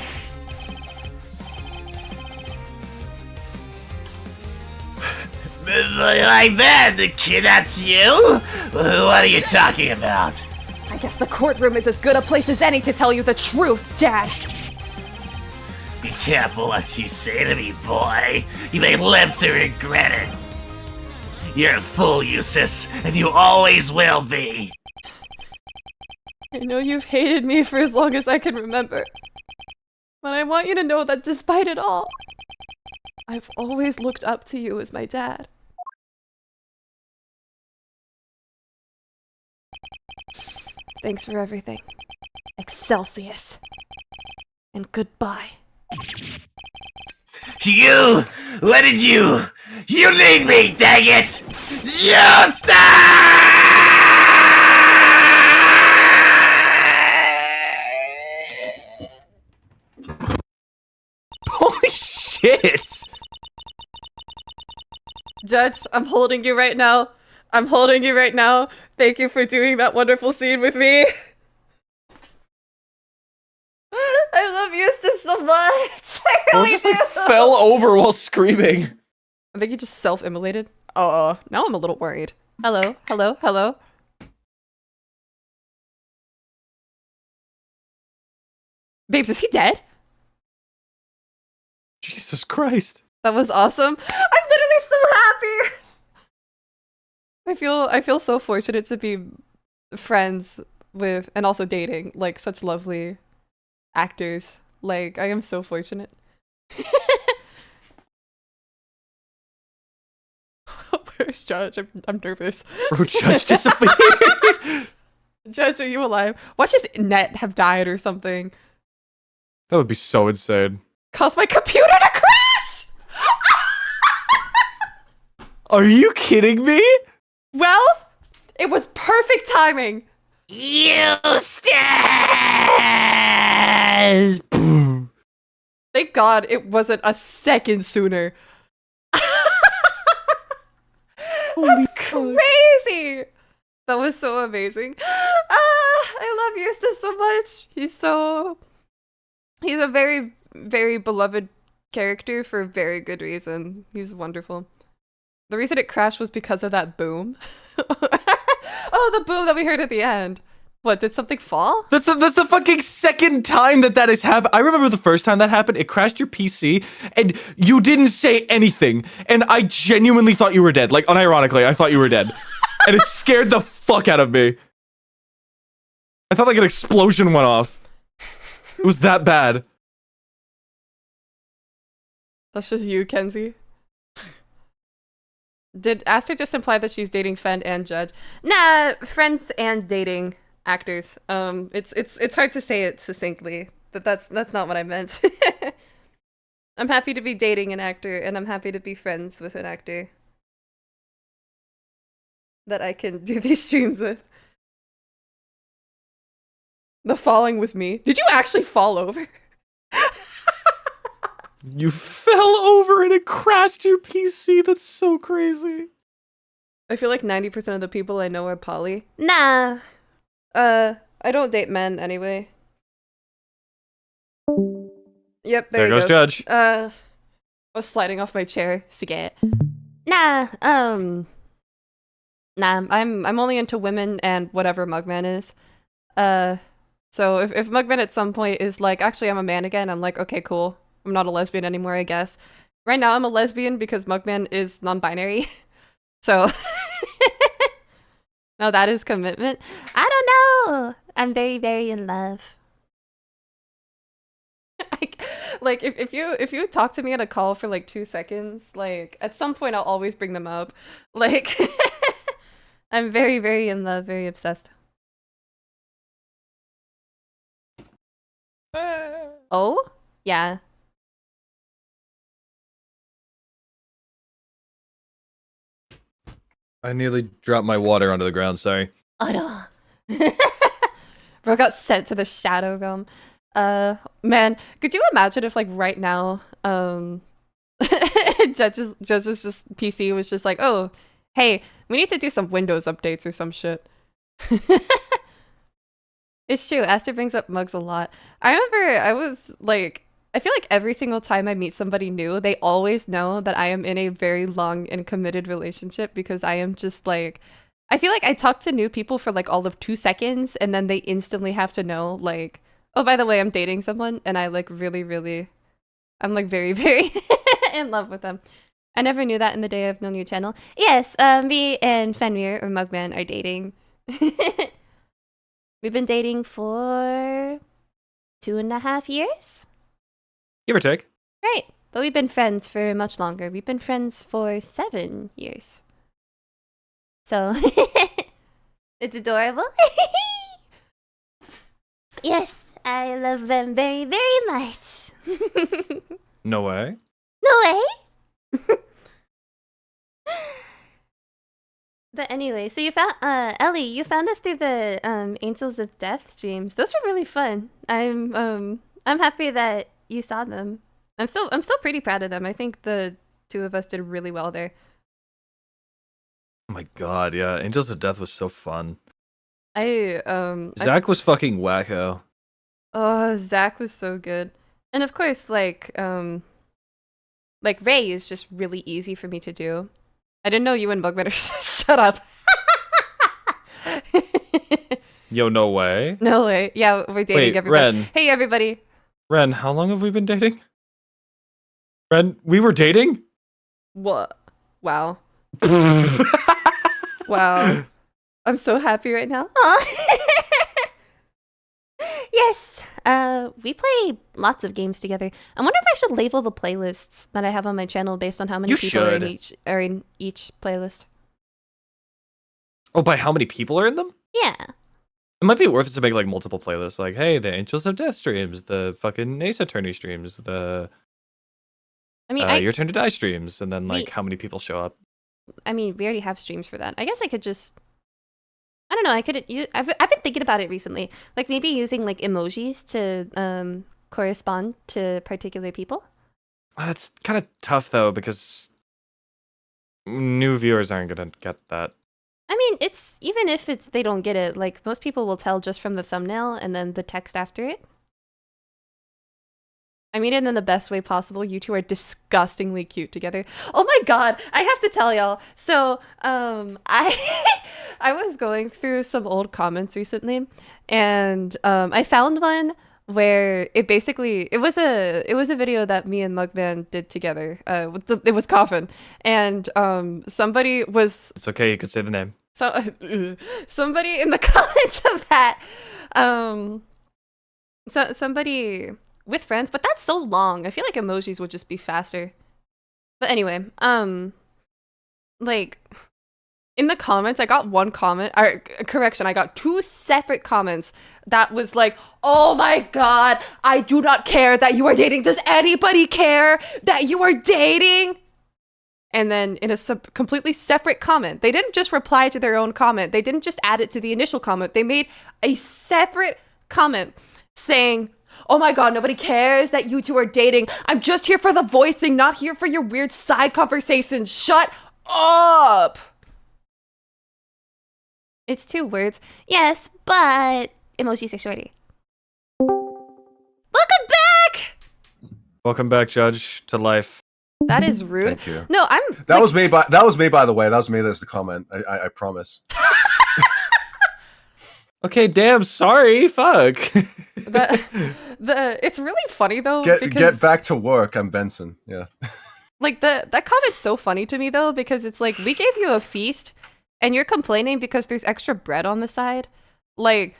Like that, the kid, that's you? What are you talking about? I guess the courtroom is as good a place as any to tell you the truth, Dad. Be careful what you say to me, boy. You may live to regret it. You're a fool, Eustace, and you always will be. I know you've hated me for as long as I can remember. But I want you to know that despite it all, I've always looked up to you as my dad. Thanks for everything. Excelsius. And goodbye. You! What did you? You need me, dang it! Eustace! Holy shit! Judge, I'm holding you right now. I'm holding you right now. Thank you for doing that wonderful scene with me. I love Eustace so much. I really just do. fell over while screaming. I think you just self-immolated. Oh, now I'm a little worried. Hello, hello, hello. Babes, is he dead? Jesus Christ. That was awesome. I'm literally so happy. I feel so fortunate to be friends with and also dating like such lovely actors. Like I am so fortunate. Where's Judge? I'm nervous. Bro, Judge disappeared. Judge, are you alive? Watch his net have died or something. That would be so insane. Cause my computer to crash! Are you kidding me? Well, it was perfect timing. Eustace! Thank God it wasn't a second sooner. That's crazy. That was so amazing. I love Eustace so much. He's a very, very beloved character for a very good reason. He's wonderful. The reason it crashed was because of that boom. Oh, the boom that we heard at the end. What, did something fall? That's the fucking second time that has happened. I remember the first time that happened, it crashed your PC, and you didn't say anything, and I genuinely thought you were dead. Like, unironically, I thought you were dead. And it scared the fuck out of me. I thought like an explosion went off. It was that bad. That's just you, Kenzie. Did Aster just imply that she's dating Fen and Judge? Nah, friends and dating actors. It's hard to say it succinctly. That's not what I meant. I'm happy to be dating an actor, and I'm happy to be friends with an actor that I can do these streams with. The falling was me. Did you actually fall over? You fell over and it crashed your PC. That's so crazy. I feel like 90% of the people I know are poly. Nah. I don't date men anyway. Yep, there goes Judge. I was sliding off my chair. Scared. Nah, I'm only into women and whatever Mugman is. So if Mugman at some point is like, actually I'm a man again, I'm like, okay, cool. I'm not a lesbian anymore, I guess. Right now I'm a lesbian because Mugman is non-binary. So now that is commitment. I don't know. I'm very, very in love. Like if you talk to me on a call for like 2 seconds, like at some point I'll always bring them up. Like I'm very, very in love, very obsessed. Oh? Yeah. I nearly dropped my water onto the ground, sorry. Oh Bro got sent to the shadow realm. Man, could you imagine if like right now, Judge's just PC was just like, oh, hey, we need to do some Windows updates or some shit. It's true, Aster brings up mugs a lot. I remember I was like, I feel like every single time I meet somebody new, they always know that I am in a very long and committed relationship because I am just like, I feel like I talk to new people for like all of 2 seconds and then they instantly have to know like, oh, by the way, I'm dating someone, and I like really, I'm like very, very in love with them. I never knew that in the day I've known your channel. Yes, me and Fenrir or Mugman are dating. We've been dating for 2.5 years. Give or take. Right, but we've been friends for much longer. We've been friends for 7 years. So, it's adorable. Yes, I love them very, very much. No way. No way. But anyway, so you found Ellie, you found us through the Angels of Death streams. Those were really fun. I'm happy that you saw them. I'm still pretty proud of them. I think the two of us did really well there. Oh my god, yeah. Angels of Death was so fun. Zach was fucking wacko. Oh, Zach was so good. And of course, like Ray is just really easy for me to do. I didn't know you and Mugman are shut up. Yo, no way. No way. Yeah, we're dating. Wait, everybody. Ren. Hey everybody. Ren, how long have we been dating? Ren, we were dating? What? Wow. Wow. I'm so happy right now. Yes, we play lots of games together. I wonder if I should label the playlists that I have on my channel based on how many You people should. are in each playlist. Oh, by how many people are in them? Yeah. It might be worth it to make like multiple playlists. Like, hey, the Angels of Death streams, the fucking Ace Attorney streams, the I mean, Your Turn to Die streams, and then like We- how many people show up. I mean, we already have streams for that. I guess I could just. I don't know. I've been thinking about it recently. Like maybe using like emojis to correspond to particular people. It's kind of tough though because new viewers aren't gonna get that. I mean, it's even if they don't get it, like most people will tell just from the thumbnail and then the text after it. I mean it in the best way possible. You two are disgustingly cute together. Oh my god, I have to tell y'all. So, I was going through some old comments recently, and I found one where it was a video that me and Mugman did together. It was Coffin, and somebody was It's okay, you could say the name. so somebody in the comments of that so somebody with friends, but that's so long. I feel like emojis would just be faster. But anyway, like in the comments, I got one comment, or correction, I got 2 separate comments that was like, oh my god, I do not care that you are dating. Does anybody care that you are dating? And then in a completely separate comment, they didn't just reply to their own comment. They didn't just add it to the initial comment. They made a separate comment saying, oh my god, nobody cares that you two are dating. I'm just here for the voicing, not here for your weird side conversations. Shut up! It's 2 words. Yes, but emojis are shorter. Welcome back! Welcome back, Judge, to life. That is rude. Thank you. No, That was me. By the way. That was me. That's the comment. I promise. Okay, damn, sorry, fuck. It's really funny though. Get back to work. I'm Benson. Yeah. Like that comment's so funny to me though, because it's like, we gave you a feast and you're complaining because there's extra bread on the side. Like,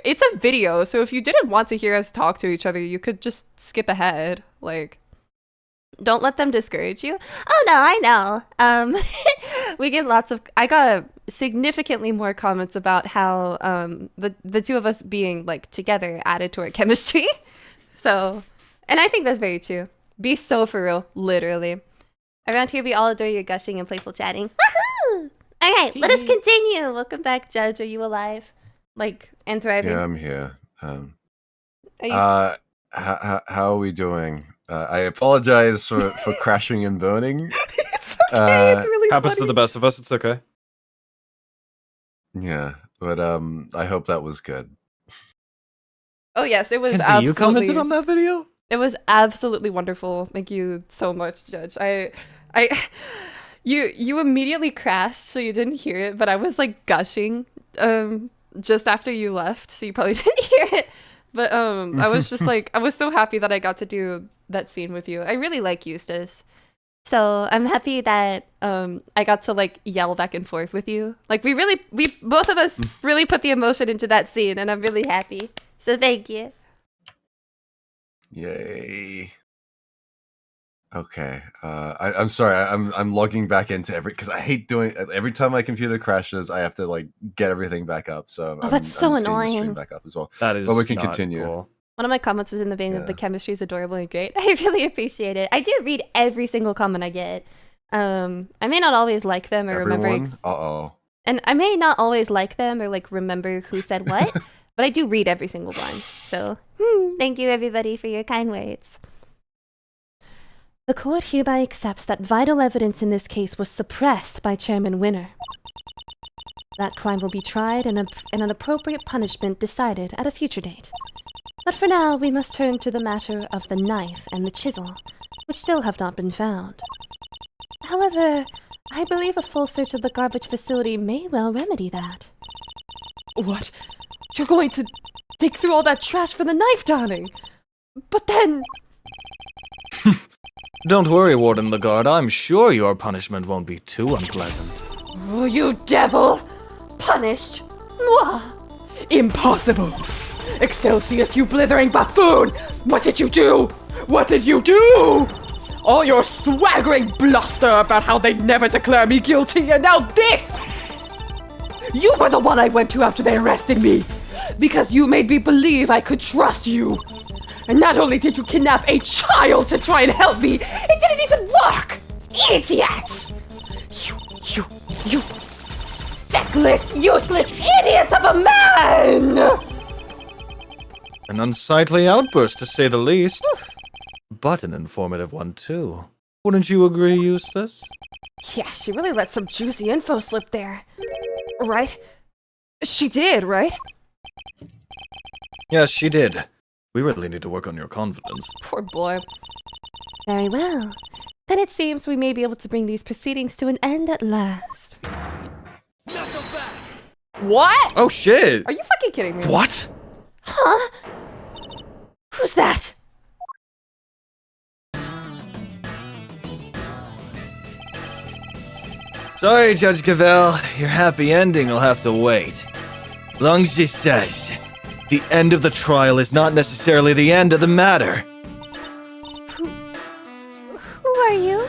it's a video, so if you didn't want to hear us talk to each other, you could just skip ahead. Like, don't let them discourage you. Oh no, I know. We get I got significantly more comments about how the two of us being like together added to our chemistry. So, and I think that's very true. Be so for real, literally. Around here, we all adore your gushing and playful chatting. Woohoo! Okay, let us continue. Welcome back, Judge. Are you alive? Like, and thriving? Yeah, I'm here. Are How are we doing? I apologize for crashing and burning. It's okay. It's really Happens funny. to the best of us, it's okay. Yeah, but I hope that was good. Oh yes, it was Kenzie, absolutely. you commented on that video? It was absolutely wonderful. Thank you so much, Judge. You immediately crashed, so you didn't hear it, but I was like gushing just after you left, so you probably didn't hear it. But I was just like, I was so happy that I got to do that scene with you. I really like Eustace. So I'm happy that I got to like yell back and forth with you. Like we both of us really put the emotion into that scene, and I'm really happy. so thank you. Yay. Okay. I'm sorry. I'm logging back into because I hate doing every time my computer crashes. I have to like get everything back up. So that's so just getting the annoying. stream back up as well. That is But we can not continue. cool. One of my comments was in the vein of Yeah. the chemistry is adorable and great. I really appreciate it. I do read every single comment I get. I may not always like them or remember. Everyone. And I may not always like them or like remember who said what, but I do read every single one. So thank you everybody for your kind words. The court hereby accepts that vital evidence in this case was suppressed by Chairman Winner. That crime will be tried and an appropriate punishment decided at a future date. But for now, we must turn to the matter of the knife and the chisel, which still have not been found. However, I believe a full search of the garbage facility may well remedy that. What? You're going to dig through all that trash for the knife, darling? But then... Don't worry, Warden Lagarde. I'm sure your punishment won't be too unpleasant. Oh, you devil! Punished? Moi! Impossible! Excelsius, you blithering buffoon! What did you do? What did you do? All your swaggering bluster about how they'd never declare me guilty, and now this! You were the one I went to after they arrested me, because you made me believe I could trust you. And not only did you kidnap a child to try and help me, it didn't even work! Idiot! You feckless, useless idiot of a man! An unsightly outburst, to say the least. But an informative one, too. Wouldn't you agree, Eustace? Yeah, she really let some juicy info slip there. Right? She did, right? Yes, she did. We really need to work on your confidence. Poor boy. Very well. Then it seems we may be able to bring these proceedings to an end at last. What? Oh shit! Are you fucking kidding me? What? Huh? Who's that? Sorry, Judge Cavell. Your happy ending will have to wait. Longsi says, the end of the trial is not necessarily the end of the matter. Who are you?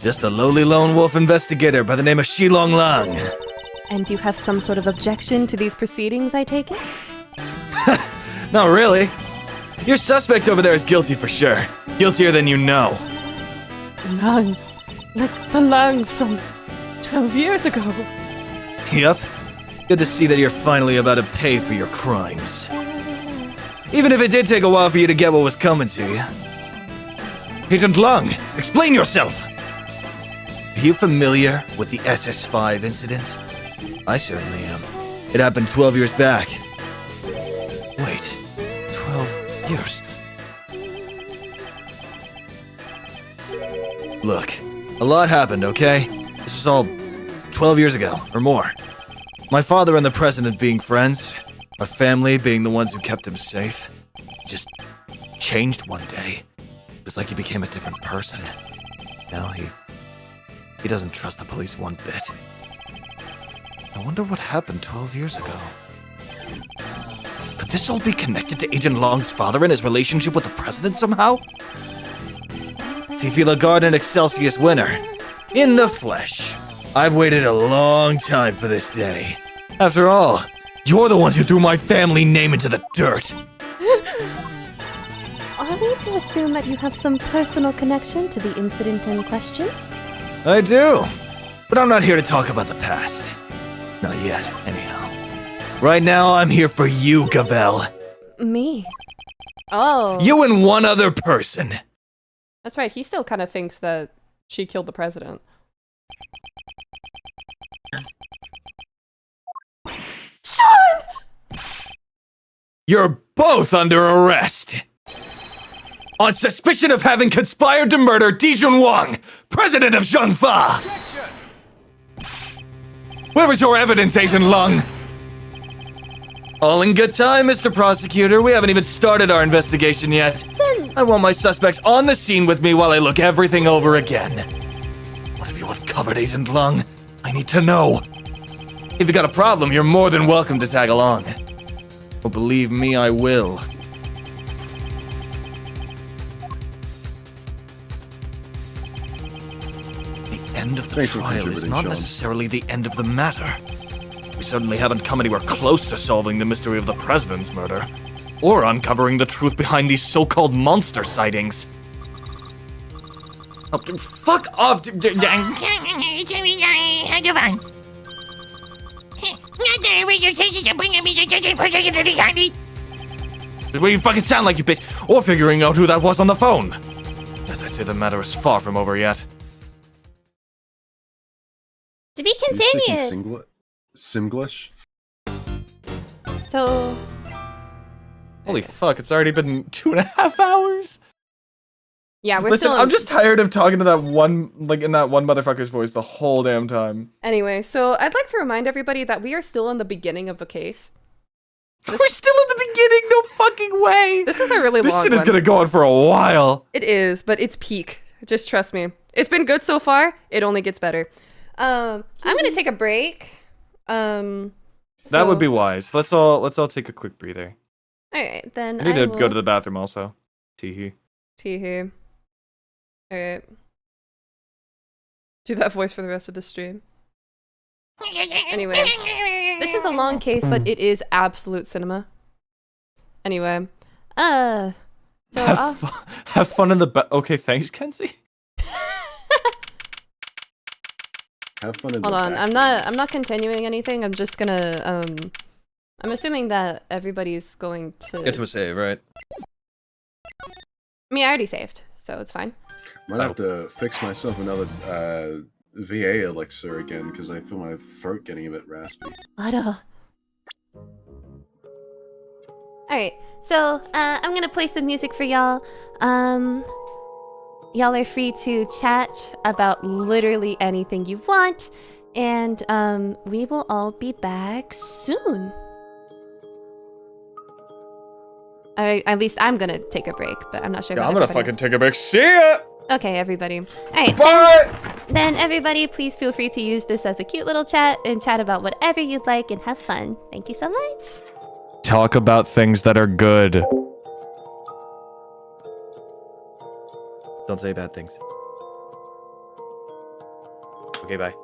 Just a lowly lone wolf investigator by the name of Shilong Lang. And you have some sort of objection to these proceedings, I take it? Not really. Your suspect over there is guilty for sure. Guiltier than you know. Lang. Like the Lang from 12 years ago. Yup. Good to see that you're finally about to pay for your crimes. Even if it did take a while for you to get what was coming to you. Agent Lang, explain yourself! Are you familiar with the SS5 incident? I certainly am. It happened 12 years back. Wait, 12 years? Look, a lot happened, okay? This was all 12 years ago, or more. My father and the president being friends, our family being the ones who kept him safe. He just changed one day. It was like he became a different person. Now he doesn't trust the police one bit. I wonder what happened 12 years ago. Could this all be connected to Agent Long's father and his relationship with the president somehow? Fifi Lagarde and Excelsius winner. In the flesh. I've waited a long time for this day. After all, you're the ones who threw my family name into the dirt. Are we to assume that you have some personal connection to the incident in question? I do. But I'm not here to talk about the past. Not yet, anyhow. Right now, I'm here for you, Cavell. Me? Oh. You and one other person. That's right, he still kind of thinks that she killed the president. Sean! You're both under arrest. On suspicion of having conspired to murder Daesun Wang, president of Zhengfa. Where is your evidence, Agent Lung? All in good time, Mr. Prosecutor. We haven't even started our investigation yet. I want my suspects on the scene with me while I look everything over again. What have you uncovered, Agent Lung? I need to know. If you got a problem, you're more than welcome to tag along. Well, believe me, I will. The end of the Thanks for trial is contributing, not Sean. necessarily the end of the matter. We certainly haven't come anywhere close to solving the mystery of the president's murder, or uncovering the truth behind these so-called monster sightings. Oh, fuck off! What do you fucking sound like, you bitch? Or figuring out who that was on the phone. As I'd say, the matter is far from over yet. To be continued. Simglish? So, Holy fuck, it's already been 2.5 hours? Yeah, we're Listen, still. I'm just tired of talking to that one, like, in that one motherfucker's voice the whole damn time. Anyway, so I'd like to remind everybody that we are still in the beginning of the case. We're still in the beginning, no fucking way! This is a really This long shit is one. gonna go on for a while. It is, but it's peak. Just trust me. It's been good so far. It only gets better. I'm gonna take a break. That would be wise. Let's all take a quick breather. Alright, then I need to will... go to the bathroom also. Teehee. Teehee. Alright. Do that voice for the rest of the stream. Anyway. This is a long case, but it is absolute cinema. Anyway. So have fun in the Okay, thanks, Kenzie. Have fun in Hold the on, back. I'm not continuing anything. I'm just gonna I'm assuming that everybody's going to Get to a save, right? I mean, I already saved, so it's fine. Might have to fix myself another VA elixir again because I feel my throat getting a bit raspy. Alright, so I'm gonna play some music for y'all. Y'all are free to chat about literally anything you want, and we will all be back soon. At least I'm gonna take a break, but I'm not sure. Yeah, about I'm gonna everybody fucking else. take a break. See ya! Okay, everybody. Alright. Bye! Then everybody, please feel free to use this as a cute little chat and chat about whatever you'd like and have fun. Thank you so much. Talk about things that are good. Don't say bad things. Okay, bye.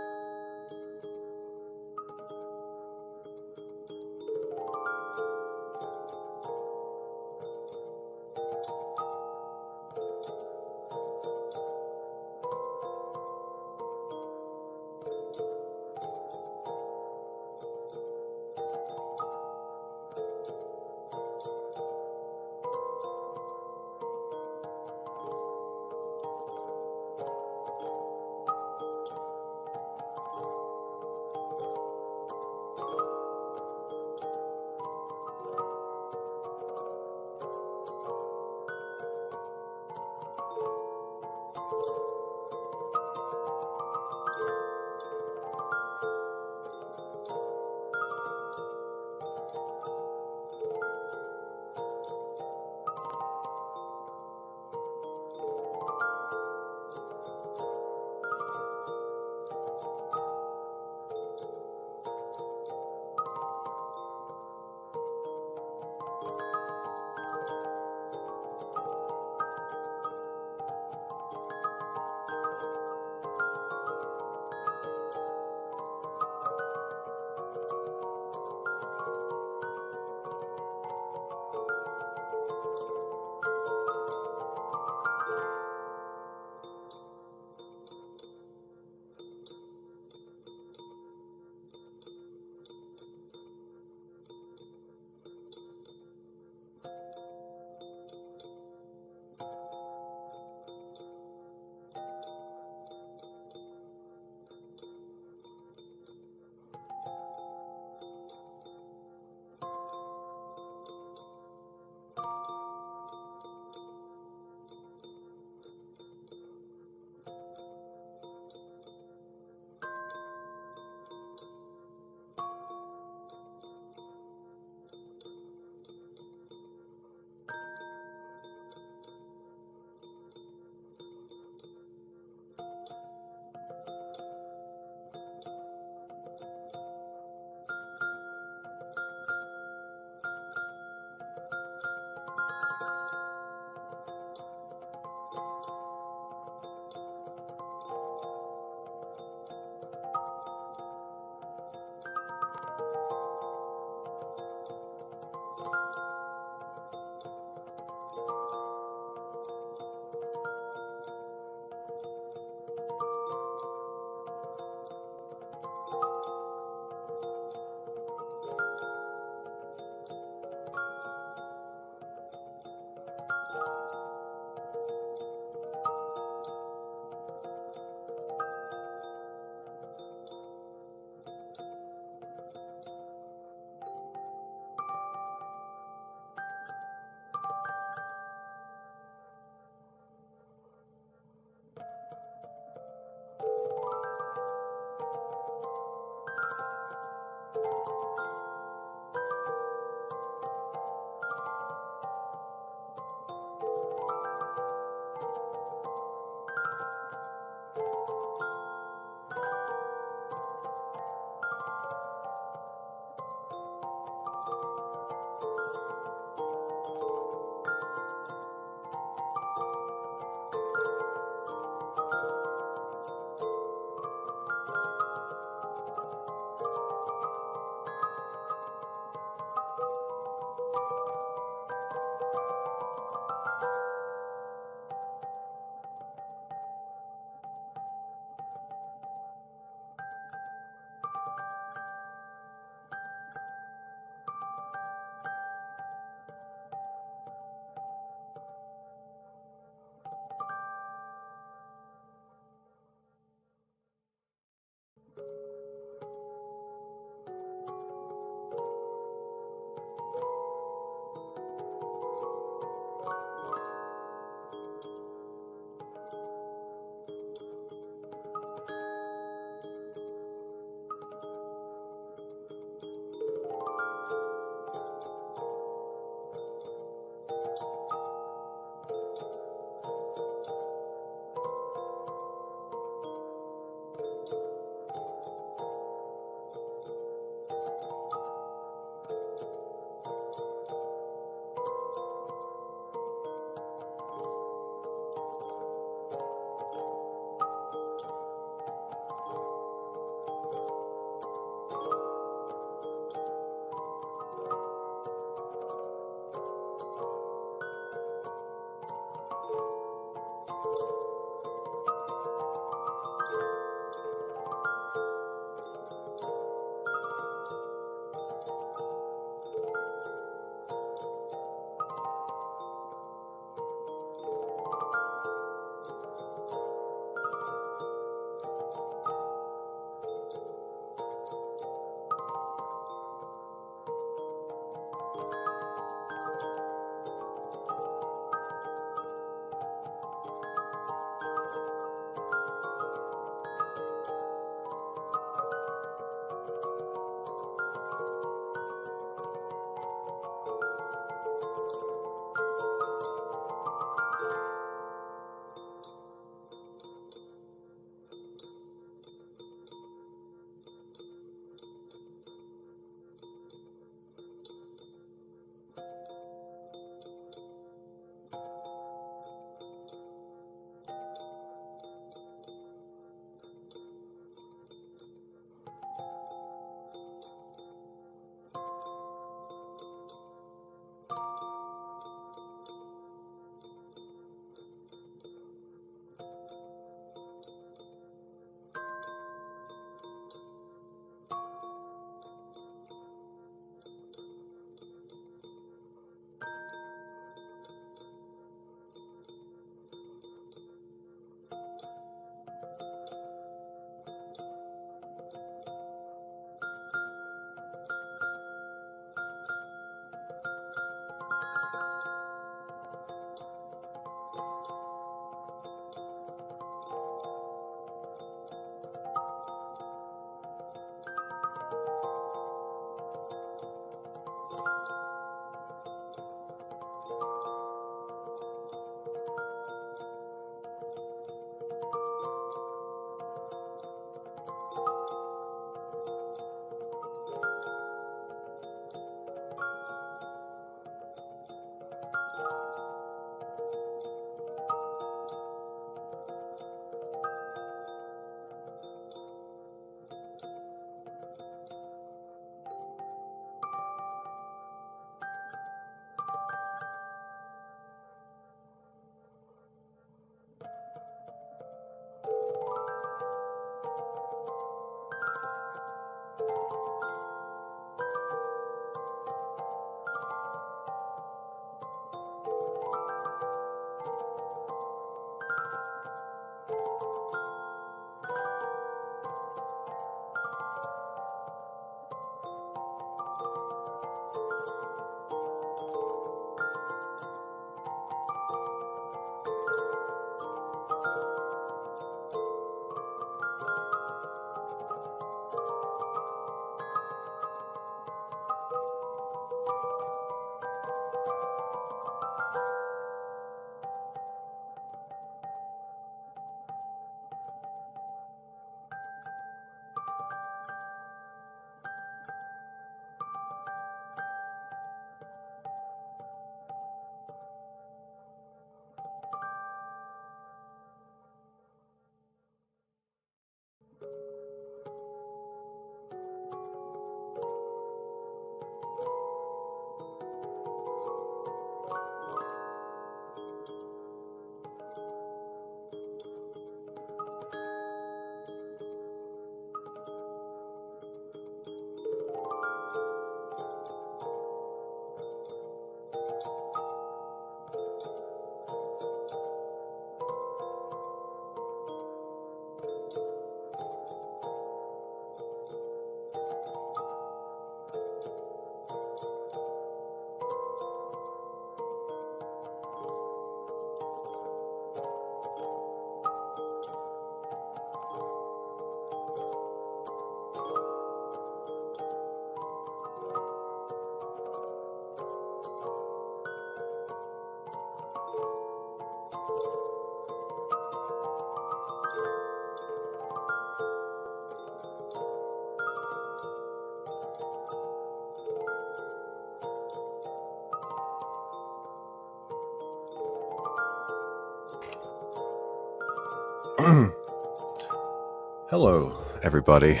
Hello, everybody.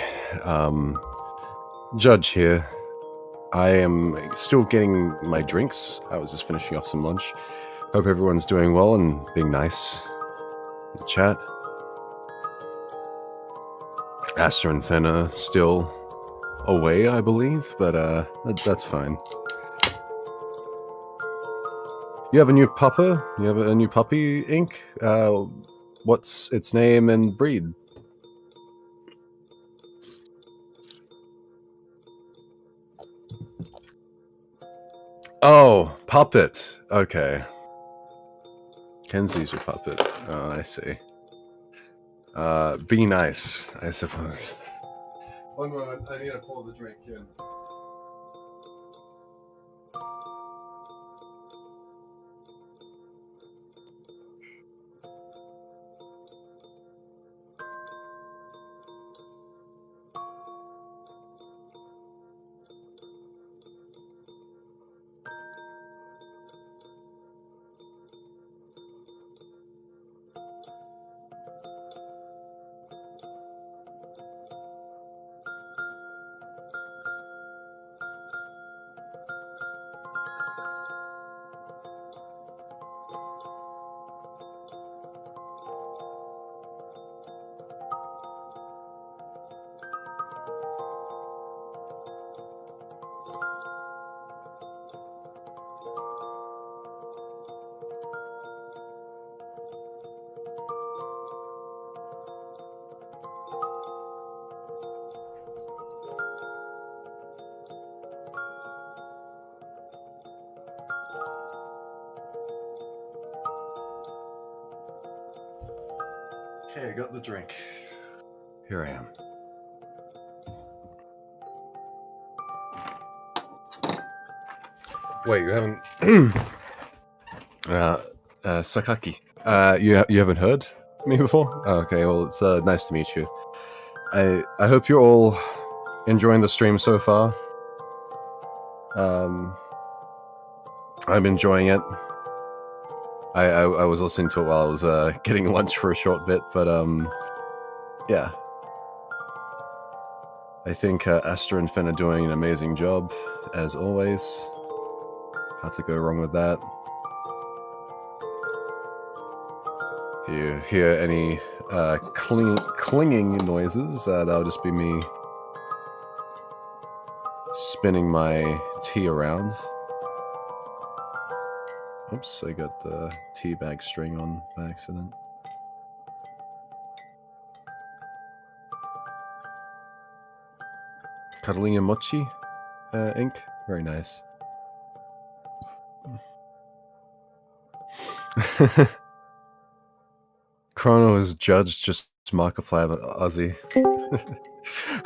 Judge here. I am still getting my drinks. I was just finishing off some lunch. Hope everyone's doing well and being nice in the chat. Astra and Fenna still away, I believe, but that's fine. You have a new pupper? You have a new puppy, Ink? What's its name and breed? Oh, puppet. Okay. Kenzie's your puppet. Oh, I see. Be nice, I suppose. One moment, I need to pour the drink in. Okay, I got the drink. Here I am. Wait, you haven't... Sakaki. You haven't heard me before? Oh, okay, well, it's nice to meet you. I hope you're all enjoying the stream so far. I'm enjoying it. I was listening to it while I was getting lunch for a short bit, but yeah. I think Astra and Finn are doing an amazing job, as always. Hard to go wrong with that. If you hear any clinging noises, that'll just be me spinning my tea around. Oops, I got the tea bag string on by accident. Cuddling a mochi, Ink. Very nice. Chrono is judged just Markiplier, but Aussie.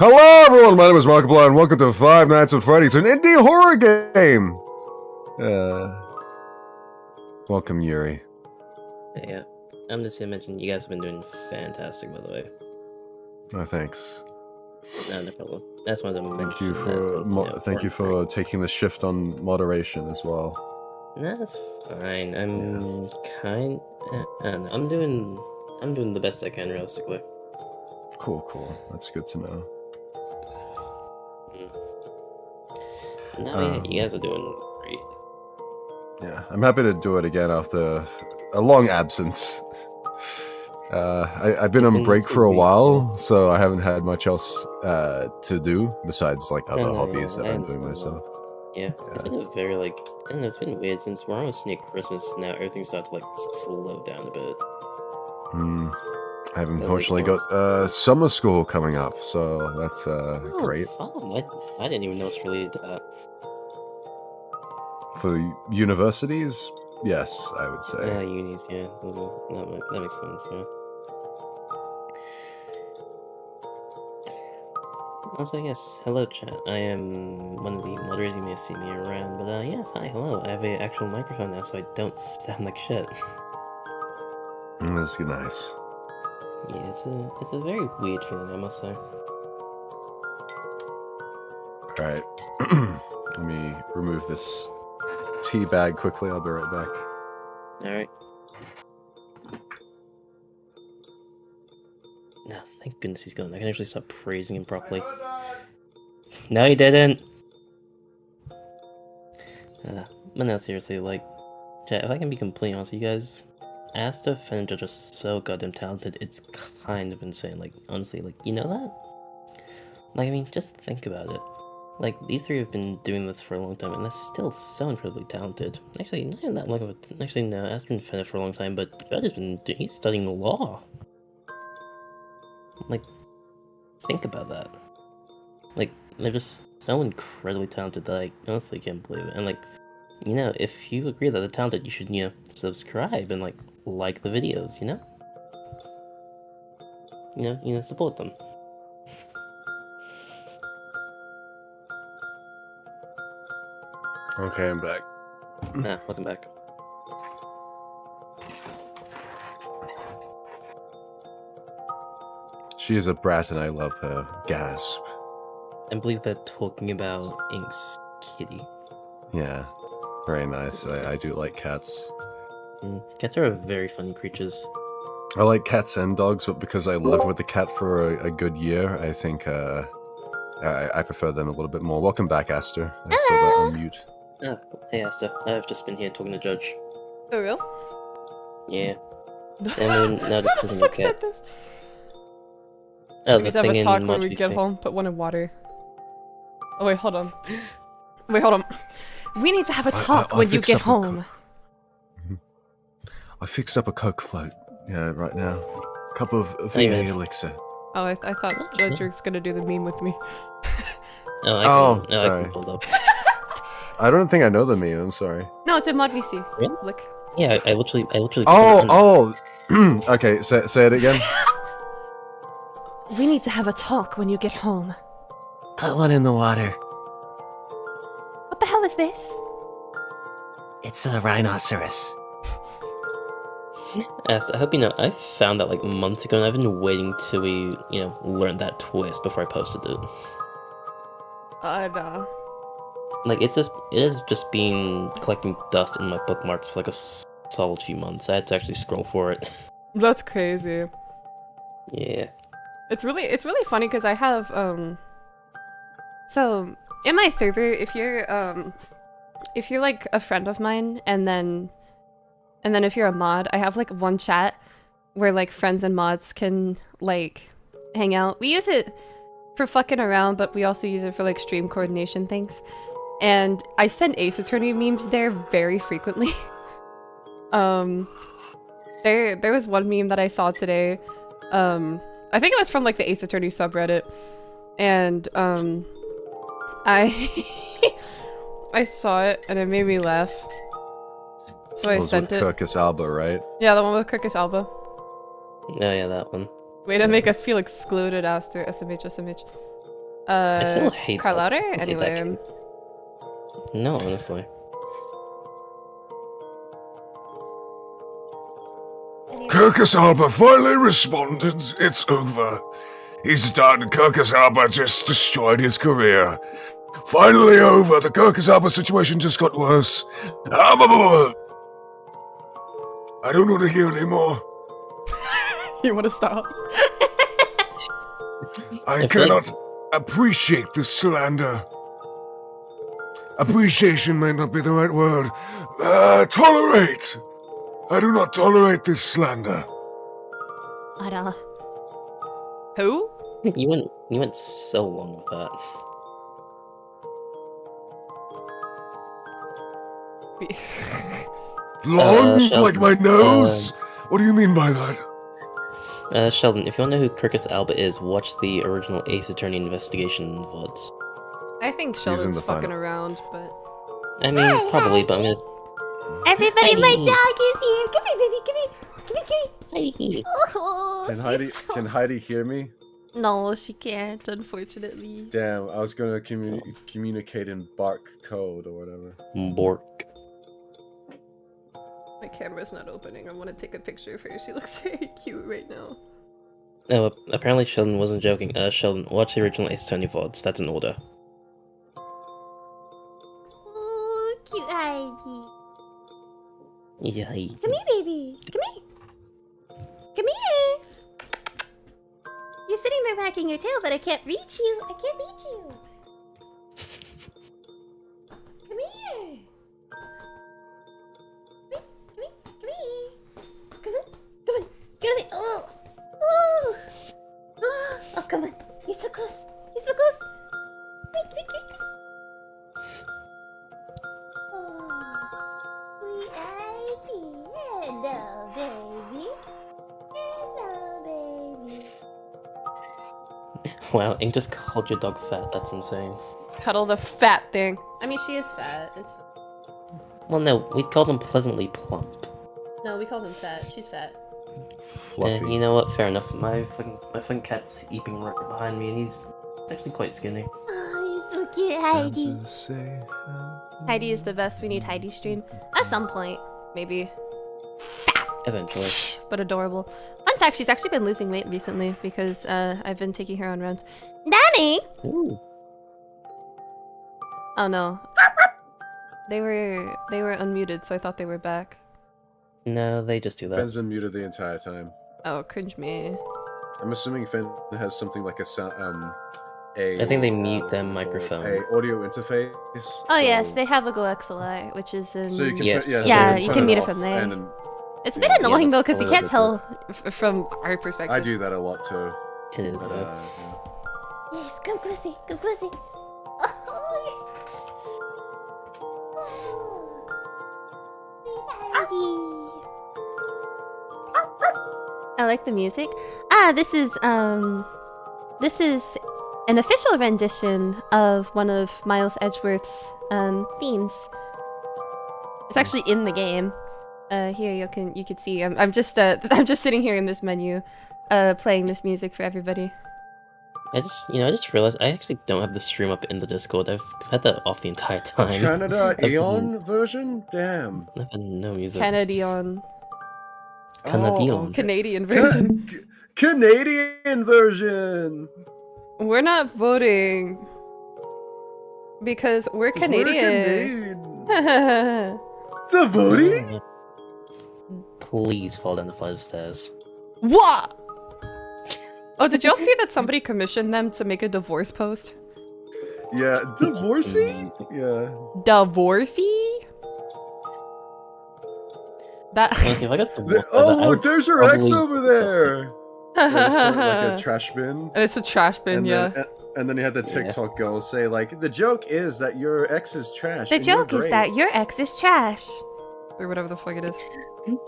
Hello, everyone. My name is Markiplier, and welcome to Five Nights at Freddy's, an indie horror game. Welcome, Yuri. Yeah, I'm just gonna mention you guys have been doing fantastic, by the way. Oh, thanks. No, no problem. That's one of the Thank you for thank you for taking the shift on moderation as well. No, that's fine. I'm I'm doing the best I can, realistically. Cool. That's good to know. No, yeah, you guys are doing great. Yeah, I'm happy to do it again after a long absence. I've been on break for a while, so I haven't had much else to do besides like other hobbies that I'm doing myself. Yeah, it's been a very I don't know, it's been weird since we're almost near Christmas now. Everything started to slow down a bit. I've unfortunately got summer school coming up, so that's great. Fun. I didn't even know it's related to that. For universities, yes, I would say. Unis, yeah. That makes sense, yeah. Also, yes, hello chat. I am one of the moderators. You may have seen me around, but yes, hi, hello. I have an actual microphone now, so I don't sound like shit. That's nice. Yeah, it's a very weird feeling, I must say. Alright. Let me remove this tea bag quickly. I'll be right back. Alright. Thank goodness he's gone. I can actually start praising him properly. No, he didn't! But no, seriously, like, chat, if I can be completely honest with you guys, Asta, Finn, and Judge are so goddamn talented, it's kind of insane. Like, honestly, like, you know that? Like, I mean, just think about it. Like, these three have been doing this for a long time, and they're still so incredibly talented. Actually, not even that long of a... Actually, no, Asta's been finished for a long time, but Judge has been... he's studying law. Like, think about that. Like, they're just so incredibly talented that I honestly can't believe it. And, like, you know, if you agree that they're talented, you should, you know, subscribe and, like the videos, you know? You know, support them. Okay, I'm back. Welcome back. She is a brat and I love her. Gasp. I believe they're talking about Ink's kitty. Yeah, very nice. I do like cats. Cats are very funny creatures. I like cats and dogs, but because I lived with a cat for a good year, I think I prefer them a little bit more. Welcome back, Aster. I saw that on mute. Oh, hey Asta. I've just been here talking to Judge. For real? Yeah. And we're now just talking to Fuck cat. said this. Oh, We the need to have thing a in talk when Watch we Me get Say. home. Put one in water. Oh wait, hold on. Wait, hold on. We need to have a talk I'll when you fix get up a home. I fixed up a Coke float. Yeah, right now. Cup of Hey, VA man. elixir. Oh, I thought Judge was gonna do the meme with me. I sorry. can pull up. I don't think I know the meme. I'm sorry. No, it's in Mod VC. Really? Look. Yeah, I literally. Oh. Okay, say it again. We need to have a talk when you get home. Put one in the water. What the hell is this? It's a rhinoceros. Asta, I hope you know, I found that like months ago, and I've been waiting till we, you know, learned that twist before I posted it. Nah. Like, it has just been collecting dust in my bookmarks for like a solid few months. I had to actually scroll for it. That's crazy. Yeah. It's really funny because I have so in my server, if you're like a friend of mine and then if you're a mod, I have like one chat where like friends and mods can like hang out. We use it for fucking around, but we also use it for like stream coordination things. And I send Ace Attorney memes there very frequently. There was one meme that I saw today. I think it was from like the Ace Attorney subreddit, and I saw it and it made me laugh, so I sent it. Kirkus Alba, right? Yeah, the one with Kirkus Alba. Oh yeah, that one. Way to make us feel excluded after SMH. I still hate Cry that. louder? I still hate that Anyway. truth. No, honestly. Kirkus Alba finally responded. It's over. He's done. Kirkus Alba just destroyed his career. Finally over. The Kirkus Alba situation just got worse. I don't want to hear anymore. You want to stop? I cannot appreciate this slander. Appreciation may not be the right word. Tolerate. I do not tolerate this slander. Ada. Who? You went so long with that. Long? Sheldon, Like my nose? What do you mean by that? Sheldon, if you want to know who Kirkus Alba is, watch the original Ace Attorney investigation VODs. I think in Sheldon's the fucking final. around, but I mean, probably, but I'm gonna... Everybody, my Hey. dog is here. Come here, baby. Come here. Hey. Oh, Can Heidi hear me? no, she can't, unfortunately. Damn, I was gonna communicate in bark code or whatever. Bork. My camera's not opening. I want to take a picture of her. She looks very cute right now. Oh, apparently Sheldon wasn't joking. Sheldon, watch the original Ace Attorney VODs. That's in order. Oh, cute Heidi. Yeah. Come here, baby. Come here. Come here. You're they're wagging your tail, but I can't reach you. I can't reach you. Come here. Come here. Come here. Come on. Come on. Come on. Oh. Oh. Oh, come on. You're so close. You're so close. Quick, quick, quick. Oh. Sweet Ivy. Hello, baby. Hello, baby. Wow, Ink just called your dog fat. That's insane. Cuddle the fat thing. I mean, she is fat. It's Well, no, we called him pleasantly plump. no, we called him fat. She's fat. And you know what? Fair enough. My fucking cat's eeping right behind me, and he's actually quite skinny. Oh, you're so cute, Heidi. Heidi is the best. We need Heidi stream At some point. maybe, Eventually. but adorable. Fun fact: she's actually been losing weight recently because I've been taking her on runs. Danny! Ooh. Oh no, they were unmuted, so I thought they were back. No, they just do that. Fenn's been muted the entire time. Oh, cringe me. I'm assuming Fenn has something like a I think they mute their microphone. A audio interface. Oh yes, they have a Go XLI, which is in. So you can Yes. Yeah, you turn can mute it off from there. and then- It's a bit Yeah, annoying though, that's because you a can't little tell from our perspective. I do that a lot too. It is. But, Yes, come closey, come closey. Oh, yes. Oh, I like the music. Ah, this is an official rendition of one of Miles Edgeworth's themes. It's actually in the game. Here you can see. I'm just sitting here in this menu, playing this music for everybody. I just realized I actually don't have the stream up in the Discord. I've had that off the entire time. Canada I've Eon version? Damn. I've had no music. Canadian Canadian. Canadian version. Canadian version. We're not voting because we're Canadian. The voting? Please fall down the flight of stairs. What? Oh, did y'all see that somebody commissioned them to make a divorce post? Yeah, divorcee? Yeah. Divorcee? That. Honestly, if I got the Oh, look, there's your ex over there. They just put it like a trash bin. And it's a trash bin, And yeah. and then you had the TikTok girl say, like, the joke is that your ex is trash. The and you're joke is great." that your ex is trash. Or whatever the fuck it is.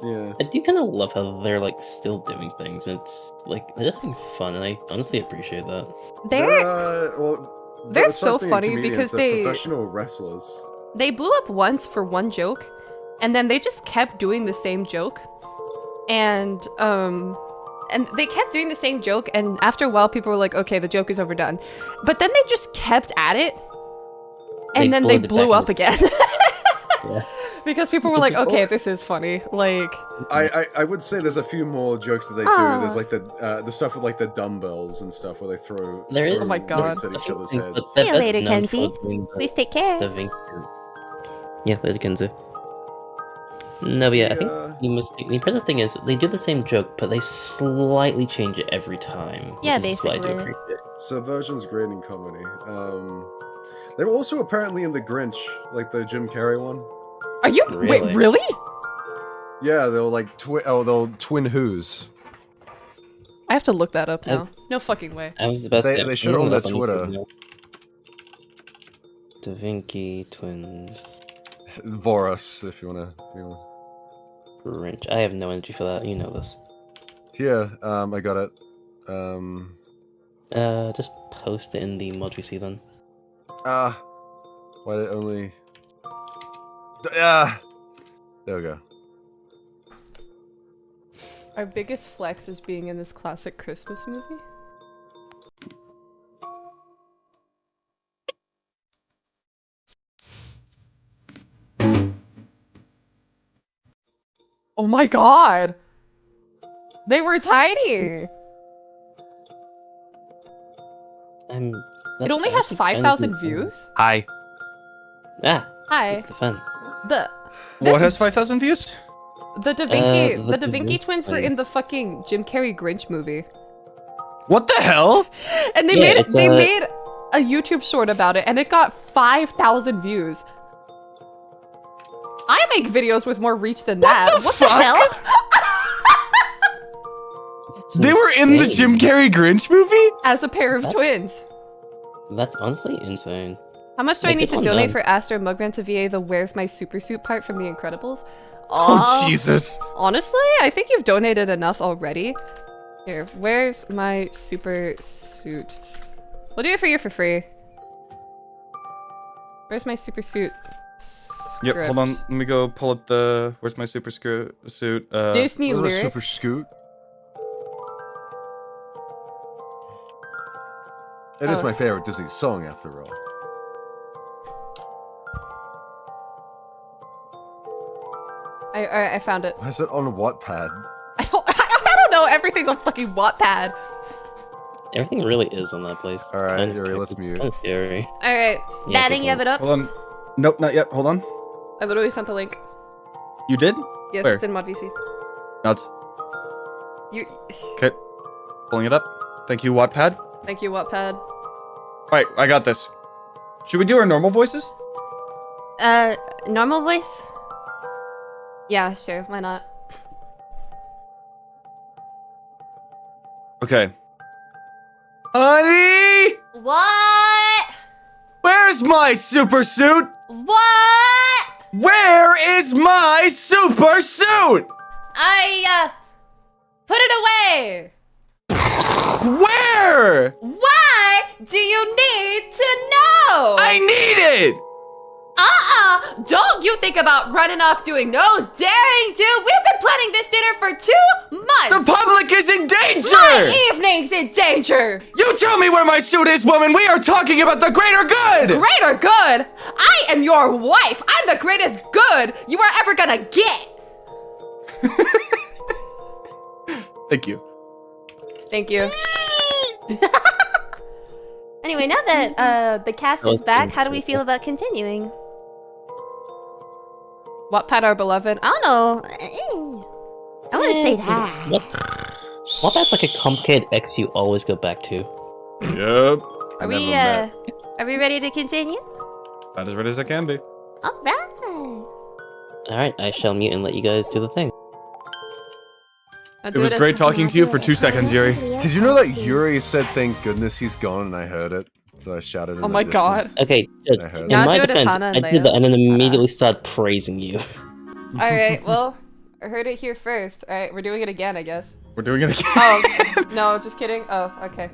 Yeah. I do kind of love how they're like still doing things. It's like they're just having fun, and I honestly appreciate that. They're so stop being funny comedians, because they're they- professional wrestlers. They blew up once for one joke, and then they just kept doing the same joke. And they kept doing the same joke, and after a while people were like, okay, the joke is overdone. But then they just kept at it, and then they blew up again. Yeah. Because people were like, okay, this is funny. Like, I would say there's a few more jokes that they do. Ah. There's like the stuff with like the dumbbells and stuff where they throw. There is. Oh my God. at each other's things, heads. but See you they're later, best known Kenzie. for doing Please take care. the Vink. Yeah, later, Kenzie. No, but yeah, I think the impressive thing is they do the same joke, but they slightly change it every time. Yeah, which is what I do basically. appreciate. Subversion's great in comedy. They were also apparently in The Grinch, like the Jim Carrey one. are you wait, Really? really? Yeah, they were like twin who's. I have to look that up now. No fucking way. I was about to say, They should I'm own their looking up on Twitter. Da Vinci twins. Voros, if you wanna. Grinch. I have no energy for that. You know this. Here, I got it. Just post it in the mod we see then. Why did it only? There we go. Our biggest flex is being in this classic Christmas movie. Oh my god! They were tiny! It only has 5,000 views? Hi. Hi. It's the fun. What has 5,000 views? The Da Vinci, the the Da Da Vinci Vinci twins were twins. in the fucking Jim Carrey Grinch movie. What the hell? And they made a YouTube short about it, and it got 5,000 views. I make videos with more reach than that. What the hell? They were in the Jim Carrey Grinch movie? As a pair of twins. That's honestly insane. How much do I need to donate for Astro Mugman to VA the Where's My Super Suit part from The Incredibles? Oh, Jesus. Honestly, I think you've donated enough already. Here, where's my super suit? We'll do it for you for free. Where's my super suit? Yep, hold on. Let me go pull up the... Where's my super suit? Disney Where's my lyrics? super scoot? It is my favorite Disney song, after all. I found it. Why is it on Wattpad? I don't know. Everything's on fucking Wattpad. Everything really is on that place. Alright, Yuri, let's mute. It's kind of scary. Alright. Yeah, Dadding, you have it up? Hold on. Nope, not yet. Hold on. I literally sent the link. You did? Yes, Where? it's in ModVC. Nuts. You. Okay. Pulling it up. Thank you, Wattpad. Thank you, Wattpad. Alright, I got this. Should we do our normal voices? Normal voice? Yeah, sure. Why not? Okay. Honey! What? Where's my super suit? What? Where is my super suit? I, put it away! Where? Why do you need to know? I need it! Don't you think about running off doing no daring do. We've been planning this dinner for 2 months. The public is in danger! My evening's in danger. You tell me where my suit is, woman! We are talking about the greater good! Greater good? I am your wife. I'm the greatest good you are ever gonna get. Thank you. Thank you. Anyway, now that the cast is back, how do we feel about continuing? Wattpad our beloved? I don't know. I want to say that. What that's like a complicated X you always go back to. Yep. Are we ready to continue? About as ready as I can be. Alright. Alright, I shall mute and let you guys do the thing. It was great talking to you for 2 seconds, Yuri. Did you know that Yuri said, "Thank goodness he's gone," and I heard it? So I shouted. Oh my god. Okay, in my defense, I did that and then immediately started praising you. Alright, well, I heard it here first. Alright, we're doing it again, I guess. We're doing it again. Oh, no, just kidding. Oh, okay.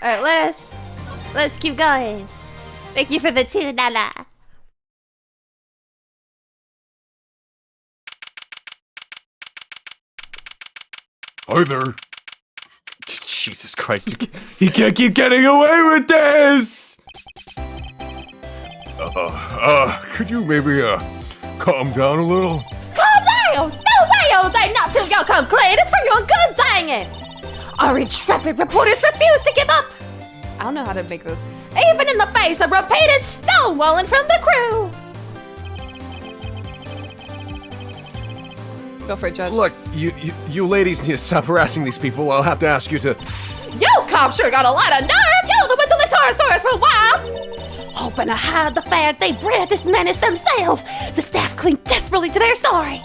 Alright, let's keep going. Thank you for the 2, Nala. Hi there. Jesus Christ, you can't keep getting away with this! Could you maybe, calm down a little? Calm down! No way, Jose! Not till y'all come clean! It's for your good, dang it! Our intrepid reporters refuse to give up! I don't know how to make this. Even in the face of repeated stonewalling from the crew! Go for it, Judge. Look, you ladies need to stop harassing these people. I'll have to ask you to. You cop sure got a lot of nerve! You that went to the Taurosaurus for a while! Hoping to hide the fact they bred this menace themselves, the staff cling desperately to their story.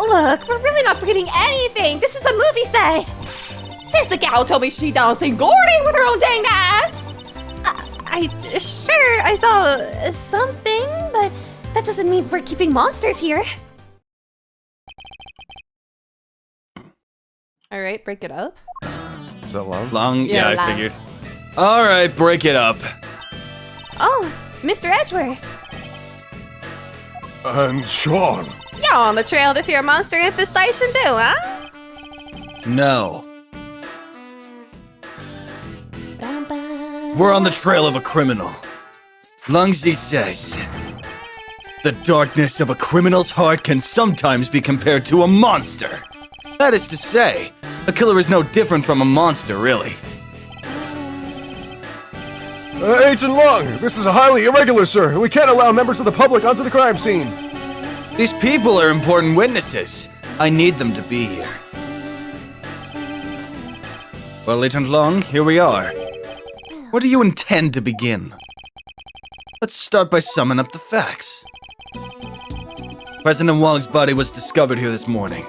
Look, we're really not breeding anything. This is a movie set. Since the gal told me she don't see Gordy with her own dang eyes. I saw something, but that doesn't mean we're keeping monsters here. Alright, break it up. Is that long? Long? Yeah, I long. figured. Alright, break it up. Oh, Mr. Edgeworth. And Sean. Y'all on the trail this here monster infestation too, huh? No. We're on the trail of a criminal. Lungzi says, the darkness of a criminal's heart can sometimes be compared to a monster. That is to say, a killer is no different from a monster, really. Agent Long, this is highly irregular, sir. We can't allow members of the public onto the crime scene. These people are important witnesses. I need them to be here. Well, Agent Long, here we are. Where do you intend to begin? Let's start by summing up the facts. President Wong's body was discovered here this morning.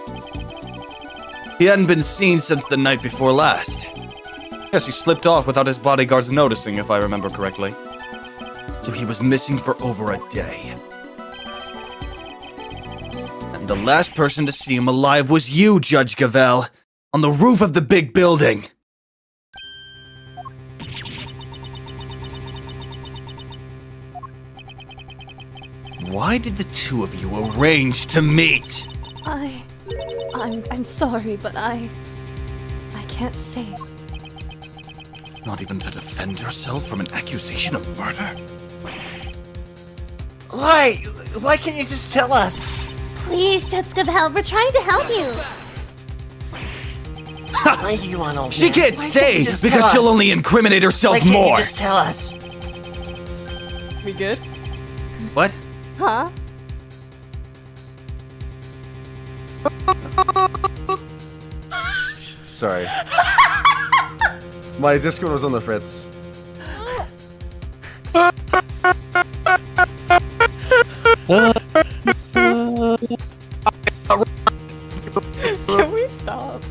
He hadn't been seen since the night before last. Yes, he slipped off without his bodyguards noticing, if I remember correctly. So he was missing for over a day. And the last person to see him alive was you, Judge Gavel, on the roof of the big building. Why did the two of you arrange to meet? I'm sorry, but I can't say. Not even to defend yourself from an accusation of murder? Why? Why can't you just tell us? Please, Judge Gavel, we're trying to help you. Why do you want all She can't say because she'll only incriminate herself Why can't more. you just tell us? We good? What? Huh? Sorry. My Discord was on the fritz. Can we stop?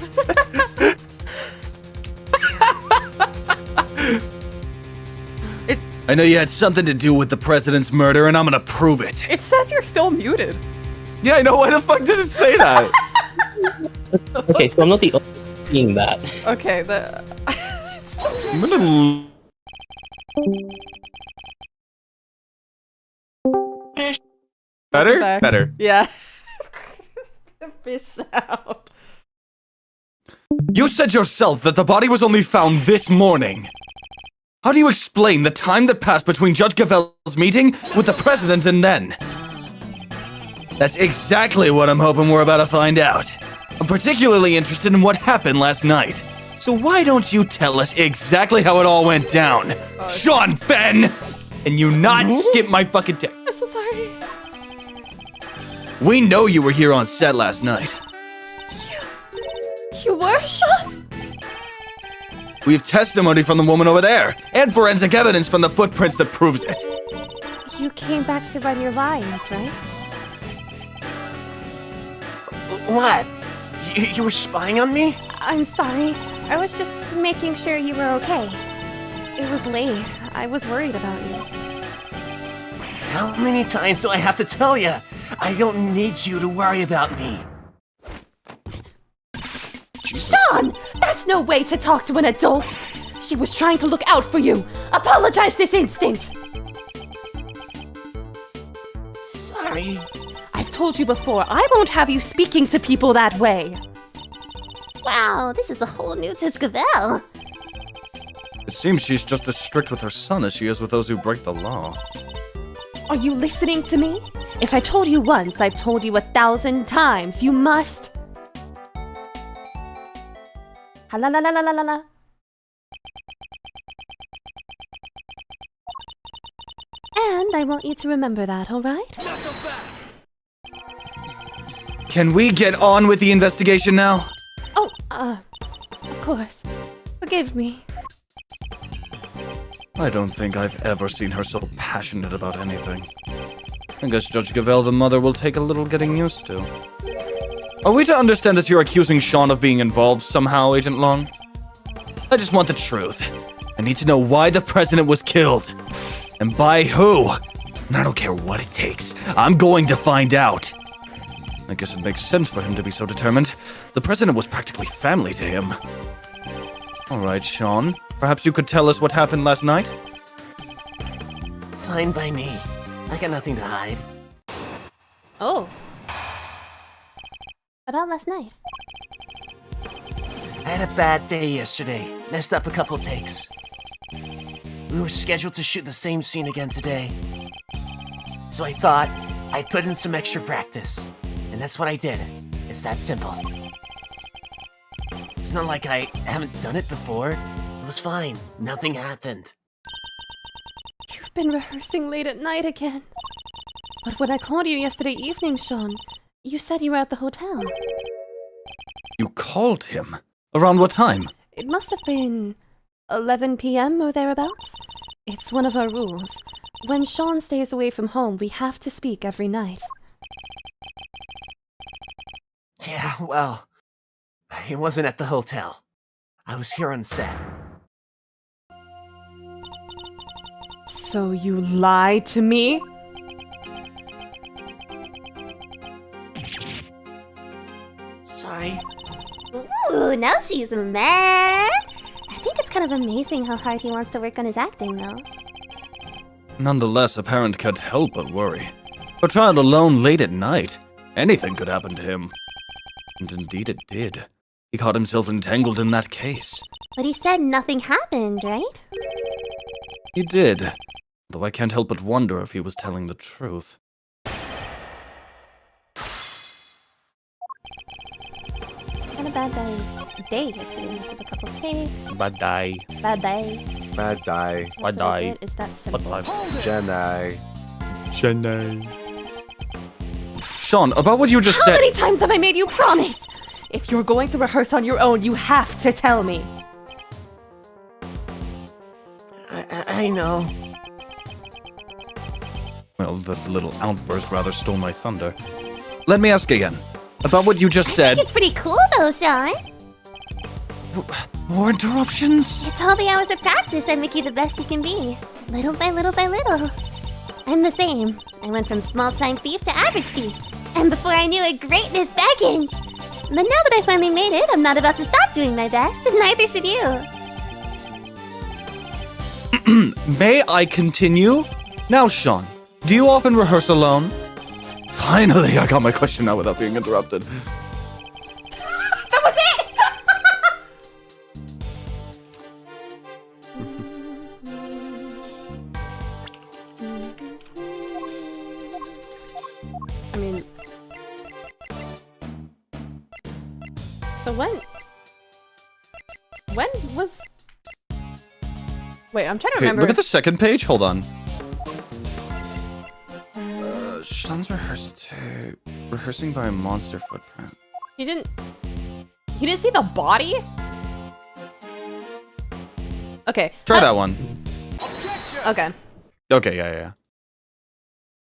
I know you had something to do with the president's murder, and I'm gonna prove it. It says you're still muted. Yeah, I know. Why the fuck does it say that? Okay, so I'm not the only one seeing that. Okay, I'm gonna... Better? Back. Better. Yeah. Fish sound. You said yourself that the body was only found this morning. How do you explain the time that passed between Judge Gavel's meeting with the president and then? That's exactly what I'm hoping we're about to find out. I'm particularly interested in what happened last night. So why don't you tell us exactly how it all went down? Sean Fenn! And you not skip my fucking text. I'm so sorry. We know you were here on set last night. You were, Sean? We have testimony from the woman over there, and forensic evidence from the footprints that proves it. You came back to run your lines, right? What? You were spying on me? I'm sorry. I was just making sure you were okay. It was late. I was worried about you. How many times do I have to tell you? I don't need you to worry about me. Sean! That's no way to talk to an adult! She was trying to look out for you! Apologize this instant! Sorry. I've told you before, I won't have you speaking to people that way! Wow, this is a whole new Judge Gavel. It seems she's just as strict with her son as she is with those who break the law. Are you listening to me? If I told you once, I've told you 1,000 times. You must... La la la la la la la. And I want you to remember that, alright? Can we get on with the investigation now? Oh, of course. Forgive me. I don't think I've ever seen her so passionate about anything. I guess Judge Gavel the mother will take a little getting used to. Are we to understand that you're accusing Sean of being involved somehow, Agent Long? I just want the truth. I need to know why the president was killed. And by who. And I don't care what it takes. I'm going to find out. I guess it makes sense for him to be so determined. The president was practically family to him. Alright, Sean. Perhaps you could tell us what happened last night? Fine by me. I got nothing to hide. Oh. About last night. I had a bad day yesterday. Messed up a couple takes. We were scheduled to shoot the same scene again today. So I thought I'd put in some extra practice. And that's what I did. It's that simple. It's not like I haven't done it before. It was fine. Nothing happened. You've been rehearsing late at night again. But when I called you yesterday evening, Sean, you said you were at the hotel. You called him? Around what time? It must have been 11 p.m. or thereabouts. It's one of our rules. When Sean stays away from home, we have to speak every night. Yeah, well, it wasn't at the hotel. I was here on set. So you lied to me? Sorry. Ooh, now she's mad. I think it's kind of amazing how hard he wants to work on his acting, though. Nonetheless, a parent can't help but worry. A child alone late at night. Anything could happen to him. And indeed it did. He caught himself entangled in that case. But he said nothing happened, right? He did. Though I can't help but wonder if he was telling the truth. Kind of bad day yesterday. Missed a couple takes. Bad day. Bad day. Bad die. Bad day. It's that simple. Jedi. Sean, about what you just How said. many times have I made you promise? If you're going to rehearse on your own, you have to tell me. I know. Well, that little outburst rather stole my thunder. Let me ask again. About what you just I said. think it's pretty cool, though, Sean. More interruptions? It's all the hours of practice that make you the best you can be. Little by little by little. I'm the same. I went from small-time thief to average thief. And before I knew it, greatness beckoned. But now that I finally made it, I'm not about to stop doing my best, and neither should you. May I continue? Now, Sean, do you often rehearse alone? Finally, I got my question out without being interrupted. That was it! I mean... So when was... Wait, I'm trying to Okay, remember. look at the second page. Hold on. Sean's rehearsing by a monster footprint. He didn't see the body? Okay. Try that one. Okay. Okay, yeah.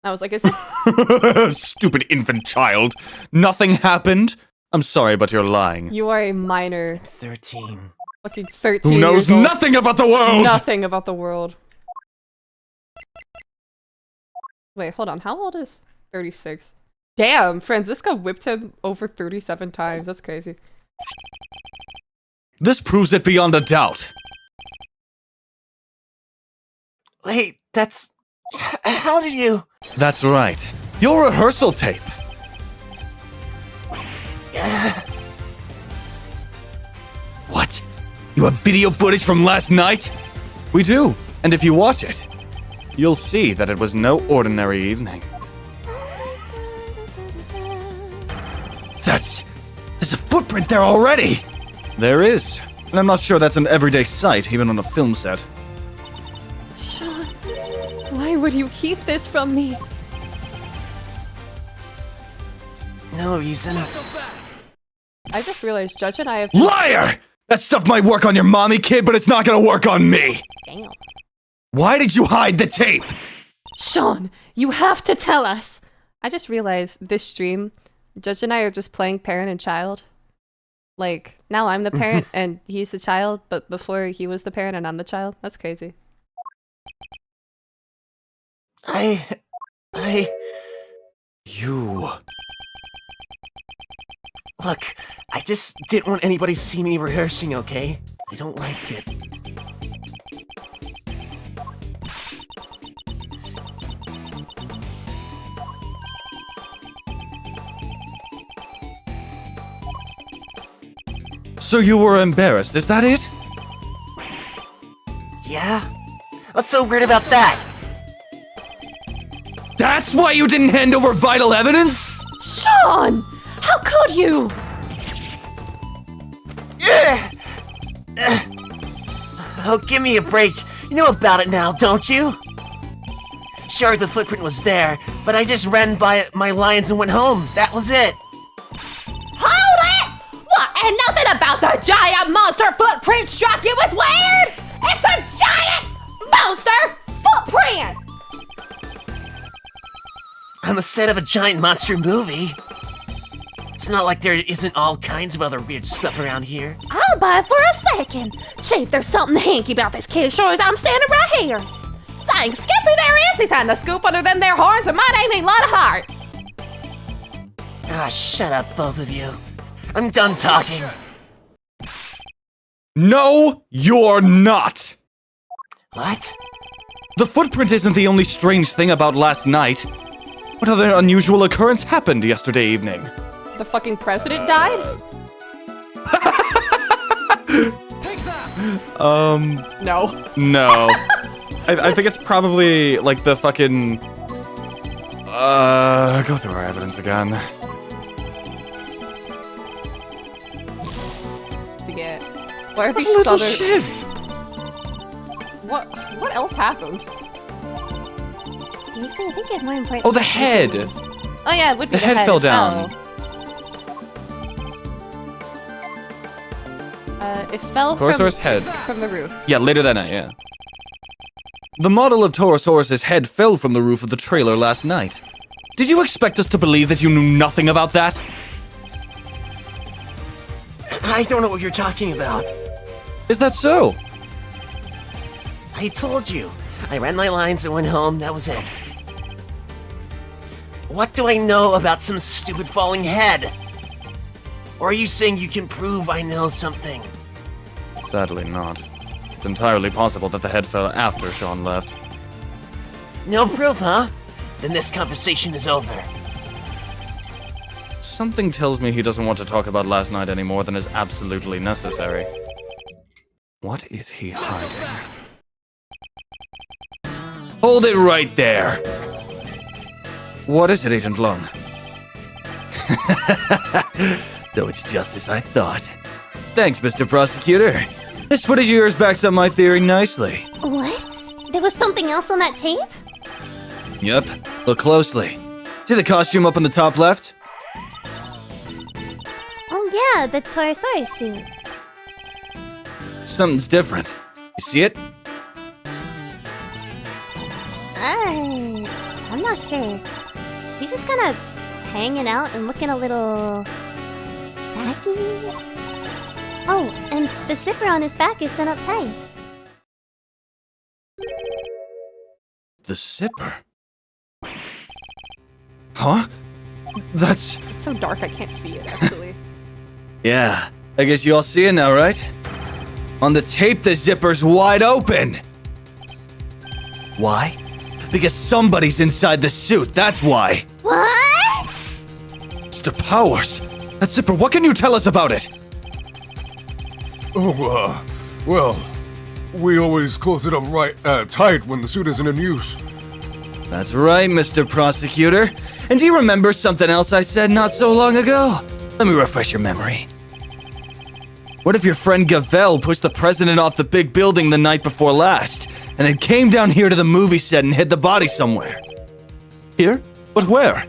I was like, is this... Stupid infant child. Nothing happened. I'm sorry, but you're lying. You are a minor. 13. Fucking 13 Who knows years old. nothing about the world? Nothing about the world. Wait, hold on. How old is 36? Damn, Franziska whipped him over 37 times. That's crazy. This proves it beyond a doubt. Wait, that's... How did you... That's right. Your rehearsal tape. What? You have video footage from last night? We do. And if you watch it, you'll see that it was no ordinary evening. There's a footprint there already! There is. And I'm not sure that's an everyday sight, even on a film set. Sean, why would you keep this from me? No reason. I just realized Judge and I have... Liar! That stuff might work on your mommy, kid, but it's not gonna work on me! Damn. Why did you hide the tape? Sean, you have to tell us! I just realized this stream, Judge and I are just playing parent and child. Like, now I'm the parent and he's the child, but before he was the parent and I'm the child. That's crazy. You... Look, I just didn't want anybody to see me rehearsing, okay? I don't like it. So you were embarrassed, is that it? Yeah? What's so weird about that? That's why you didn't hand over vital evidence? Sean! How could you? Oh, give me a break. You know about it now, don't you? Sure, the footprint was there, but I just ran by my lines and went home. That was it. Hold it! What, And nothing about the giant monster footprint struck you as weird! It's a giant monster footprint! On the set of a giant monster movie. It's not like there isn't all kinds of other weird stuff around here. I'll buy for a second. Chief, there's something hanky about this kid, sure as I'm standing right here. Dang, Skippy, there is! He's had a scoop under them there horns, and my name ain't Lotta Hart! Ah, shut up, both of you. I'm done talking. No, you're not! What? The footprint isn't the only strange thing about last night. What other unusual occurrence happened yesterday evening? The fucking president died? No. No. I think it's probably like the fucking. Go through our evidence again. To get. Why are these Little southern? shit. What else happened? Do you see? I think it's more important. Oh, the head. Oh yeah, it would be The head fell it down. It fell Torosaurus head. from the roof. Yeah, later that night, yeah. The model of Torosaurus' head fell from the roof of the trailer last night. Did you expect us to believe that you knew nothing about that? I don't know what you're talking about. Is that so? I told you. I ran my lines and went home, that was it. What do I know about some stupid falling head? Or are you saying you can prove I know something? Sadly not. It's entirely possible that the head fell after Sean left. No proof, huh? Then this conversation is over. Something tells me he doesn't want to talk about last night any more than is absolutely necessary. What is he hiding? Hold it right there! What is it, Agent Long? So it's just as I thought. Thanks, Mr. Prosecutor. This footage of yours backs up my theory nicely. What? There was something else on that tape? Yep. Look closely. See the costume up in the top left? Oh yeah, the Torosaurus suit. Something's different. You see it? I'm not sure. He's just kind of hanging out and looking a little saggy. Oh, and the zipper on his back is done up tight. The zipper? Huh? That's... It's so dark I can't see it, actually. Yeah, I guess you all see it now, right? On the tape, the zipper's wide open! Why? Because somebody's inside the suit, that's why! What? Mr. Powers! That zipper, what can you tell us about it? Oh, well, we always close it up tight when the suit isn't in use. That's right, Mr. Prosecutor. And do you remember something else I said not so long ago? Let me refresh your memory. What if your friend Gavel pushed the president off the big building the night before last, and then came down here to the movie set and hid the body somewhere? Here? But where?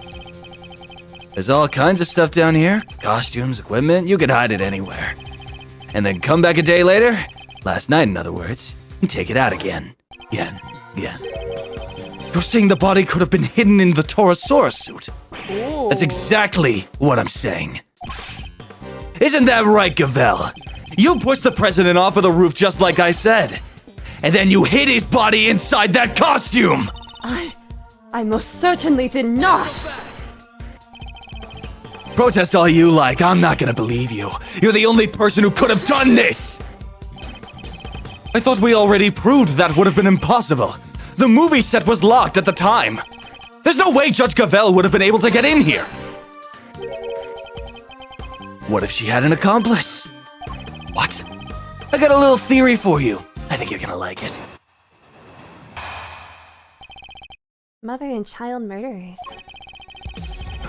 There's all kinds of stuff down here. Costumes, equipment, you could hide it anywhere. And then come back a day later, last night in other words, and take it out again. Again. You're saying the body could have been hidden in the Torosaurus suit? Ooh. That's exactly what I'm saying. Isn't that right, Gavel? You pushed the president off of the roof just like I said. And then you hid his body inside that costume! I most certainly did not! Protest all you like, I'm not gonna believe you. You're the only person who could have done this! I thought we already proved that would have been impossible. The movie set was locked at the time. There's no way Judge Gavel would have been able to get in here. What if she had an accomplice? What? I got a little theory for you. I think you're gonna like it. Mother and child murderers.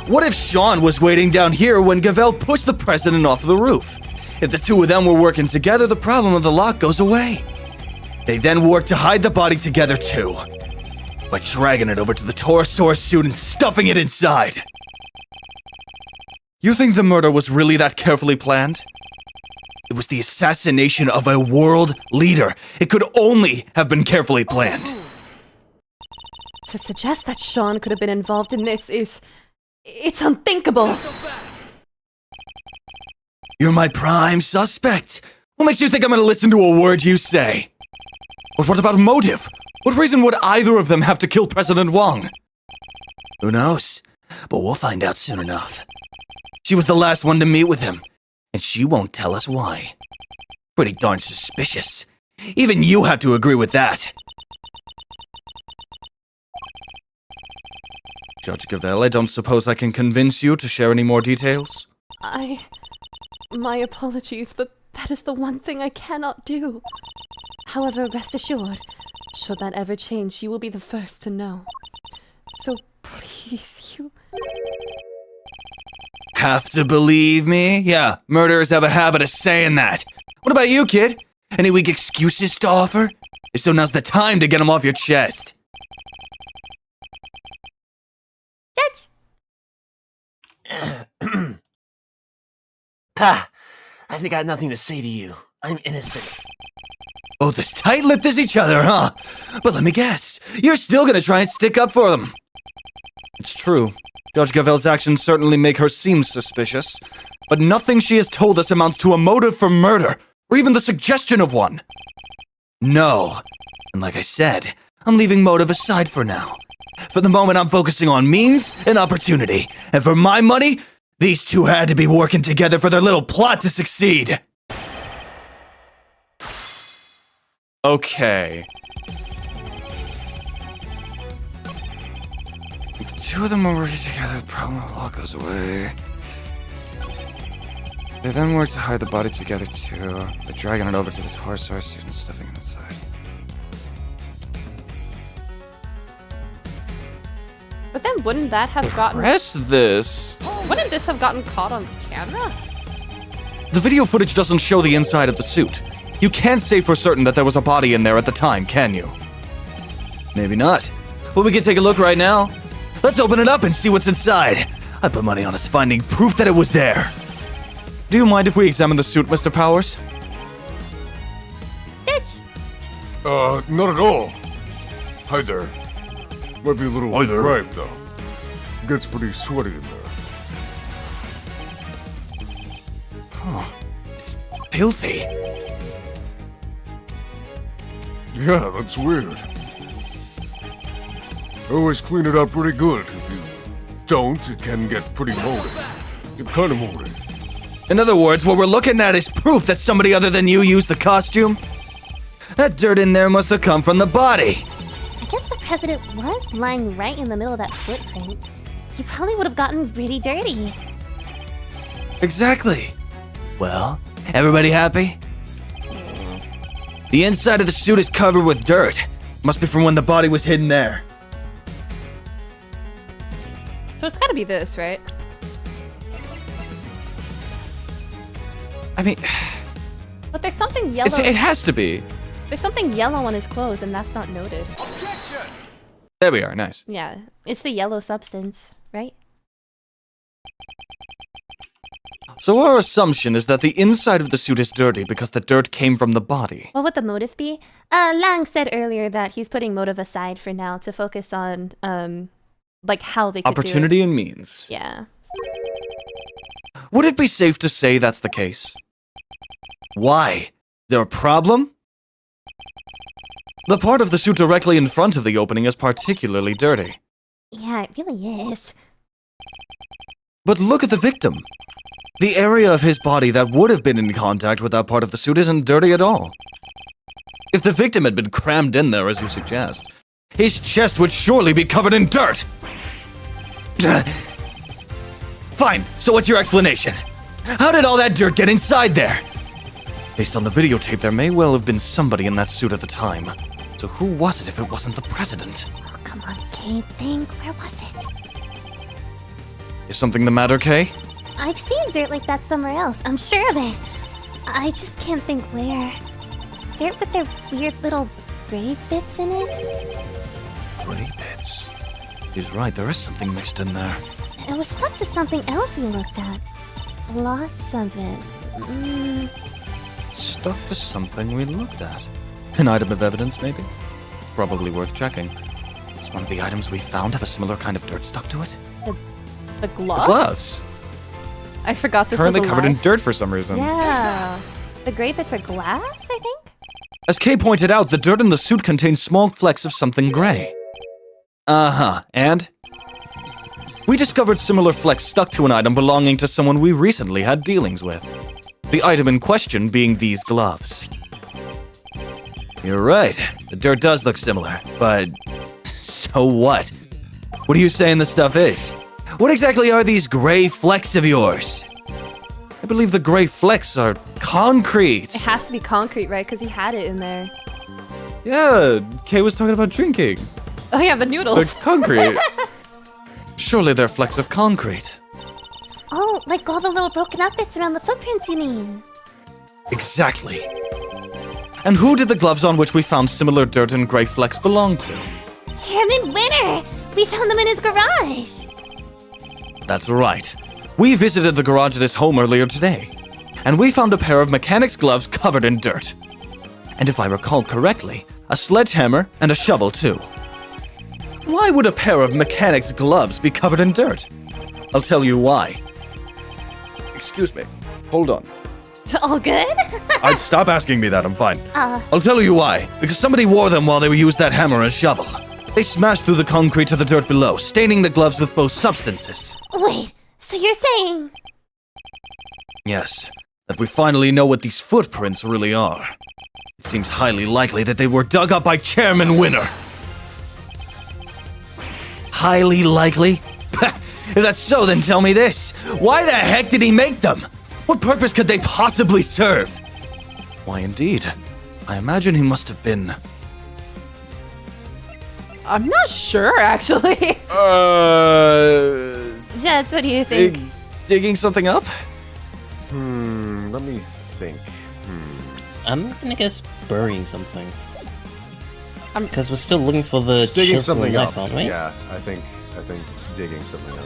What if Sean was waiting down here when Gavel pushed the president off the roof? If the two of them were working together, the problem of the lock goes away. They then work to hide the body together too, by dragging it over to the Torosaurus suit and stuffing it inside. You think the murder was really that carefully planned? It was the assassination of a world leader. It could only have been carefully planned. To suggest that Sean could have been involved in this it's unthinkable. You're my prime suspect. What makes you think I'm gonna listen to a word you say? But what about motive? What reason would either of them have to kill President Wang? Who knows? But we'll find out soon enough. She was the last one to meet with him, and she won't tell us why. Pretty darn suspicious. Even you have to agree with that. Judge Gavel, I don't suppose I can convince you to share any more details? My apologies, but that is the one thing I cannot do. However, rest assured, should that ever change, you will be the first to know. So please, you... Have to believe me? Yeah, murderers have a habit of saying that. What about you, kid? Any weak excuses to offer? If so, now's the time to get them off your chest. Ha! I think I have nothing to say to you. I'm innocent. Both as tight-lipped as each other, huh? But let me guess, you're still gonna try and stick up for them. It's true. Judge Gavel's actions certainly make her seem suspicious, but nothing she has told us amounts to a motive for murder, or even the suggestion of one. No. And like I said, I'm leaving motive aside for now. For the moment, I'm focusing on means and opportunity, and for my money, these two had to be working together for their little plot to succeed. Okay. If the two of them are working together, the problem of law goes away. They then work to hide the body together too. They're dragging it over to the torso suit and stuffing it inside. But then wouldn't that have gotten... Press this! Wouldn't this have gotten caught on camera? The video footage doesn't show the inside of the suit. You can't say for certain that there was a body in there at the time, can you? Maybe not. But we can take a look right now. Let's open it up and see what's inside. I put money on us finding proof that it was there. Do you mind if we examine the suit, Mr. Powers? Not at all. Hi there. Might be a little ripe, though. Gets pretty sweaty in there. Oh, it's filthy. Yeah, that's weird. I always clean it up pretty good. If you don't, it can get pretty moldy. Get kind of moldy. In other words, what we're looking at is proof that somebody other than you used the costume. That dirt in there must have come from the body. I guess the president was lying right in the middle of that footprint. He probably would have gotten really dirty. Exactly. Well, everybody happy? The inside of the suit is covered with dirt. Must be from when the body was hidden there. So it's gotta be this, right? I mean... But there's something yellow... It has to be. There's something yellow on his clothes, and that's not noted. There we are, nice. Yeah, it's the yellow substance, right? So our assumption is that the inside of the suit is dirty because the dirt came from the body. What would the motive be? Lang said earlier that he's putting motive aside for now to focus on, like how they could Opportunity do it. and means. Yeah. Would it be safe to say that's the case? Why? Is there a problem? The part of the suit directly in front of the opening is particularly dirty. Yeah, it really is. But look at the victim. The area of his body that would have been in contact with that part of the suit isn't dirty at all. If the victim had been crammed in there, as you suggest, his chest would surely be covered in dirt! Fine, so what's your explanation? How did all that dirt get inside there? Based on the videotape, there may well have been somebody in that suit at the time. So who was it if it wasn't the president? Oh, come on, Kay. Think. Where was it? Is something the matter, Kay? I've seen dirt like that somewhere else. I'm sure of it. I just can't think where. Dirt with their weird little gray bits in it? Gray bits. He's right, there is something mixed in there. It was stuck to something else we looked at. Lots of it. Stuck to something we looked at. An item of evidence, maybe? Probably worth checking. Does one of the items we found have a similar kind of dirt stuck to it? The gloves? Gloves! I forgot this Currently was covered in alive. dirt for some reason. Yeah. The gray bits are glass, I think? As Kay pointed out, the dirt in the suit contains small flecks of something gray. Uh-huh, and? We discovered similar flecks stuck to an item belonging to someone we recently had dealings with. The item in question being these gloves. You're right, the dirt does look similar, but so what? What are you saying the stuff is? What exactly are these gray flecks of yours? I believe the gray flecks are concrete. It has to be concrete, right? Because he had it in there. Yeah, Kay was talking about drinking. Oh yeah, the noodles. The concrete. Surely they're flecks of concrete. Oh, like all the little broken up bits around the footprints, you mean? Exactly. And who did the gloves on which we found similar dirt and gray flecks belong to? Chairman Winner! We found them in his garage! That's right. We visited the garage at his home earlier today, and we found a pair of mechanic's gloves covered in dirt. And if I recall correctly, a sledgehammer and a shovel too. Why would a pair of mechanic's gloves be covered in dirt? I'll tell you why. Excuse me. Hold on. All good? I'd stop asking me that, I'm fine. Uh. I'll tell you why. Because somebody wore them while they used that hammer and shovel. They smashed through the concrete to the dirt below, staining the gloves with both substances. Wait, so you're saying... Yes, that we finally know what these footprints really are. It seems highly likely that they were dug up by Chairman Winner. Highly likely? If that's so, then tell me this. Why the heck did he make them? What purpose could they possibly serve? Why, indeed. I imagine he must have been... I'm not sure, actually. Judge, what do you think? Digging something up? Let me think. I'm gonna guess burying something. Because we're still looking for the Just digging chisel something knife, up. aren't we? Yeah, I think digging something up.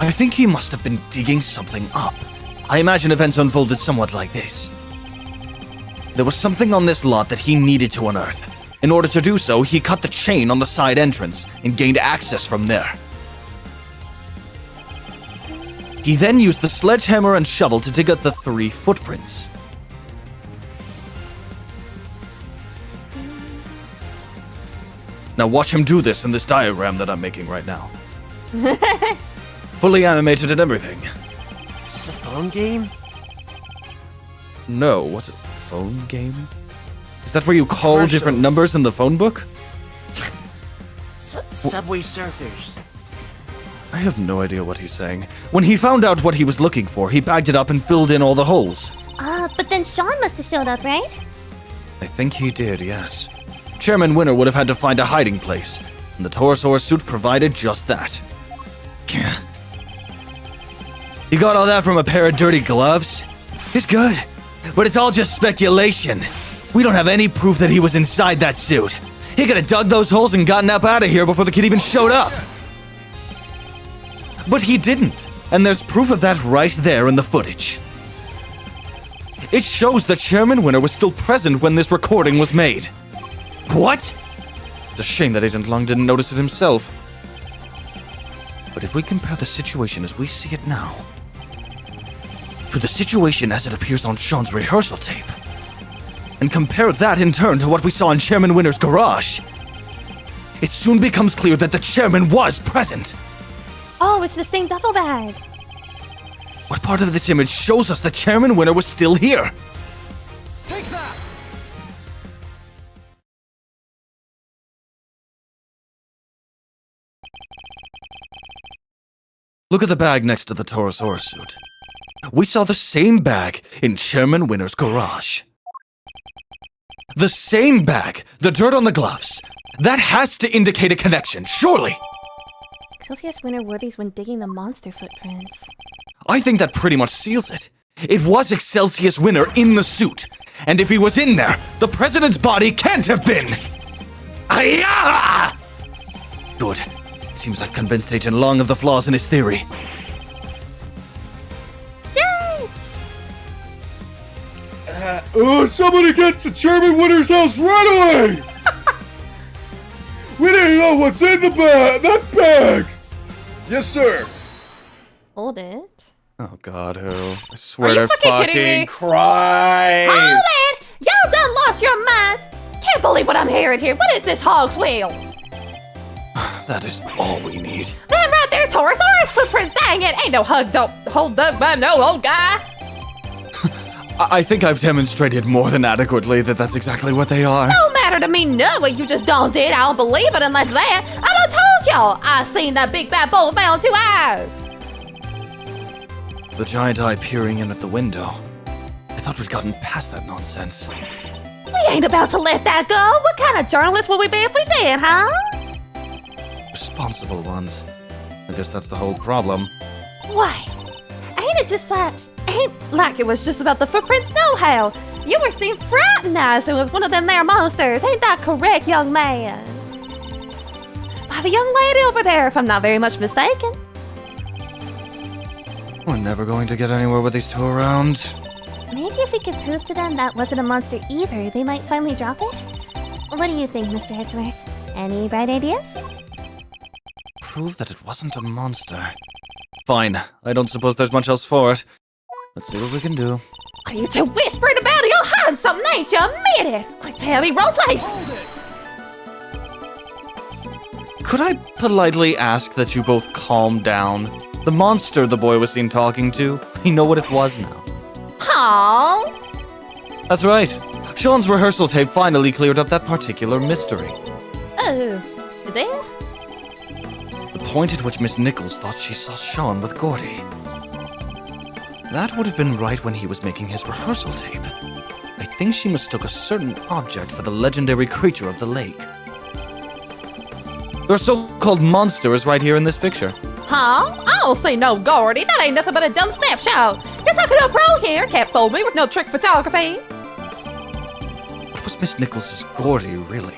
I think he must have been digging something up. I imagine events unfolded somewhat like this. There was something on this lot that he needed to unearth. In order to do so, he cut the chain on the side entrance and gained access from there. He then used the sledgehammer and shovel to dig up the 3 footprints. Now watch him do this in this diagram that I'm making right now. Fully animated and everything. Is this a phone game? No, what's a phone game? Is that where you call Commercials. different numbers in the phone book? Subway Surfers. I have no idea what he's saying. When he found out what he was looking for, he bagged it up and filled in all the holes. But then Sean must have showed up, right? I think he did, yes. Chairman Winner would have had to find a hiding place, and the Taurosaurus suit provided just that. You got all that from a pair of dirty gloves? It's good, but it's all just speculation. We don't have any proof that he was inside that suit. He could have dug those holes and gotten up out of here before the kid even showed up. But he didn't, and there's proof of that right there in the footage. It shows that Chairman Winner was still present when this recording was made. What? It's a shame that Agent Long didn't notice it himself. But if we compare the situation as we see it now to the situation as it appears on Sean's rehearsal tape, and compare that in turn to what we saw in Chairman Winner's garage, it soon becomes clear that the chairman was present. Oh, it's the same duffel bag. What part of this image shows us that Chairman Winner was still here? Take that! Look at the bag next to the Taurosaurus suit. We saw the same bag in Chairman Winner's garage. The same bag, the dirt on the gloves. That has to indicate a connection, surely. Celsius Winner wore these when digging the monster footprints. I think that pretty much seals it. It was Excelsius Winner in the suit. And if he was in there, the president's body can't have been. Ayah! Good. Seems I've convinced Agent Long of the flaws in his theory. Judge! Somebody get to Chairman Winter's house right away! We didn't know what's in that bag! Yes, sir. Hold it. Oh God, who? I swear Are you to fucking kidding me? Christ! Hold it! Y'all done lost your minds! Can't believe what I'm hearing here. What is this hog's wheel? That is all we need. That right there's Taurosaurus footprints. Dang it! Ain't no hug don't hold up by no old guy. I think I've demonstrated more than adequately that that's exactly what they are. Don't matter to me none what you just done did. I don't believe it unless that. I done told y'all. I seen that big bad bull found 2 eyes. The giant eye peering in at the window. I thought we'd gotten past that nonsense. We ain't about to let that go. What kind of journalist would we be if we did, huh? Responsible ones. I guess that's the whole problem. Wait. Ain't it just like... Ain't like it was just about the footprints, no how. You were seen fraternizing with one of them there monsters. Ain't that correct, young man? By the young lady over there, if I'm not very much mistaken. We're never going to get anywhere with these two around. Maybe if we could prove to them that wasn't a monster either, they might finally drop it? What do you think, Mr. Edgeworth? Any bright ideas? Prove that it wasn't a monster. Fine. I don't suppose there's much else for it. Let's see what we can do. Are you two whispering about it? You're hiding something, ain't you? Admit it. Quick, Tabby, rotate. Could I politely ask that you both calm down? The monster the boy was seen talking to, we know what it was now. Huh? That's right. Sean's rehearsal tape finally cleared up that particular mystery. Oh, is it? The point at which Miss Nichols thought she saw Sean with Gordy. That would have been right when he was making his rehearsal tape. I think she mistook a certain object for the legendary creature of the lake. Your so-called monster is right here in this picture. Huh? I don't see no Gordy. That ain't nothing but a dumb snapshot. Guess I could have pro here. Can't fool me with no trick photography. What was Miss Nichols' Gordy, really?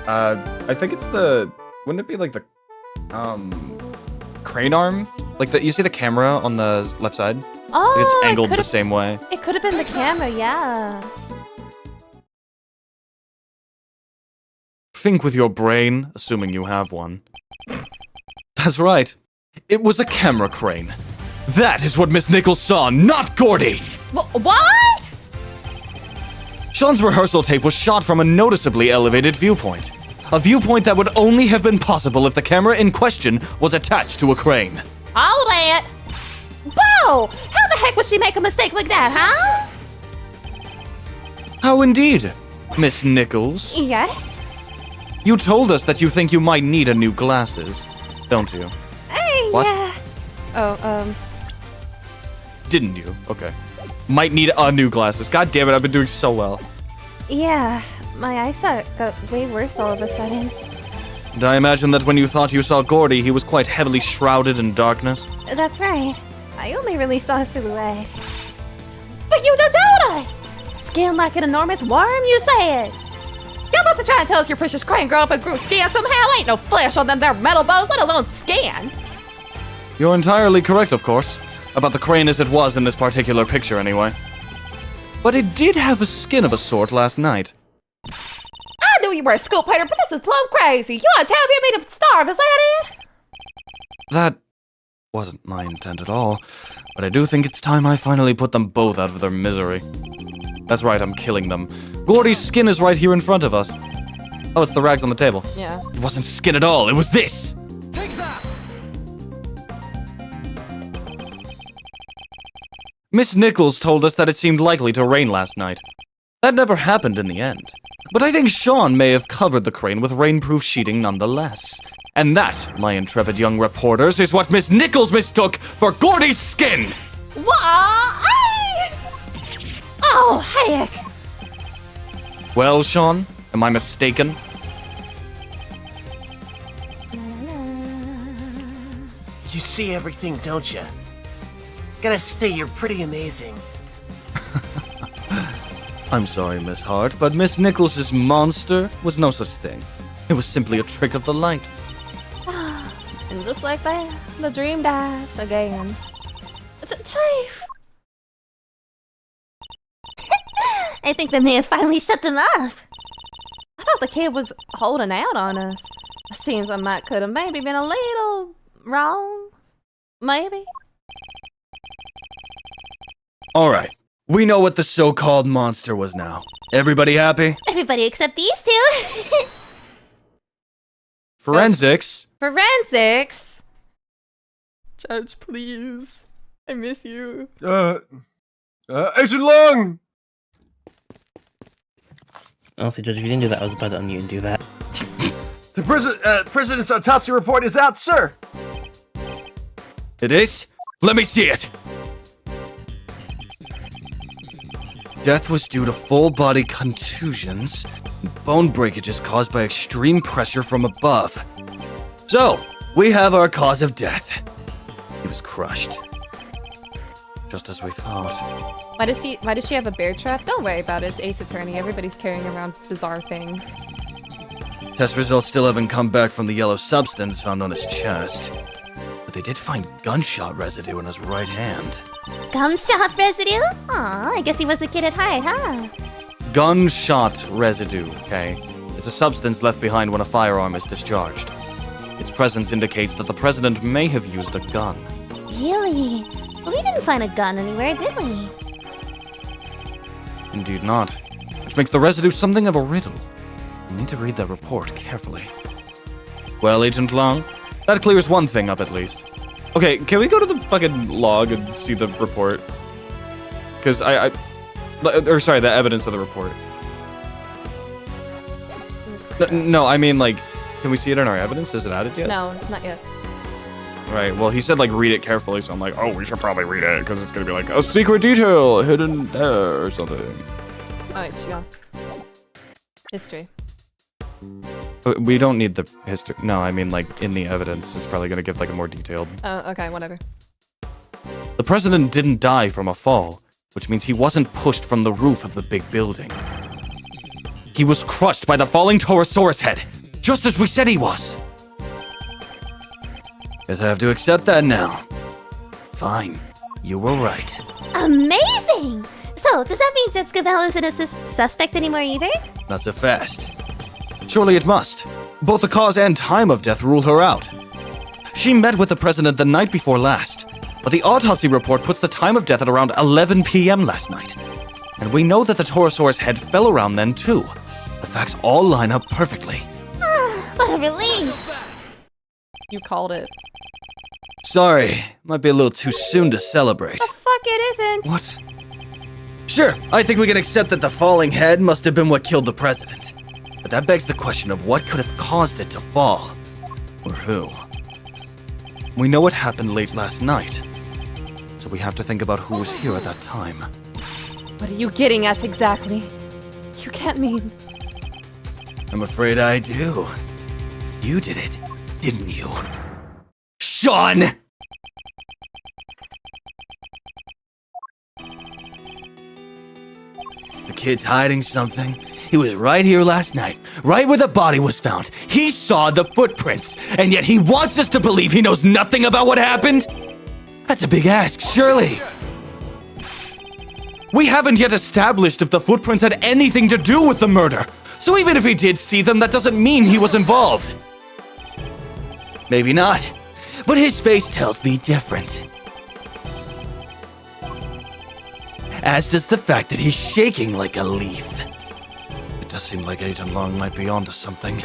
I think it's the... Wouldn't it be like the... crane arm? Like you see the camera on the left side? Oh, Like it's angled the same way. It could have been the camera, yeah. Think with your brain, assuming you have one. That's right. It was a camera crane. That is what Miss Nichols saw, not Gordy! What? Sean's rehearsal tape was shot from a noticeably elevated viewpoint. A viewpoint that would only have been possible if the camera in question was attached to a crane. Hold it. Whoa! How the heck would she make a mistake like that, huh? How indeed, Miss Nichols? Yes. You told us that you think you might need a new glasses, don't you? What? Yeah. Oh, Didn't you? Okay. Might need a new glasses. God damn it, I've been doing so well. yeah. My eyesight got way worse all of a sudden. And I imagine that when you thought you saw Gordy, he was quite heavily shrouded in darkness. That's right. I only really saw a silhouette. But you done told us! Skin like an enormous worm, you said! You're about to try and tell us your precious crane grew up and grew skin somehow? Ain't no flesh on them there metal bones, let alone skin! You're entirely correct, of course. About the crane as it was in this particular picture, anyway. But it did have a skin of a sort last night. I knew you were a school painter, but this is plumb crazy. You want to tell me to starve, is that it? That wasn't my intent at all, but I do think it's time I finally put them both out of their misery. That's right, I'm killing them. Gordy's skin is right here in front of us. Oh, it's the rags on the table. Yeah. It wasn't skin at all, it was this! Miss Nichols told us that it seemed likely to rain last night. That never happened in the end. But I think Sean may have covered the crane with rainproof sheeting nonetheless. And that, my intrepid young reporters, is what Miss Nichols mistook for Gordy's skin! What? Oh, heck! Well, Sean, am I mistaken? You see everything, don't you? Gotta say, you're pretty amazing. I'm sorry, Miss Hart, but Miss Nichols' monster was no such thing. It was simply a trick of the light. And just like that, the dream dies again. Chief! I think they may have finally shut them up. I thought the kid was holding out on us. Seems I might could have maybe been a little wrong. Maybe. Alright, we know what the so-called monster was now. Everybody happy? Everybody except these two. Forensics? Forensics? Judge, please. I miss you. Agent Long! Honestly, Judge, if you didn't do that, I was about to unmute and do that. The president's autopsy report is out, sir. It is? Let me see it! Death was due to full-body contusions and bone breakages caused by extreme pressure from above. So, we have our cause of death. He was crushed. Just as we thought. Why does she have a bear trap? Don't worry about it. It's Ace Attorney. Everybody's carrying around bizarre things. Test results still haven't come back from the yellow substance found on his chest. But they did find gunshot residue in his right hand. Gunshot residue? Aw, I guess he was a kid at heart, huh? Gunshot residue, okay? It's a substance left behind when a firearm is discharged. Its presence indicates that the president may have used a gun. Really? Well, we didn't find a gun anywhere, did we? Indeed not. Which makes the residue something of a riddle. You need to read that report carefully. Well, Agent Long, that clears one thing up at least. Okay, can we go to the fucking log and see the report? Because the evidence of the report. No, I mean, like, can we see it in our evidence? Is it added yet? No, not yet. Right, well, he said, like, read it carefully, so I'm like, oh, we should probably read it, because it's gonna be like, a secret detail hidden there, or something. Alright, she gone. History. We don't need the history. No, I mean, like, in the evidence, it's probably gonna give, like, a more detailed. Oh, okay, whatever. The president didn't die from a fall, which means he wasn't pushed from the roof of the big building. He was crushed by the falling Torosaurus head, just as we said he was. Guess I have to accept that now. Fine, you were right. Amazing! So, does that mean Judge Gabel isn't a suspect anymore either? Not so fast. Surely it must. Both the cause and time of death rule her out. She met with the president the night before last, but the autopsy report puts the time of death at around 11 p.m. last night. And we know that the Torosaurus head fell around then too. The facts all line up perfectly. What a relief! You called it. Sorry, might be a little too soon to celebrate. The fuck it isn't! What? Sure, I think we can accept that the falling head must have been what killed the president. But that begs the question of what could have caused it to fall. Or who. We know what happened late last night. So we have to think about who was here at that time. What are you getting at exactly? You can't mean... I'm afraid I do. You did it, didn't you? Sean! The kid's hiding something. He was right here last night, right where the body was found. He saw the footprints, and yet he wants us to believe he knows nothing about what happened? That's a big ask, surely. We haven't yet established if the footprints had anything to do with the murder. So even if he did see them, that doesn't mean he was involved. Maybe not, but his face tells me different. As does the fact that he's shaking like a leaf. It does seem like Agent Long might be onto something,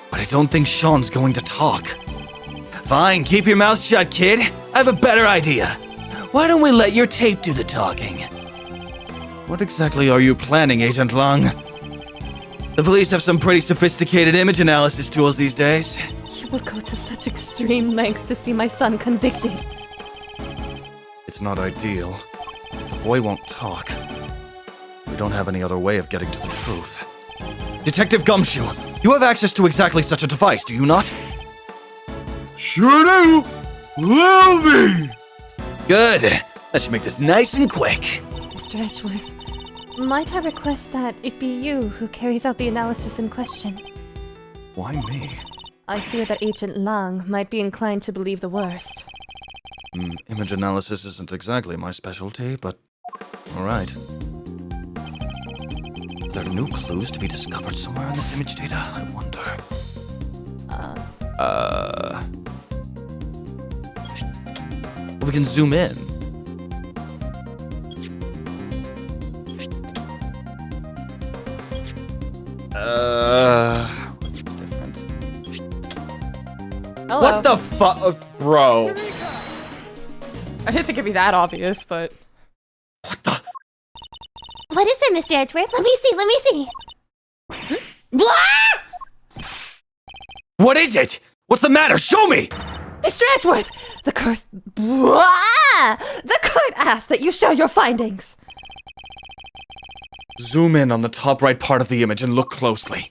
but I don't think Sean's going to talk. Fine, keep your mouth shut, kid. I have a better idea. Why don't we let your tape do the talking? What exactly are you planning, Agent Long? The police have some pretty sophisticated image analysis tools these days. You would go to such extreme lengths to see my son convicted. It's not ideal. If the boy won't talk, we don't have any other way of getting to the truth. Detective Gumshoe, you have access to exactly such a device, do you not? Sure do! Love me! Good. That should make this nice and quick. Mr. Edgeworth, might I request that it be you who carries out the analysis in question? Why me? I fear that Agent Lang might be inclined to believe the worst. Image analysis isn't exactly my specialty, but alright. there new clues to be discovered somewhere in this image data? I wonder. We can zoom in. What's different? Hello. What the fuck, bro? I didn't think it'd be that obvious, but... What the? What is it, Mr. Edgeworth? Let me see. Blah! What is it? What's the matter? Show me! Mr. Edgeworth, the court asks that you show your findings. Zoom in on the top right part of the image and look closely.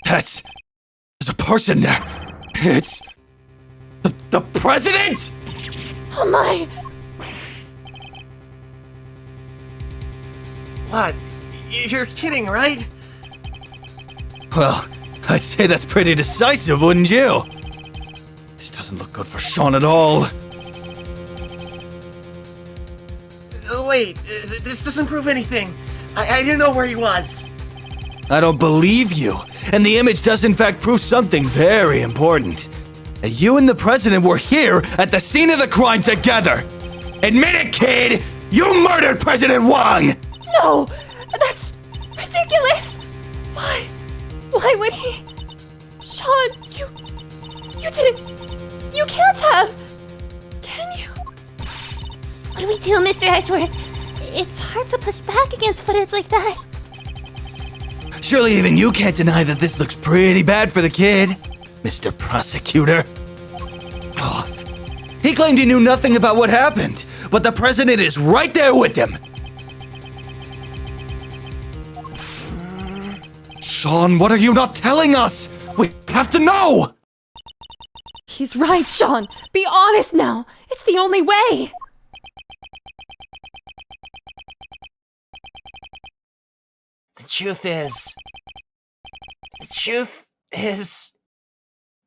There's a person there. It's the president! Oh my! What? You're kidding, right? Well, I'd say that's pretty decisive, wouldn't you? This doesn't look good for Sean at all. Wait, this doesn't prove anything. I didn't know where he was. I don't believe you. And the image does in fact prove something very important. That you and the president were here at the scene of the crime together. Admit it, kid! You murdered President Wang! No! That's ridiculous! Why? Why would he? Sean, you didn't... You can't have... Can you? What do we do, Mr. Edgeworth? It's hard to push back against footage like that. Surely even you can't deny that this looks pretty bad for the kid, Mr. Prosecutor. Oh, he claimed he knew nothing about what happened, but the president is right there with him. Sean, what are you not telling us? We have to know! He's right, Sean. Be honest now. It's the only way. The truth is,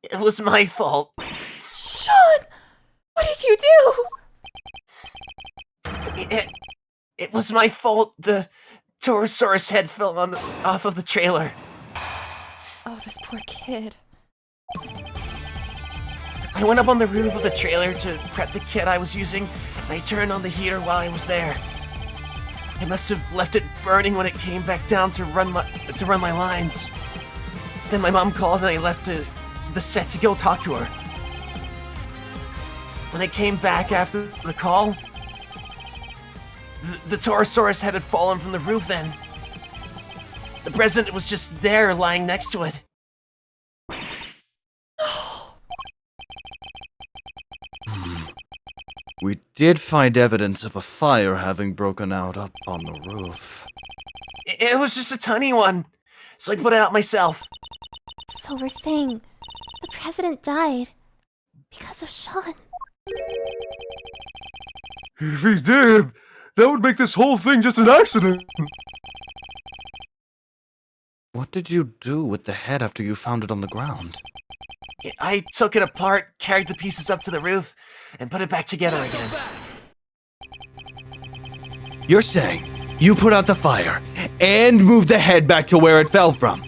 it was my fault. Sean! What did you do? It was my fault. The Torosaurus head fell off of the trailer. Oh, this poor kid. I went up on the roof of the trailer to prep the kit I was using, and I turned on the heater while I was there. I must have left it burning when it came back down to run my lines. Then my mom called and I left the set to go talk to her. When I came back after the call, the Torosaurus head had fallen from the roof then. The president was just there lying next to it. We did find evidence of a fire having broken out up on the roof. It was just a tiny one, so I put it out myself. So we're saying the president died because of Sean. If he did, that would make this whole thing just an accident. What did you do with the head after you found it on the ground? I took it apart, carried the pieces up to the roof, and put it back together again. You're saying you put out the fire and moved the head back to where it fell from.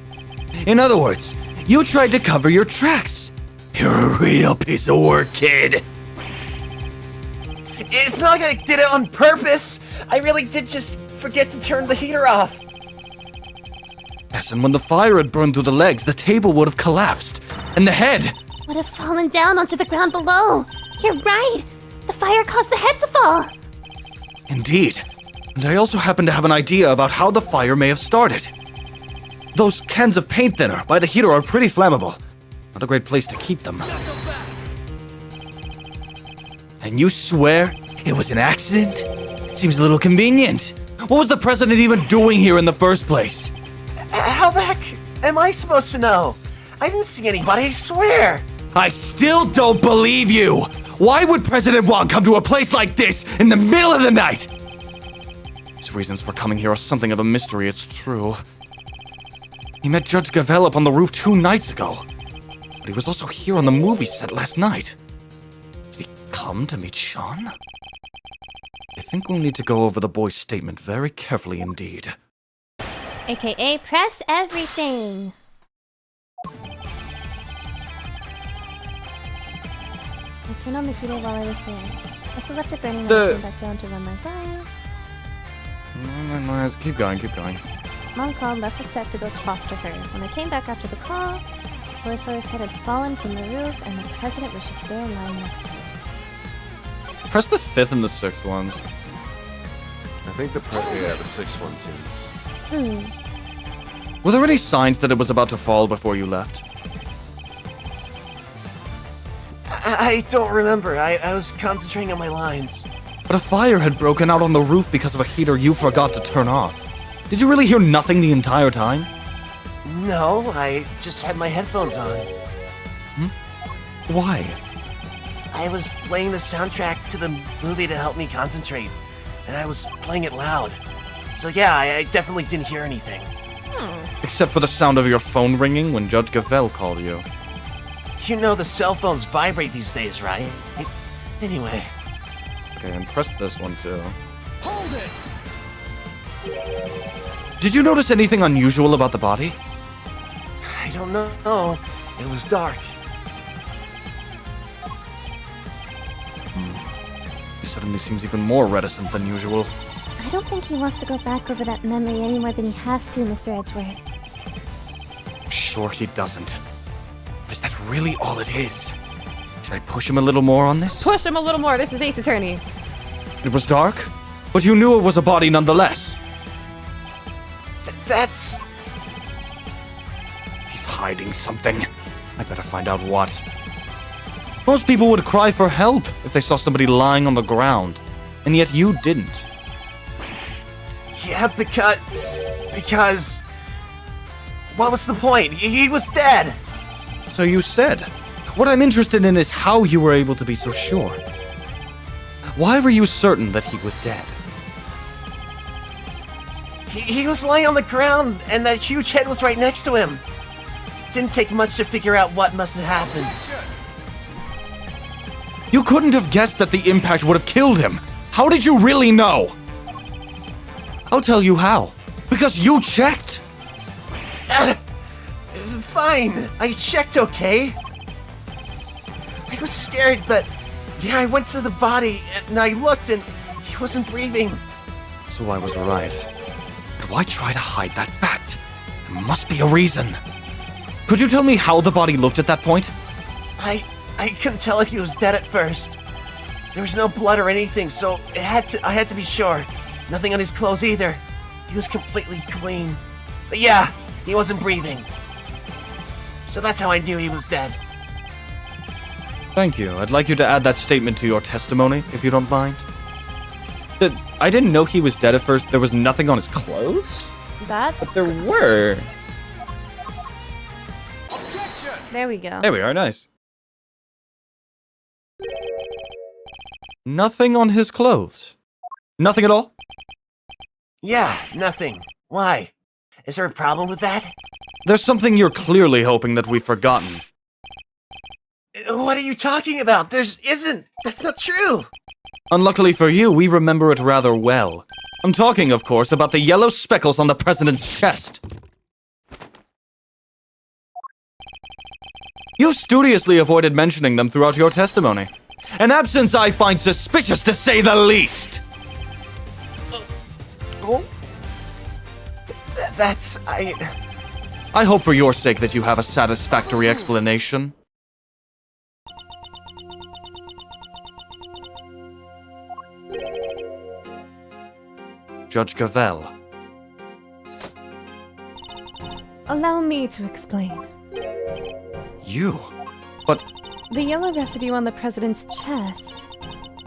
In other words, you tried to cover your tracks. You're a real piece of work, kid. It's not like I did it on purpose. I really did just forget to turn the heater off. Yes, and when the fire had burned through the legs, the table would have collapsed. And the head Would have fallen down onto the ground below. You're right. The fire caused the head to fall. Indeed. And I also happen to have an idea about how the fire may have started. Those cans of paint thinner by the heater are pretty flammable. Not a great place to keep them. And you swear it was an accident? Seems a little convenient. What was the president even doing here in the first place? How the heck am I supposed to know? I didn't see anybody, I swear! I still don't believe you! Why would President Wang come to a place like this in the middle of the night? His reasons for coming here are something of a mystery, it's true. He met Judge Gavel up on the roof 2 nights ago. But he was also here on the movie set last night. Did he come to meet Sean? I think we'll need to go over the boy's statement very carefully indeed. AKA press everything. I turned on the heater while I was there. I also left it burning when I came back down to run my rides. Keep going, keep going. Mom called, left the set to go talk to her. When I came back after the call, Polisaurus head had fallen from the roof and the president was just there lying next to it. Press the 5th and the 6th ones. I think the 6th one seems. Were there any signs that it was about to fall before you left? I don't remember. I was concentrating on my lines. But a fire had broken out on the roof because of a heater you forgot to turn off. Did you really hear nothing the entire time? No, I just had my headphones on. Why? I was playing the soundtrack to the movie to help me concentrate, and I was playing it loud. So yeah, I definitely didn't hear anything. Except for the sound of your phone ringing when Judge Gavel called you. You know the cell phones vibrate these days, right? Anyway. Okay, and press this one too. Hold it! Did you notice anything unusual about the body? I don't know. It was dark. He suddenly seems even more reticent than usual. I don't think he wants to go back over that memory any more than he has to, Mr. Edgeworth. I'm sure he doesn't. But is that really all it is? Should I push him a little more on this? Push him a little more. This is Ace Attorney. It was dark, but you knew it was a body nonetheless. That's... He's hiding something. I better find out what. Most people would cry for help if they saw somebody lying on the ground, and yet you didn't. Yeah, because... What was the point? He was dead! So you said. What I'm interested in is how you were able to be so sure. Why were you certain that he was dead? He was lying on the ground, and that huge head was right next to him. Didn't take much to figure out what must have happened. You couldn't have guessed that the impact would have killed him. How did you really know? I'll tell you how. Because you checked. Fine, I checked, okay? I was scared, but yeah, I went to the body and I looked and he wasn't breathing. So I was right. But why try to hide that fact? There must be a reason. Could you tell me how the body looked at that point? I couldn't tell if he was dead at first. There was no blood or anything, so I had to be sure. Nothing on his clothes either. He was completely clean. But yeah, he wasn't breathing. So that's how I knew he was dead. Thank you. I'd like you to add that statement to your testimony, if you don't mind. I didn't know he was dead at first. There was nothing on his clothes? That? But there were. There we go. There we are, nice. Nothing on his clothes? Nothing at all? Yeah, nothing. Why? Is there a problem with that? There's something you're clearly hoping that we've forgotten. What are you talking about? Isn't. That's not true. Unluckily for you, we remember it rather well. I'm talking, of course, about the yellow speckles on the president's chest. You studiously avoided mentioning them throughout your testimony. An absence I find suspicious, to say the least! Oh? That's... I hope for your sake that you have a satisfactory explanation. Judge Gavel. Allow me to explain. You? But... The yellow residue on the president's chest.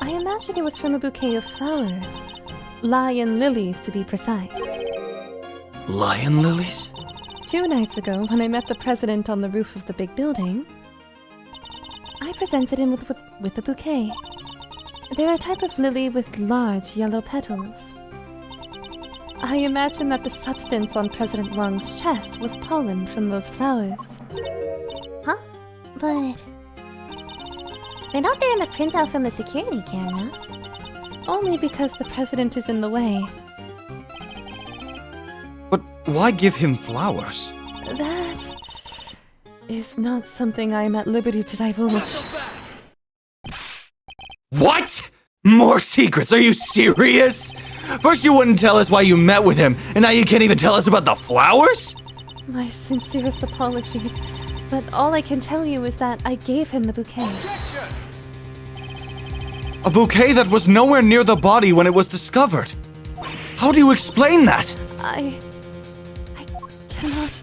I imagine it was from a bouquet of flowers. Lion lilies, to be precise. Lion lilies? 2 nights ago, when I met the president on the roof of the big building, I presented him with a bouquet. They're a type of lily with large yellow petals. I imagine that the substance on President Wang's chest was pollen from those flowers. Huh? But... they're not there in the printout from the security camera. Only because the president is in the way. why give him flowers? That is not something I am at liberty to divulge. What? More secrets? Are you serious? First you wouldn't tell us why you met with him, and now you can't even tell us about the flowers? My sincerest apologies, but all I can tell you is that I gave him the bouquet. A bouquet that was nowhere near the body when it was discovered. How do you explain that? I cannot.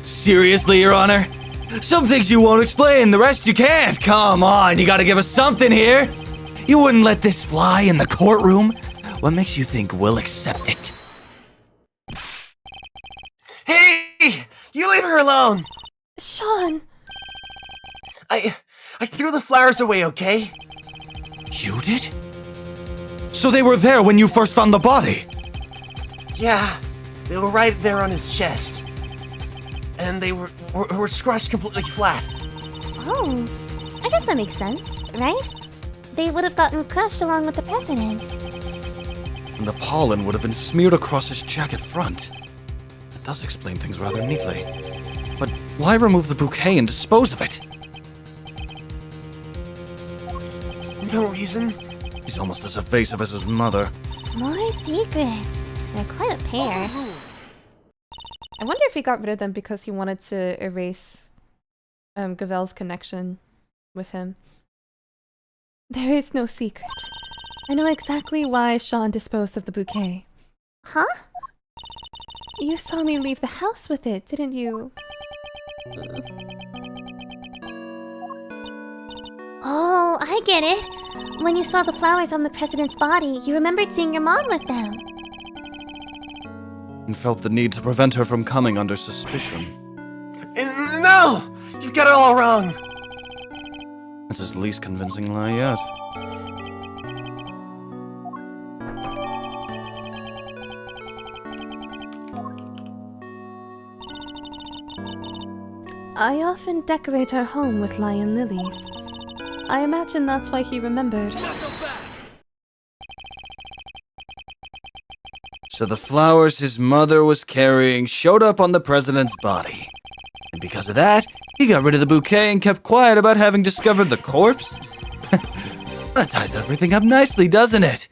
Seriously, Your Honor? Some things you won't explain, the rest you can't. Come on, you gotta give us something here. You wouldn't let this fly in the courtroom? What makes you think we'll accept it? Hey! You leave her alone! Sean! I threw the flowers away, okay? You did? So they were there when you first found the body? Yeah, they were right there on his chest. And they were scratched completely flat. Oh, I guess that makes sense, right? They would have gotten crushed along with the president. And the pollen would have been smeared across his jacket front. That does explain things rather neatly. But why remove the bouquet and dispose of it? No reason. He's almost as evasive as his mother. More secrets. They're quite a pair. I wonder if he got rid of them because he wanted to erase Gavel's connection with him. There is no secret. I know exactly why Sean disposed of the bouquet. Huh? You saw me leave the house with it, didn't you? Oh, I get it. When you saw the flowers on the president's body, you remembered seeing your mom with them. And felt the need to prevent her from coming under suspicion. No! You've got it all wrong! That's his least convincing lie yet. I often decorate our home with lion lilies. I imagine that's why he remembered. So the flowers his mother was carrying showed up on the president's body. And because of that, he got rid of the bouquet and kept quiet about having discovered the corpse? That ties everything up nicely, doesn't it?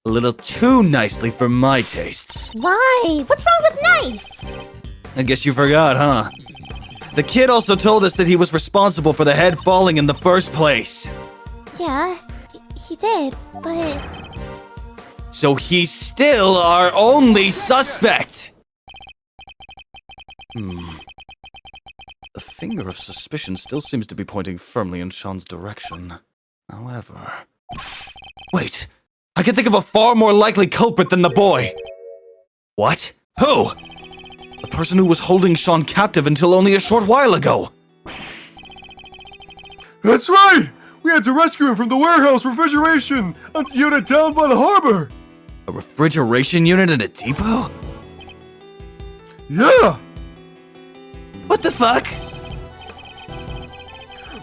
A little too nicely for my tastes. Why? What's wrong with nice? I guess you forgot, huh? The kid also told us that he was responsible for the head falling in the first place. Yeah, he did, but... So he's still our only suspect! The finger of suspicion still seems to be pointing firmly in Sean's direction. However... Wait! I can think of a far more likely culprit than the boy! What? Who? The person who was holding Sean captive until only a short while ago! That's right! We had to rescue him from the warehouse refrigeration unit down by the harbor! A refrigeration unit at a depot? Yeah! What the fuck?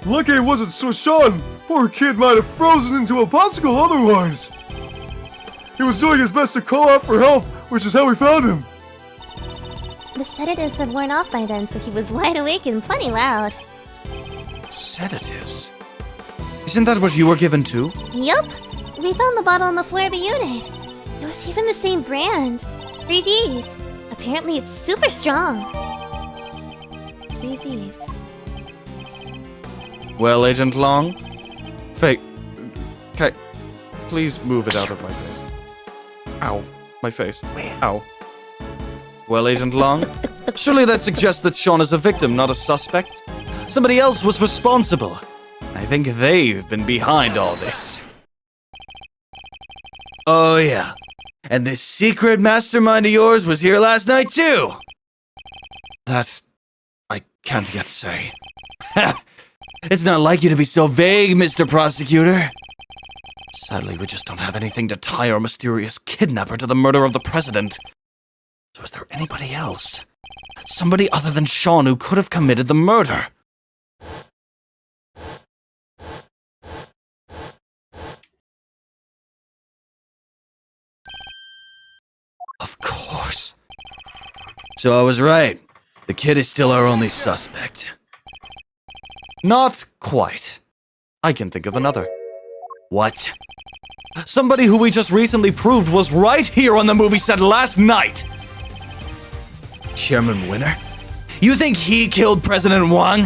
Lucky it wasn't so Sean. Poor kid might have frozen into a popsicle otherwise. He was doing his best to call out for help, which is how we found him. The sedatives had worn off by then, so he was wide awake and plenty loud. Sedatives? Isn't that what you were given too? Yup. We found the bottle on the floor of the unit. It was even the same brand. Breezy's. Apparently it's super strong. Breezy's. Well, Agent Long? Please move it out of my face. Ow. My face. Ow. Well, Agent Long? Surely that suggests that Sean is a victim, not a suspect? Somebody else was responsible. I think they've been behind all this. Oh, yeah. And this secret mastermind of yours was here last night, too! That... I can't yet say. It's not like you to be so vague, Mr. Prosecutor. Sadly, we just don't have anything to tie our mysterious kidnapper to the murder of the president. So is there anybody else? Somebody other than Sean who could have committed the murder? Of course. So I was right. The kid is still our only suspect. Not quite. I can think of another. What? Somebody who we just recently proved was right here on the movie set last night. Chairman Winner? You think he killed President Wang?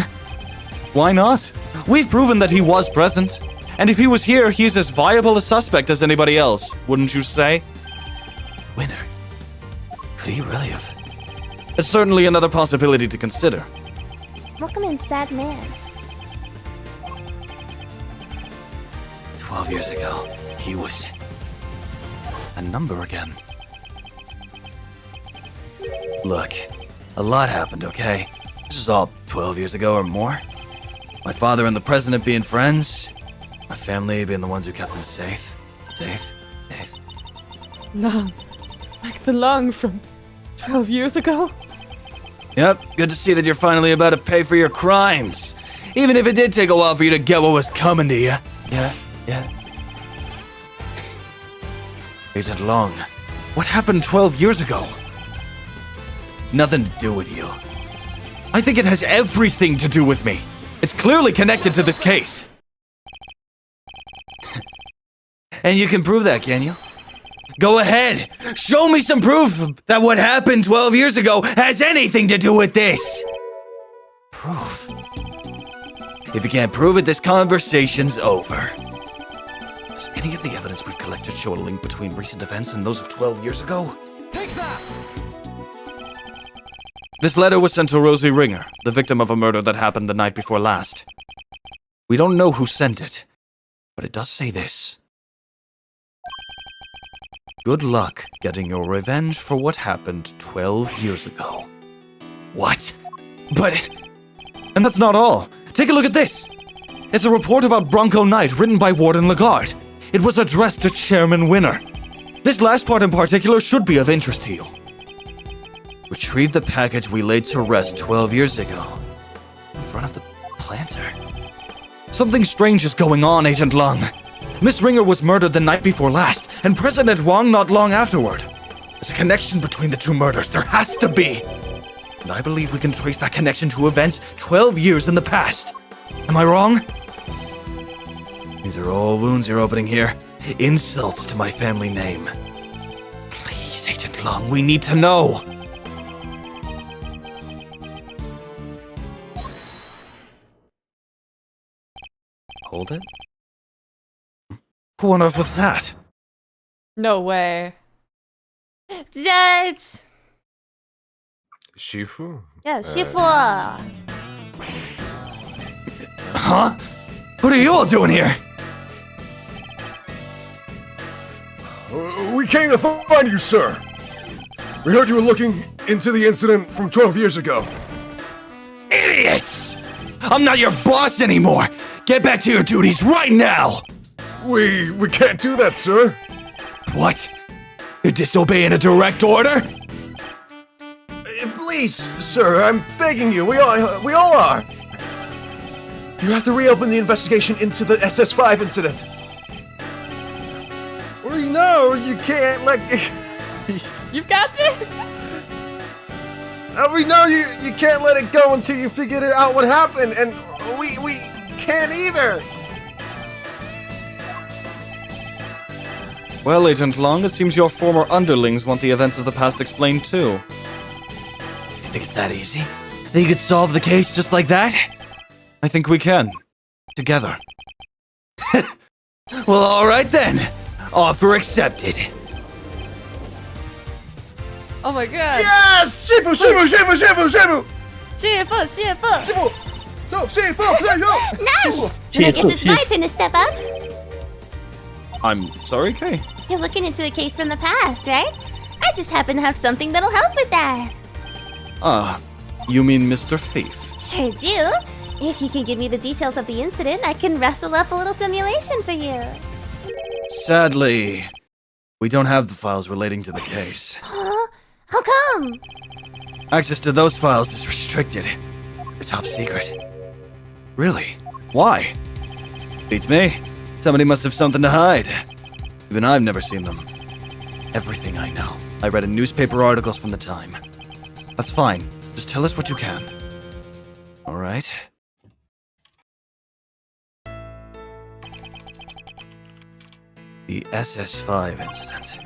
Why not? We've proven that he was present. And if he was here, he's as viable a suspect as anybody else, wouldn't you say? Winner? Could he really have? It's certainly another possibility to consider. Welcome in, sad man. 12 years ago, he was... A number again. Look, a lot happened, okay? This was all 12 years ago or more. My father and the president being friends. My family being the ones who kept them safe. Safe. Lung. Like the lung from 12 years ago? Yep, good to see that you're finally about to pay for your crimes. Even if it did take a while for you to get what was coming to you. Yeah. Agent Long, What happened 12 years ago? it's nothing to do with you. I think it has everything to do with me. It's clearly connected to this case. And you can prove that, can you? Go ahead! Show me some proof that what happened 12 years ago has anything to do with this! Proof? If you can't prove it, this conversation's over. Does any of the evidence we've collected show a link between recent events and those of 12 years ago? Take that! This letter was sent to Rosie Ringer, the victim of a murder that happened the night before last. We don't know who sent it, but it does say this. Good luck getting your revenge for what happened 12 years ago. What? But... And that's not all. Take a look at this. It's a report about Bronco Knight written by Warden Lagarde. It was addressed to Chairman Winner. This last part in particular should be of interest to you. Retrieve the package we laid to rest 12 years ago. In front of the planter. Something strange is going on, Agent Long. Miss Ringer was murdered the night before last, and President Wang not long afterward. There's a connection between the two murders. There has to be. And I believe we can trace that connection to events 12 years in the past. Am I wrong? These are all wounds you're opening here. Insults to my family name. Please, Agent Long, we need to know. Hold it. Who on earth was that? No way. Judge! Shifu? Yeah, Shifu! Huh? What are you all doing here? We came to find you, sir. We heard you were looking into the incident from 12 years ago. Idiots! I'm not your boss anymore! Get back to your duties right now! We can't do that, sir. What? You're disobeying a direct order? Please, sir, I'm begging you. We all are. You have to reopen the investigation into the SS5 incident. We know you can't let. You've got this? We know you can't let it go until you figure out what happened, and we can't either. Well, Agent Long, it seems your former underlings want the events of the past explained too. You think it's that easy? That you could solve the case just like that? I think we can. Together. Well, alright then. Offer accepted. Oh my god. Yes! Shifu! Nice! Then I guess it's my turn to step up. I'm sorry, Kay. You're looking into the case from the past, right? I just happen to have something that'll help with that. Ah, you mean Mr. Thief? Sure do. If you can give me the details of the incident, I can rustle up a little simulation for you. Sadly, we don't have the files relating to the case. Huh? How come? Access to those files is restricted. They're top secret. Really? Why? Beats me. Somebody must have something to hide. Even I've never seen them. Everything I know, I read in newspaper articles from the time. That's fine. Just tell us what you can. Alright. The SS5 incident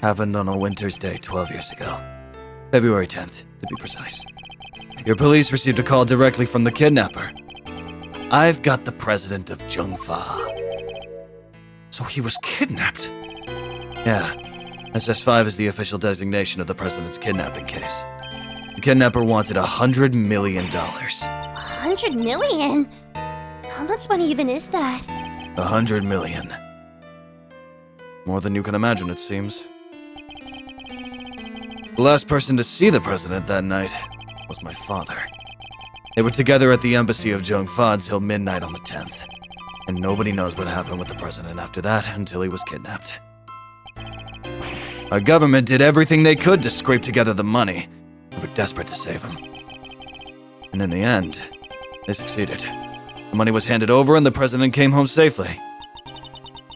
happened on a winter's day 12 years ago. February 10th, to be precise. Your police received a call directly from the kidnapper. I've got the president of Zhengfa. So he was kidnapped? Yeah. SS5 is the official designation of the president's kidnapping case. The kidnapper wanted $100 million. 100 million? How much money even is that? 100 million. More than you can imagine, it seems. The last person to see the president that night was my father. They were together at the embassy of Zhengfa until midnight on the 10th. And nobody knows what happened with the president after that until he was kidnapped. Our government did everything they could to scrape together the money. We were desperate to save him. And in the end, they succeeded. The money was handed over and the president came home safely.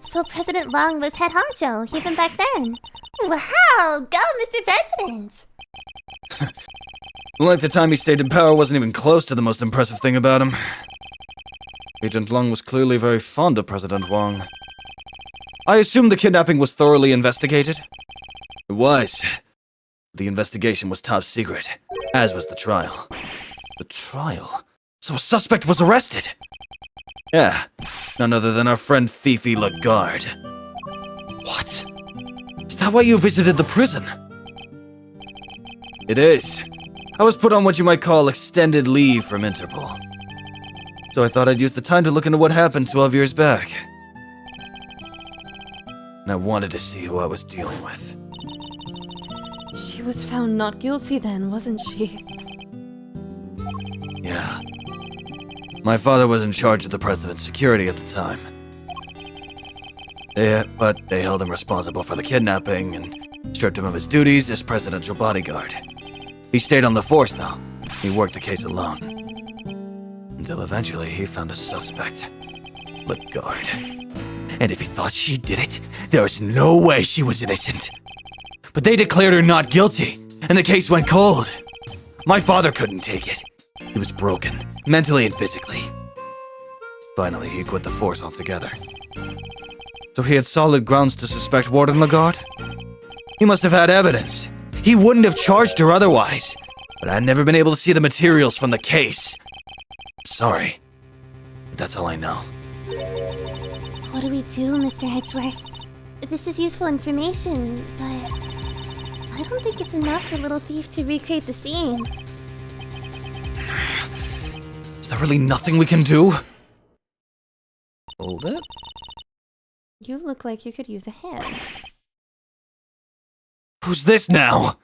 So President Wang was head honcho even back then. Wow! Go, Mr. President! The length of time he stayed in power wasn't even close to the most impressive thing about him. Agent Lung was clearly very fond of President Wang. I assume the kidnapping was thoroughly investigated? It was. The investigation was top secret, as was the trial. The trial? So a suspect was arrested? Yeah, none other than our friend Fifi Lagarde. What? Is that why you visited the prison? It is. I was put on what you might call extended leave from Interpol. So I thought I'd use the time to look into what happened 12 years back. And I wanted to see who I was dealing with. She was found not guilty then, wasn't she? Yeah. My father was in charge of the president's security at the time. But they held him responsible for the kidnapping and stripped him of his duties as presidential bodyguard. He stayed on the force, though. He worked the case alone. Until eventually he found a suspect. Lagarde. And if he thought she did it, there was no way she was innocent. But they declared her not guilty, and the case went cold. My father couldn't take it. He was broken, mentally and physically. Finally, he quit the force altogether. So he had solid grounds to suspect Warden Lagarde? He must have had evidence. He wouldn't have charged her otherwise. But I'd never been able to see the materials from the case. Sorry, but that's all I know. What do we do, Mr. Edgeworth? This is useful information, but I don't think it's enough for Little Thief to recreate the scene. Is there really nothing we can do? Hold it. You look like you could use a hand. Who's this now?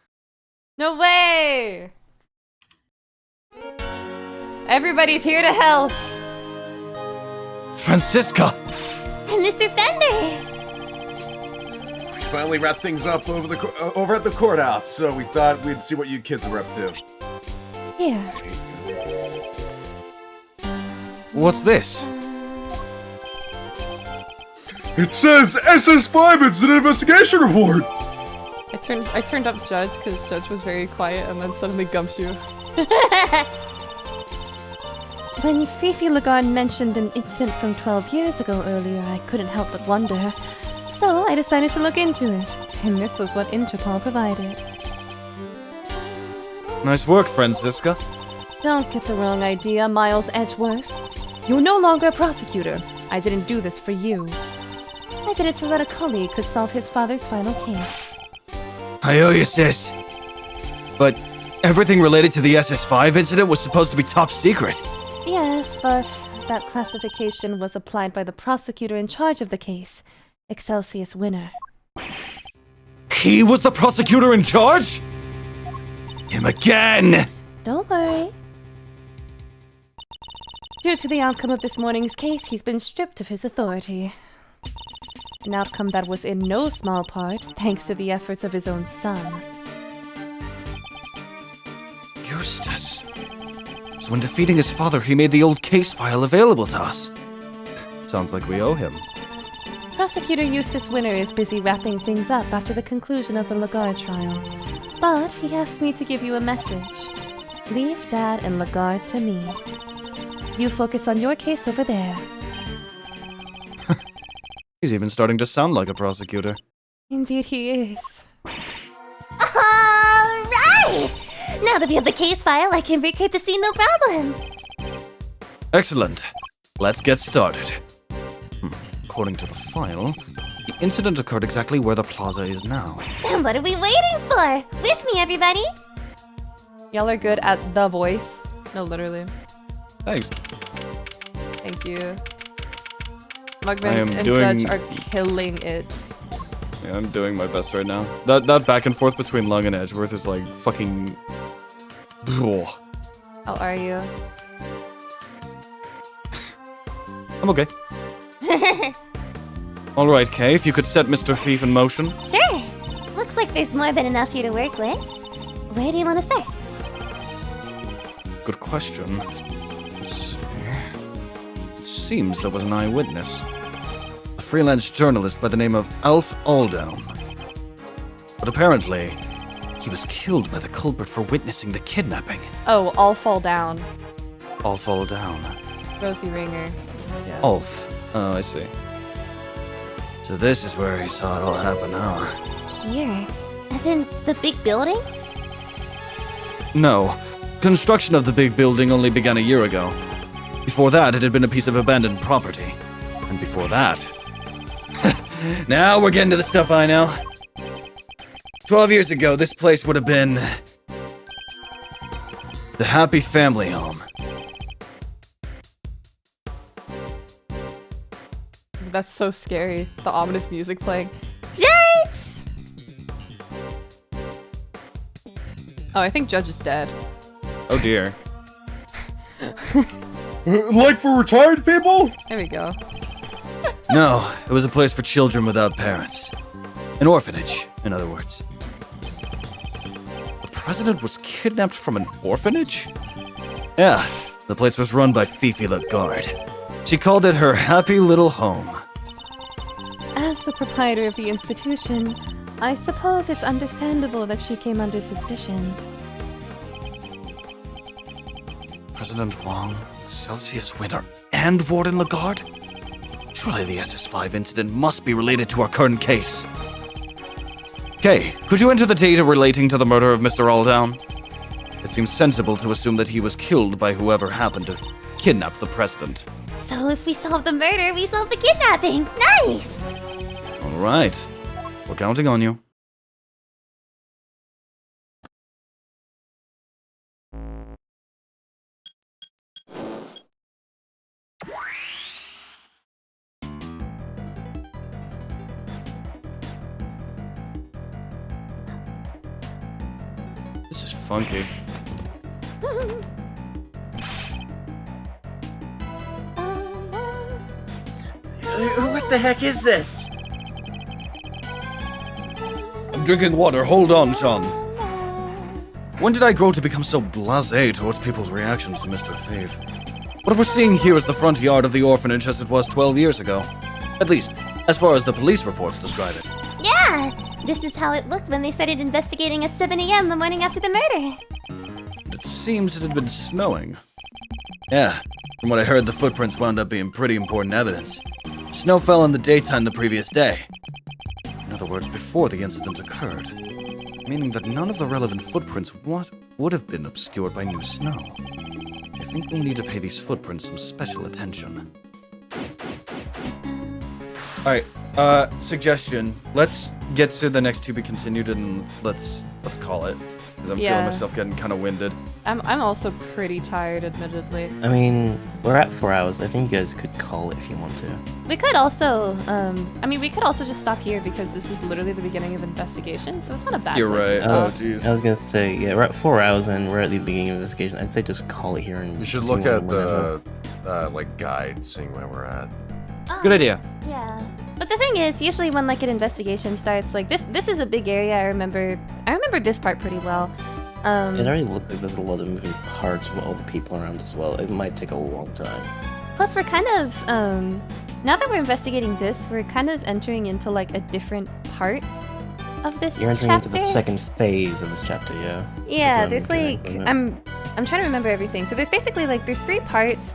No way! Everybody's here to help! Francisca! And Mr. Fender! We finally wrapped things up over at the courthouse, so we thought we'd see what you kids were up to. Here. What's this? It says SS5 Incident Investigation Report! I turned up Judge because Judge was very quiet and then suddenly Gumshoe. When Fifi Lagarde mentioned an incident from 12 years ago earlier, I couldn't help but wonder. So I decided to look into it, and this was what Interpol provided. Nice work, Francisca. Don't get the wrong idea, Miles Edgeworth. You're no longer a prosecutor. I didn't do this for you. I did it so that a colleague could solve his father's final case. I owe you, sis. But everything related to the SS5 incident was supposed to be top secret. Yes, but that classification was applied by the prosecutor in charge of the case, Excelsius Winner. He was the prosecutor in charge? Him again! Don't worry. Due to the outcome of this morning's case, he's been stripped of his authority. An outcome that was in no small part thanks to the efforts of his own son. Eustace. So in defeating his father, he made the old case file available to us. Sounds like we owe him. Prosecutor Eustace Winner is busy wrapping things up after the conclusion of the Lagarde trial. But he asked me to give you a message. Leave Dad and Lagarde to me. You focus on your case over there. He's even starting to sound like a prosecutor. Indeed he is. Alright! Now that we have the case file, I can recreate the scene no problem. Excellent. Let's get started. According to the file, the incident occurred exactly where the plaza is now. And what are we waiting for? With me, everybody! Y'all are good at the voice. No, literally. Thanks. Thank you. I Mugman am and doing- Judge are killing it. Yeah, I'm doing my best right now. That back and forth between Lung and Edgeworth is like fucking... Ugh. How are you? I'm okay. Alright, Kay, if you could set Mr. Thief in motion. Sure. Looks like there's more than enough here to work with. Where do you want to start? Good question. Let's see. It seems there was an eyewitness. A freelance journalist by the name of Alf Aldown. But apparently, he was killed by the culprit for witnessing the kidnapping. Oh, I'll fall down. All fall down. Rosie Ringer. Yeah. Alf. Oh, I see. So this is where he saw it all happen, huh? Here. As in, the big building? No. Construction of the big building only began a year ago. Before that, it had been a piece of abandoned property. And before that... Now we're getting to the stuff I know. 12 years ago, this place would have been... the Happy Family Home. That's so scary. The ominous music playing. Dates! Oh, I think Judge is dead. Oh dear. Like for retired people? There we go. No, it was a place for children without parents. An orphanage, in other words. The president was kidnapped from an orphanage? Yeah, the place was run by Fifi Lagarde. She called it her happy little home. As the proprietor of the institution, I suppose it's understandable that she came under suspicion. President Wong, Celsius Winter, and Warden Lagarde? Surely the SS5 incident must be related to our current case. Kay, could you enter the data relating to the murder of Mr. Aldown? It seems sensible to assume that he was killed by whoever happened to kidnap the president. So if we solve the murder, we solve the kidnapping. Nice! All right. We're counting on you. This is funky. What the heck is this? I'm drinking water. Hold on, Sean. When did I grow to become so blasé towards people's reactions to Mr. Thief? What we're seeing here is the front yard of the orphanage as it was 12 years ago. At least, as far as the police reports describe it. Yeah! This is how it looked when they started investigating at 7 a.m. the morning after the murder. But it seems it had been snowing. Yeah, from what I heard, the footprints wound up being pretty important evidence. Snow fell in the daytime the previous day. In other words, before the incident occurred. Meaning that none of the relevant footprints would have been obscured by new snow. I think we'll need to pay these footprints some special attention. Alright, suggestion. Let's get to the next to be continued and let's call it. Because I'm feeling myself getting kind of winded. I'm also pretty tired, admittedly. I mean, we're at 4 hours. I think you guys could call it if you want to. We could also, we could also just stop here because this is literally the beginning of investigation, so it's not a bad You're place to right. stop. Oh, jeez. I was gonna say, yeah, we're at 4 hours and we're at the beginning of investigation. I'd say just call it here and You should continue look at whenever. the like guide, seeing where we're at. Good idea. Yeah. But the thing is, usually when like an investigation starts, like this is a big area. I remember this part pretty well. It already looks like there's a lot of moving parts with all the people around as well. It might take a long time. Plus, we're kind of now that we're investigating this, we're kind of entering into like a different part of this You're entering chapter. into the second phase of this chapter, yeah. Yeah, That's there's what I'm like getting from it. I'm trying to remember everything. So there's basically like there's 3 parts.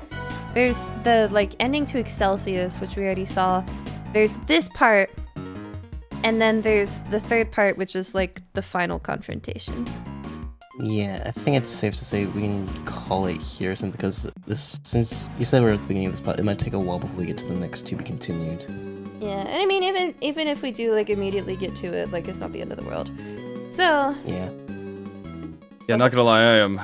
There's the like ending to Excelsius, which we already saw. There's this part, and then there's the 3rd part, which is like the final confrontation. Yeah, I think it's safe to say we can call it here since since you said we're at the beginning of this part, it might take a while before we get to the next to be continued. Yeah, and I mean even if we do like immediately get to it, like it's not the end of the world. So Yeah. Yeah, not gonna lie, I am.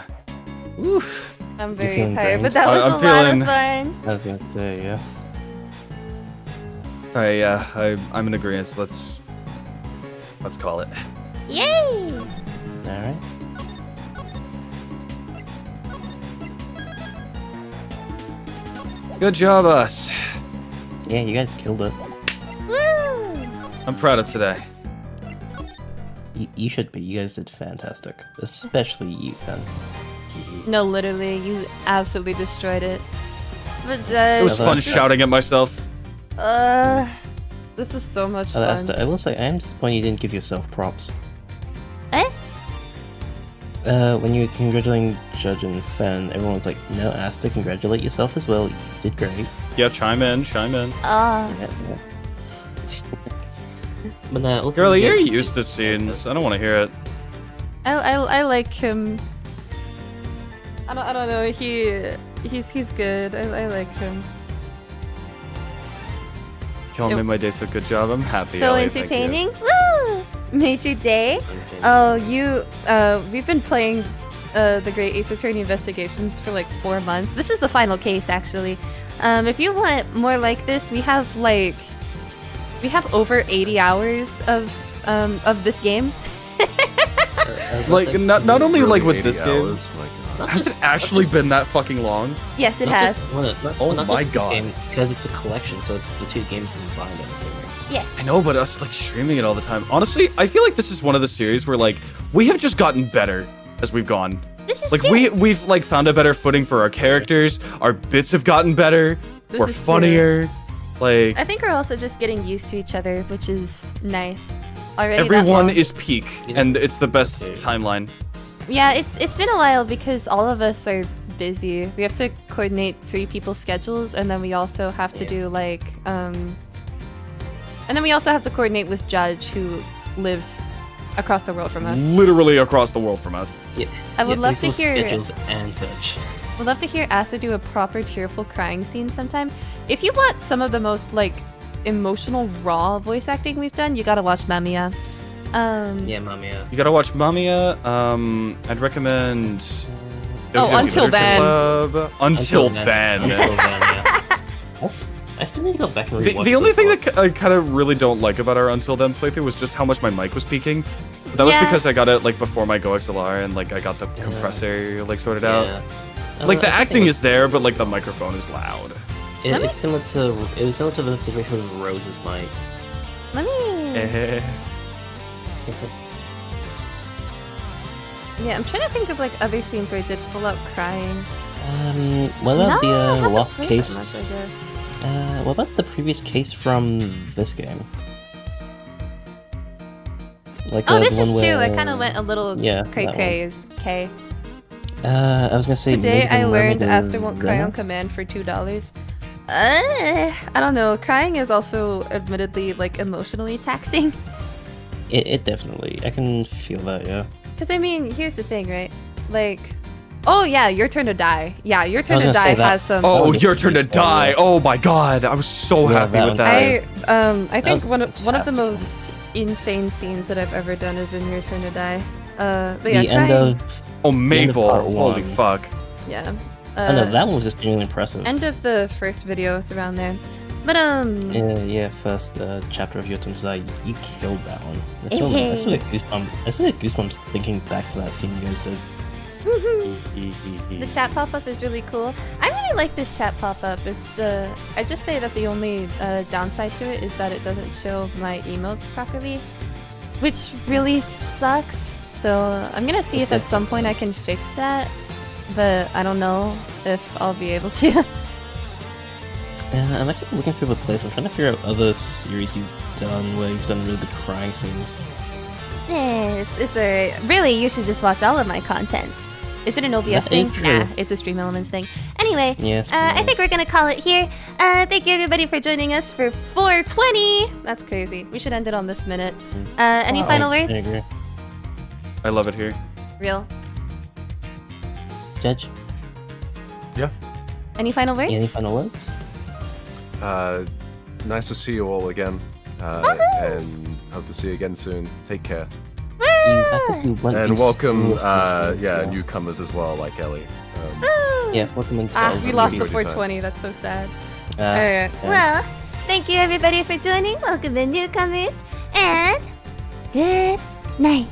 Oof. I'm very feeling tired, drained? but that was I'm a lot feeling- of fun. I was gonna say, yeah. Alright, yeah, I'm in agreement. Let's call it. Yay! Alright. Good job, us. Yeah, you guys killed it. Woo! I'm proud of today. You should be. You guys did fantastic. Especially you, Fen. No, literally, you absolutely destroyed it. But Judge, It was fun shouting at myself. this was so much Oh, fun. Asta, I will say, I am disappointed you didn't give yourself props. Eh? When you were congratulating Judge and Fen, everyone was like, no, Asta, congratulate yourself as well. You did great. Yeah, chime in. Yeah. But now, Girlie, you're used to scenes. I don't want to hear it. I like him. I don't know. He's good. I like him. Y'all made my day so good job. I'm happy. So Elliot, thank you. entertaining. Woo! Made your day. Oh, we've been playing the Great Ace Attorney Investigations for like 4 months. This is the final case, actually. If you want more like this, we have over 80 hours of this game. Like not only like with this 80 game. hours, my God. Has it actually been that fucking long? Yes, it has. Oh my God. Because it's a collection, so it's the 2 games combined, I'm assuming. Yes. I know, but us like streaming it all the time. Honestly, I feel like this is one of the series where like we have just gotten better as we've gone. This is Like true. we've like found a better footing for our characters. Our bits have gotten better. This We're is true. funnier. Like I think we're also just getting used to each other, which is nice. Already that everyone long. is peak, and it's the best timeline. Yeah, it's been a while because all of us are busy. We have to coordinate 3 people's schedules, and then we also have to do like and then we also have to coordinate with Judge, who lives across the world from us. Literally across the world from us. Yeah. I would love to hear. Schedules and Judge. Would love to hear Asa do a proper tearful crying scene sometime. If you want some of the most like emotional raw voice acting we've done, you gotta watch Mamiya. Yeah, Mamiya. You gotta watch Mamiya. I'd recommend. Oh, WWE Until Literature Then. Club. Until then. Until then, yeah. I still need to go back and rewatch The only thing book. that I kind of really don't like about our Until Then playthrough was just how much my mic was peaking. That was Yeah. because I got it like before my Go XLR and like I got the compressor like sorted out. Yeah. Like the I was acting thinking is there, but like the microphone is loud. it's similar to the situation with Rose's mic. Let me. Eh. Yeah, I'm trying to think of like other scenes where I did full out crying. What about No, I the haven't lost played case? that much, I guess. What about the previous case from this game? Like Oh, the this one is true. I where- kind of went a little cray that cray. Is K. I was gonna say Today maybe the I learned Mermaid Asta of won't cry on Venus? command for $2. I don't know. Crying is also admittedly like emotionally taxing. It definitely. I can feel that. Yeah. Because I mean, here's the thing, right? Like, oh yeah, Your Turn to Die. Yeah, Your Turn was to gonna say Die that- has some. Oh, was a Your Turn to huge spoiler. Die. Oh my god, I was so Yeah, happy that with one- that. I think was one of the fantastic. most insane scenes that I've ever done is in Your Turn to Die. But yeah, The end crying- of. Oh, end of Maple. part Holy one. fuck. Yeah. Oh no, that one was just genuinely impressive. End of the first video. It's around there. But Yeah, first chapter of Your Turn to Die, you killed that one. I still get goosebumps thinking back to that scene you guys did. the chat pop-up is really cool. I really like this chat pop-up. It's I just say that the only downside to it is that it doesn't show my emotes properly, which really sucks. So I'm gonna see if at some point I can fix that, but I don't know if I'll be able to. Yeah, I'm actually looking through the playlist. I'm trying to figure out other series you've done where you've done really good crying scenes. Yeah, it's a really. You should just watch all of my content. Is it an OBS That thing? is true. Nah, it's a Stream Elements thing. Anyway, Yes, I think we're gonna call it here. Thank you everybody for joining us for 420. That's crazy. We should end it on this minute. Any final words? I agree. I love it here. Real. Judge, Any final words? any final words? Nice to see you all again. And hope to see you again soon. Take care. And welcome, newcomers as well, like Ellie. Yeah, welcome into We lost the Good time. 420. That's so sad. Alright. Well, thank you everybody for joining. Welcome the newcomers. And good night.